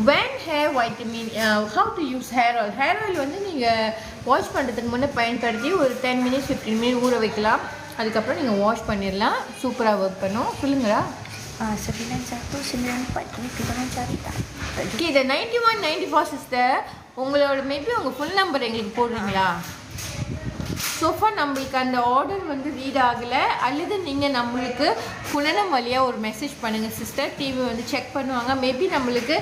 when hair vitamin, how to use hair oil. Hair oil வந்து நீங்கள் வாஷ் பண்ணுறதுக்கு முன்னே பயன்படுத்தி ஒரு 10 minutes 15 minutes ஊற வைக்கலாம். அதுக்கப்புறம் நீங்கள் வாஷ் பண்ணிடலாம். சூப்பராக ஒர்க் பண்ணும். சொல்லுங்களா? 9194 ஓகே, இந்த 9194 சிஸ்டர் உங்களோட மேபி உங்கள் ஃபுல் நம்பர் எங்களுக்கு போடுறீங்களா? சோஃபா நம்மளுக்கு அந்த ஆர்டர் வந்து ரீட் ஆகலை, அல்லது நீங்கள் நம்மளுக்கு புலனம் வழியாக ஒரு மெசேஜ் பண்ணுங்கள் சிஸ்டர். டிவி வந்து செக் பண்ணுவாங்க. மேபி நம்மளுக்கு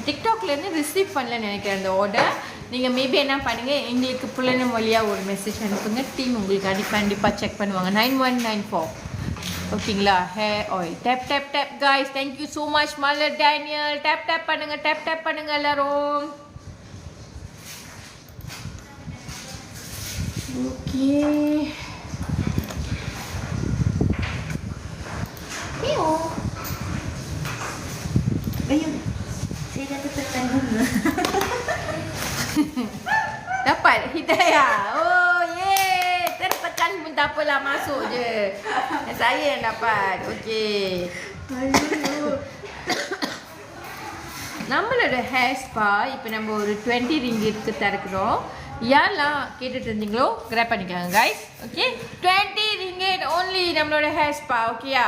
டிக்டாக்லேருந்து ரிசீவ் பண்ணலன்னு நினைக்கிறேன் அந்த ஆர்டர். நீங்கள் மேபி என்ன பண்ணுங்கள், எங்களுக்கு புலனம் வழியாக ஒரு மெசேஜ் அனுப்புங்க. டீம் உங்களுக்கு கண்டிப்பாக செக் பண்ணுவாங்க. 9194. ஓகேங்களா? Hair oil tap tap tap guys. Thank you so much Malar Daniel. Tap tap பண்ணுங்கள் எல்லாரும். Okay, saya dah tekan dulu. dapat Hidayah. Oh yeah, tertekan pun tak apalah, masuk je. Saya yang dapat. Okey. நம்மளோட hair spa இப்போ நம்ம ஒரு 20 ringgitக்கு தருக்கிறோம். யாரெல்லாம் கேட்டுட்டு இருந்தீங்களோ கிராப் பண்ணிக்கோங்க கைஸ். ஓகே, 20 ringgit only நம்மளோட ஹேர் ஸ்பா. ஓகேயா?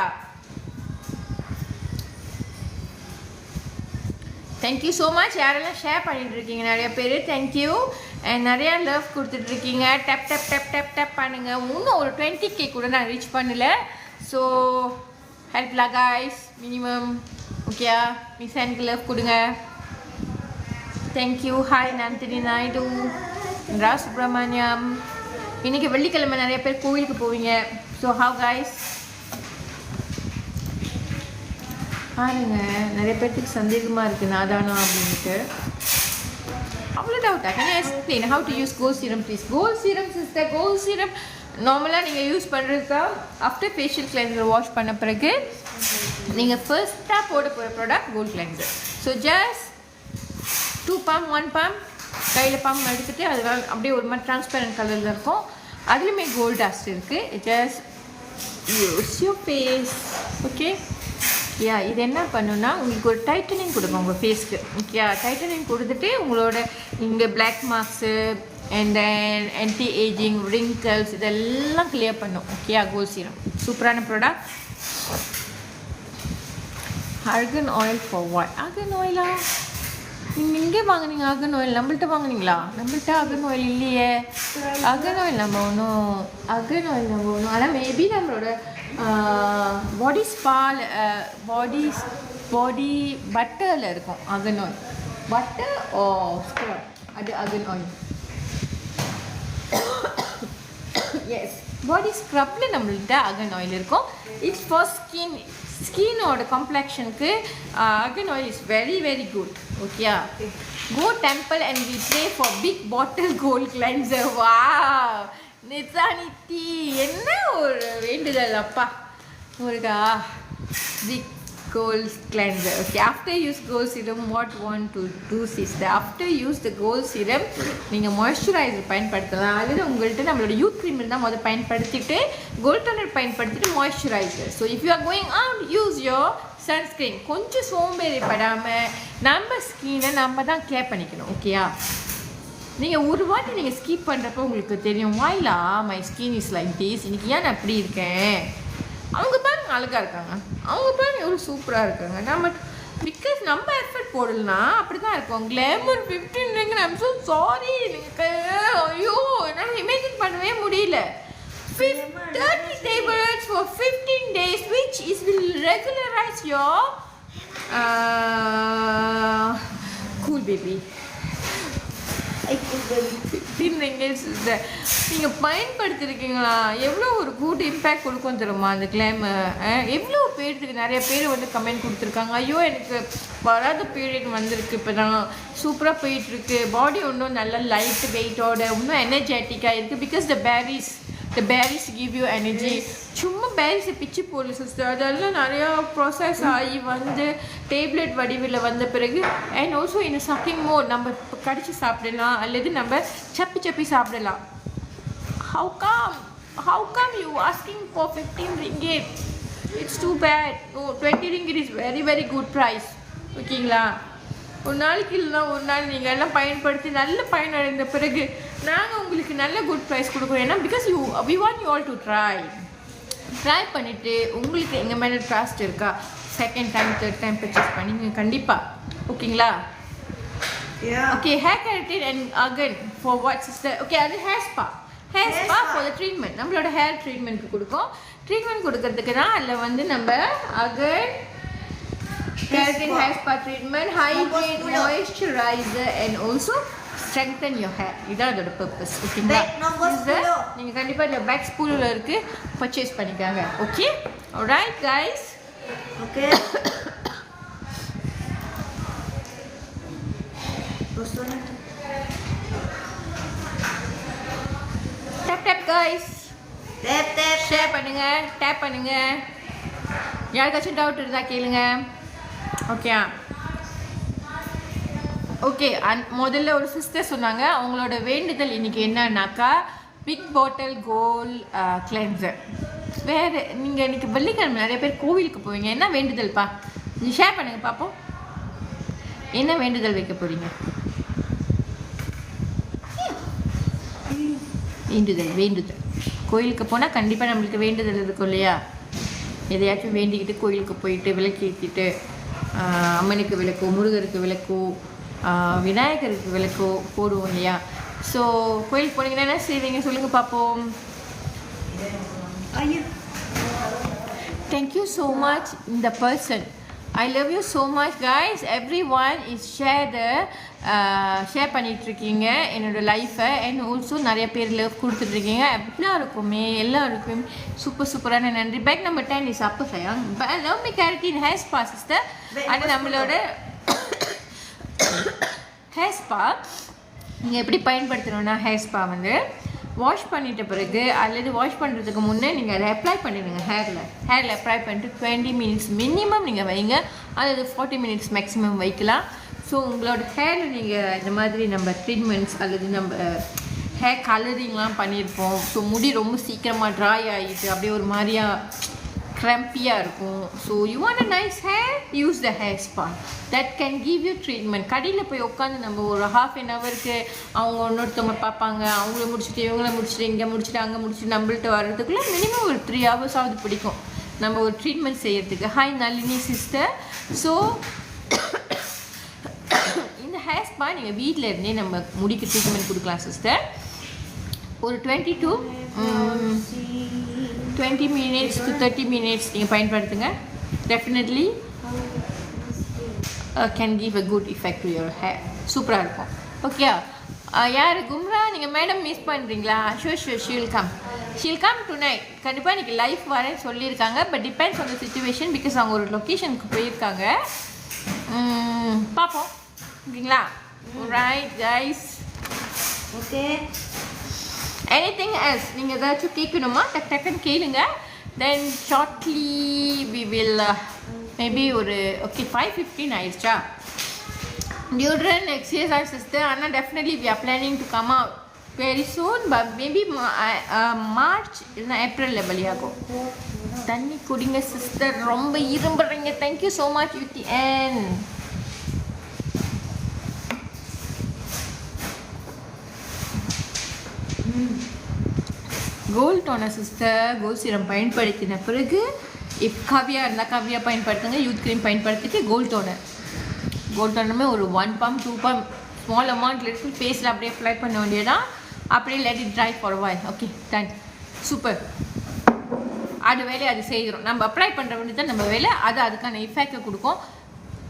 Thank you so much. யாரெல்லாம் ஷேர் பண்ணிட்டு இருக்கீங்க நிறைய பேர், தேங்க்யூ. அண்ட் நிறையா லவ் கொடுத்துட்ருக்கீங்க. Tap tap tap tap tap பண்ணுங்கள். இன்னும் ஒரு 20K கூட நான் ரீச் பண்ணல. ஸோ ஹெல்ப்லா கைஸ், மினிமம். ஓகேயா? மிஸ் எனக்கு லவ் கொடுங்க. Thank you. Hi Nandini Naidu, R Subramaniam. இன்றைக்கி வெள்ளிக்கிழமை நிறைய பேர் கோவிலுக்கு போவீங்க. ஸோ ஹவ் கைஸ் பாருங்க, நிறைய பேர்த்துக்கு சந்தேகமாக இருக்குது நாதானா அப்படின்ட்டு. அவ்வளோ டவுட்டா? Can I explain how to use gold serum please? Gold serum sister, gold serum நார்மலாக நீங்கள் யூஸ் பண்ணுறதுக்கா ஆஃப்டர் ஃபேஷியல் கிளென்சர் வாஷ் பண்ண பிறகு நீங்கள் ஃபர்ஸ்ட்டாக போட போகிற product gold cleanser. So just 2 pump 1 pump கையில் பம்ப் எடுத்துகிட்டு அது அப்படியே ஒரு மாதிரி டிரான்ஸ்பரண்ட் கலரில் இருக்கும். அதுலேயுமே கோல்ட் டஸ்ட் இருக்குது. Just use your face. Okay, yeah இது என்ன பண்ணுன்னா உங்களுக்கு ஒரு டைட்டனிங் கொடுக்கும் உங்கள் ஃபேஸ்க்கு. ஓகே, டைட்டனிங் கொடுத்துட்டு உங்களோட இங்கே black marks and then anti ageing, wrinkles இதெல்லாம் கிளியர் பண்ணும். ஓகே, கோல்ட் சீரம் சூப்பரான product. argan oil for what? Argan oil நீங்கள் எங்கே வாங்குனீங்க argan oil? நம்மள்ட்ட வாங்குனீங்களா? நம்மள்ட்ட argan oil இல்லையே. argan oil நம்ம ஒன்றும் ஆனால் மேபி நம்மளோட பாடி ஸ்பால் பாடி பட்டரில் இருக்கும் argan oil. Butter or scrub அது argan oil. எஸ் பாடி ஸ்க்ரப்பில் நம்மள்ட்ட argan oil இருக்கும். இட்ஸ் ஃபார் ஸ்கின்னோட காம்ப்ளெக்ஷனுக்கு argan oil is very very good. ஓகேயா? Go temple and we pray for big bottle gold cleanser. Wow! நித்தானித்தி என்ன ஒரு வேண்டுதல் அப்பா முருகா. Big gold cleanser. Okay, after use gold serum, what want to do is that after use the gold serum நீங்கள் moisturiser பயன்படுத்தலாம். அல்லது உங்கள்கிட்ட நம்மளோட யூத் க்ரீம் இருந்தால் முதல் பயன்படுத்திட்டு கோல்ட் டோனர் பயன்படுத்திட்டு moisturiser. So if you are going out use your sunscreen. கொஞ்சம் சோம்பேறிப்படாமல் நம்ம ஸ்கினை நம்ம தான் கேர் பண்ணிக்கணும். ஓகேயா? நீங்கள் ஒரு வாட்டி நீங்கள் ஸ்கிப் பண்ணுறப்போ உங்களுக்கு தெரியும் வாயிலா my skin is like this. இன்றைக்கி ஏன் நான் அப்படி இருக்கேன். அவங்க பாருங்க அழகாக இருக்காங்க, அவங்க பாருங்க எவ்வளோ சூப்பராக இருக்காங்க. நம்ம பிகாஸ் நம்ம எஃபர்ட் போடலனா அப்படி தான் இருக்கும். Glamour 15 I'm so sorry. நீங்கள் ஐயோ என்னால் இமேஜின் பண்ணவே முடியல. 30 tablets for 15 days which is will regularize your cool baby. 15 ringgit நீங்கள் பயன்படுத்திருக்கீங்களா? எவ்வளோ ஒரு குட் இம்பேக்ட் கொடுக்கும் தெரியுமா அந்த கிளாமர். எவ்வளோ பேருக்கு நிறைய பேர் வந்து கமெண்ட் கொடுத்துருக்காங்க. ஐயோ எனக்கு வராத பீரியட் வந்திருக்கு, இப்போ தான் சூப்பராக போயிட்டுருக்கு, பாடி ஒன்றும் நல்ல லைட் வெயிட்டோட இன்னும் எனர்ஜெட்டிக்காக இருக்குது. Because the berries give you energy. சும்மா பேரிஸை பிச்சு போடல சிஸ்டர், அதெல்லாம் நிறையா ப்ராசஸ் ஆகி வந்து டேப்லெட் வடிவில் வந்த பிறகு அண்ட் ஆல்சோ இந்த சக்கிங் மோட் நம்ம கடிச்சு சாப்பிடலாம் அல்லது நம்ம சப்பி சாப்பிடலாம். how come you asking for 15 ringgit? It's too bad. No, 20 ringgit is very very good price. ஓகேங்களா? ஒரு நாளைக்கு இல்லைனா ஒரு நாள் நீங்கள் எல்லாம் பயன்படுத்தி நல்ல பயனடைந்த பிறகு நாங்கள் உங்களுக்கு நல்ல குட் ப்ரைஸ் கொடுக்குறோம். ஏன்னா because we want you all to try பண்ணிவிட்டு உங்களுக்கு எங்கள் மேலே ட்ரஸ்ட் இருக்கா second time third time purchase பண்ணிங்க கண்டிப்பாக. ஓகேங்களா? Okay hair keratin and argan for what sister? Okay அது hair spa for the treatment. நம்மளோட ஹேர் ட்ரீட்மெண்ட்டுக்கு கொடுக்கும். ட்ரீட்மெண்ட் கொடுக்கறதுக்கு தான் அதில் வந்து நம்ம அகன் keratin hair spa treatment, hydrate, moisturizer and also strengthen your hair. இதான் அதோட பர்பஸ். ஓகேங்களா? நீங்க கண்டிப்பா இந்த பேக் ஸ்பூல்ல இருக்கு பர்ச்சேஸ் பண்ணிக்கங்க. Okay alright guys. Okay. tap guys. Tap share பண்ணுங்க, டேப் பண்ணுங்க. யாருக்காச்சும் டவுட் இருந்தா கேளுங்க. ஓகே முதல்ல ஒரு சிஸ்டர் சொன்னாங்க அவங்களோட வேண்டுதல் இன்னைக்கு என்னன்னாக்கா பிக் பாட்டில் கோல்ட் கிளென்சர். வேறு நீங்கள் இன்னைக்கு வெள்ளிக்கிழமை நிறைய பேர் கோவிலுக்கு போவீங்க. என்ன வேண்டுதல்ப்பா நீங்கள் ஷேர் பண்ணுங்க பார்ப்போம். என்ன வேண்டுதல் வைக்க போறீங்க? வேண்டுதல் கோயிலுக்கு போனால் கண்டிப்பாக நம்மளுக்கு வேண்டுதல் இருக்கும் இல்லையா? எதையாச்சும் வேண்டிக்கிட்டு கோயிலுக்கு போயிட்டு விளக்கேற்றிட்டு அம்மனுக்கு விளக்கோ முருகருக்கு விளக்கோ விநாயகருக்கு விளக்கோ போடுவோம் இல்லையா? ஸோ கோயிலுக்கு போனீங்கன்னா என்ன செய்வீங்க சொல்லுங்கள் பார்ப்போம். தேங்க்யூ ஸோ மச் இந்த person. I love you so much guys. Everyone is share பண்ணிகிட்ருக்கீங்க என்னோடய லைஃப்பை அண்ட் ஆல்சோ நிறைய பேர் லவ் கொடுத்துட்ருக்கீங்க. எல்லாருக்குமே சூப்பரான நன்றி. பேக் நம்பர் 10 இஸ் அப்போ சயாங் love me keratin hair spa sister. அது நம்மளோட ஹேர் ஸ்பா நீங்கள் எப்படி பயன்படுத்தணுன்னா ஹேர் ஸ்பா வந்து வாஷ் பண்ணிட்ட பிறகு அல்லது வாஷ் பண்ணுறதுக்கு முன்னே நீங்கள் அதை அப்ளை பண்ணிடுங்க. ஹேரில் அப்ளை பண்ணிட்டு 20 மினிட்ஸ் மினிமம் நீங்கள் வைங்க, அல்லது 40 மினிட்ஸ் மேக்ஸிமம் வைக்கலாம். ஸோ உங்களோட ஹேரில் நீங்கள் இந்த மாதிரி நம்ம ட்ரீட்மெண்ட்ஸ் அல்லது நம்ம ஹேர் கலரிங்லாம் பண்ணியிருப்போம். ஸோ முடி ரொம்ப சீக்கிரமாக ட்ரை ஆகிட்டு அப்படியே ஒரு மாதிரியா க்ரம்பியாக இருக்கும். So you want a nice hair, use the hair spa that can give you treatment. கடையில் போய் உட்காந்து நம்ம ஒரு ½ an ஹவருக்கு அவங்க இன்னொருத்தவங்க பார்ப்பாங்க, அவங்கள முடிச்சுட்டு இவங்கள முடிச்சுட்டு இங்கே முடிச்சுட்டு அங்கே முடிச்சுட்டு நம்மள்ட்ட வர்றதுக்குள்ளே மினிமம் ஒரு 3 hours ஆகுது பிடிக்கும். நம்ம ஒரு ட்ரீட்மெண்ட் செய்யறதுக்கு. Hi Nalini sister. ஸோ இந்த ஹேர் ஸ்பா நீங்கள் வீட்டில் இருந்தே நம்ம முடிக்கு ட்ரீட்மெண்ட் கொடுக்கலாம் சிஸ்டர். ஒரு 20 to 20 minutes to 30 minutes நீங்கள் பயன்படுத்துங்க. Definitely can give a good effect to your hair. சூப்பராக இருக்கும். ஓகே, யார் கும்ரா நீங்கள் மேடம் மிஸ் பண்ணுறீங்களா? Sure she'll come tonight. கண்டிப்பாக இன்றைக்கி லைஃப் வரேன்னு சொல்லியிருக்காங்க. But depends on the situation. Because அவங்க ஒரு லொக்கேஷனுக்கு போயிருக்காங்க. பார்ப்போம். ஓகேங்களா? Right guys. Okay. Anything else நீங்கள் ஏதாச்சும் கேட்கணுமா? டக்குன்னு கேளுங்க. Then shortly we will maybe ஒரு ஓகே 5:15 ஆயிடுச்சா? டியூட்ரன் எக்ஸசைஸ் சிஸ்டர். ஆனால் definitely we are planning to come out very soon. But maybe March இல்லைன்னா ஏப்ரலில் வெளியாகும். தண்ணி குடிங்க சிஸ்டர். ரொம்ப இரும்புறீங்க. Thank you so much UTN. Gold toner sister. Gold serum பயன்படுத்தின பிறகு காவியா இருந்தால் காவியா பயன்படுத்துங்க. யூத் க்ரீம் பயன்படுத்திட்டு கோல்ட் டோனருமே ஒரு 1 pump 2 pump ஸ்மால் அமௌண்ட்டில் இருக்குது. ஃபேஸில் அப்படியே அப்ளை பண்ண வேண்டியதான். அப்படியே let it try for why. Okay done. Super. அது வேலையை அது செய்கிறோம். நம்ம அப்ளை பண்ணுற வேண்டியது தான் நம்ம வேலை. அது அதுக்கான எஃபெக்டை கொடுக்கும்.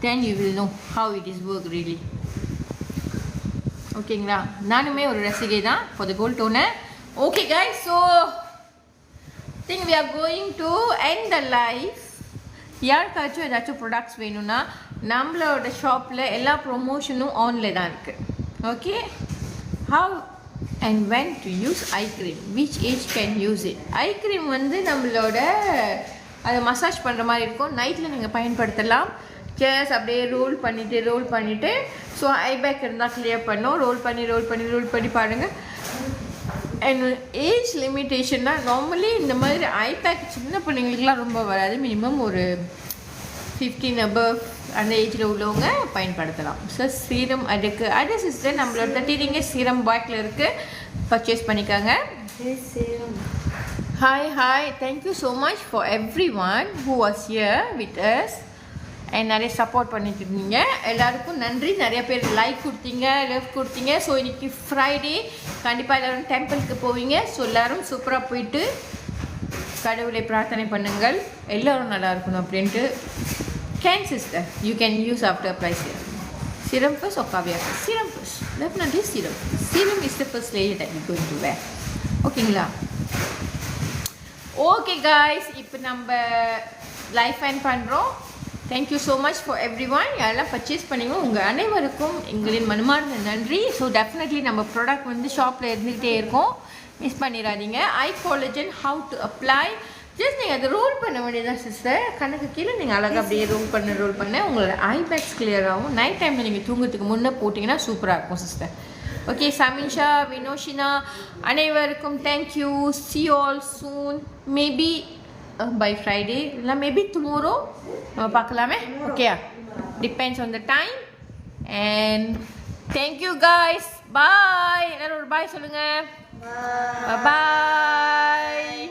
Then you will know how it is work really. ஓகேங்களா? நானுமே ஒரு ரசிகை தான் for the gold toner. Okay guys, so think we are going to end the life. யாருக்காச்சும் ஏதாச்சும் ப்ராடக்ட்ஸ் வேணும்னா நம்மளோட ஷாப்பில் எல்லா ப்ரொமோஷனும் ஆனில் தான் இருக்குது. Okay, how and when to use eye cream, which age can use it. Eye cream வந்து நம்மளோட அதை மசாஜ் பண்ணுற மாதிரி இருக்கும். நைட்டில் நீங்கள் பயன்படுத்தலாம். ஜஸ்ட் அப்படியே ரோல் பண்ணிவிட்டு ஸோ ஐ பேக் இருந்தால் கிளியர் பண்ணோம். ரோல் பண்ணி பாருங்கள். அண்ட் ஏஜ் லிமிட்டேஷன்னா நார்மலி இந்த மாதிரி ஐ பேக் சின்ன பிள்ளைங்களுக்குலாம் ரொம்ப வராது. மினிமம் ஒரு 15 above அந்த ஏஜில் உள்ளவங்க பயன்படுத்தலாம். ஸோ சீரம் அது சிஸ்டர் நம்மளோட 30 ringgit சீரம் பாக்ல இருக்குது. பர்ச்சேஸ் பண்ணிக்காங்க. Hi thank you so much for everyone who was here with us and நிறைய சப்போர்ட் பண்ணிட்டு இருந்தீங்க. எல்லாருக்கும் நன்றி. நிறைய பேர் லைக் கொடுத்தீங்க, லவ் கொடுத்தீங்க. ஸோ இன்றைக்கி ஃப்ரைடே கண்டிப்பாக எல்லோரும் டெம்பிளுக்கு போவீங்க. ஸோ எல்லோரும் சூப்பராக போயிட்டு கடவுளை பிரார்த்தனை பண்ணுங்கள் எல்லோரும் நல்லா இருக்கணும் அப்படின்ட்டு. Can sister you can use after apply serum first or caviar first? Serum first. Definitely serum is the first layer that you going to wear. ஓகேங்களா? ஓகே காய்ஸ், இப்போ நம்ம லைஃப் எண்ட் பண்ணுறோம். Thank you so much for everyone. யாரெல்லாம் purchase பண்ணிங்களோ உங்கள் அனைவருக்கும் எங்களின் மனமார்ந்த நன்றி. ஸோ டெஃபினெட்லி நம்ம ப்ராடக்ட் வந்து ஷாப்பில் இருந்துகிட்டே இருக்கும். மிஸ் பண்ணிடாதீங்க. Eye collagen how to apply. Just நீங்கள் அதை ரோல் பண்ண வேண்டியதான் சிஸ்டர். கணக்கு கீழே நீங்கள் அழகாக அப்படியே ரோல் பண்ண உங்களோட ஐ பேக்ஸ் கிளியர் ஆகும். நைட் டைமில் நீங்கள் தூங்குறதுக்கு முன்னே போட்டிங்கன்னா சூப்பராக இருக்கும் சிஸ்டர். ஓகே, சமீஷா, வினோஷினா அனைவருக்கும் thank you. see you all soon. Maybe by Friday இல்லை மேபி டுமாரோ நம்ம பார்க்கலாமே. Okay, depends on the time. And thank you guys. Bye. எல்லாரும் ஒரு பாய் சொல்லுங்கள். பாய்.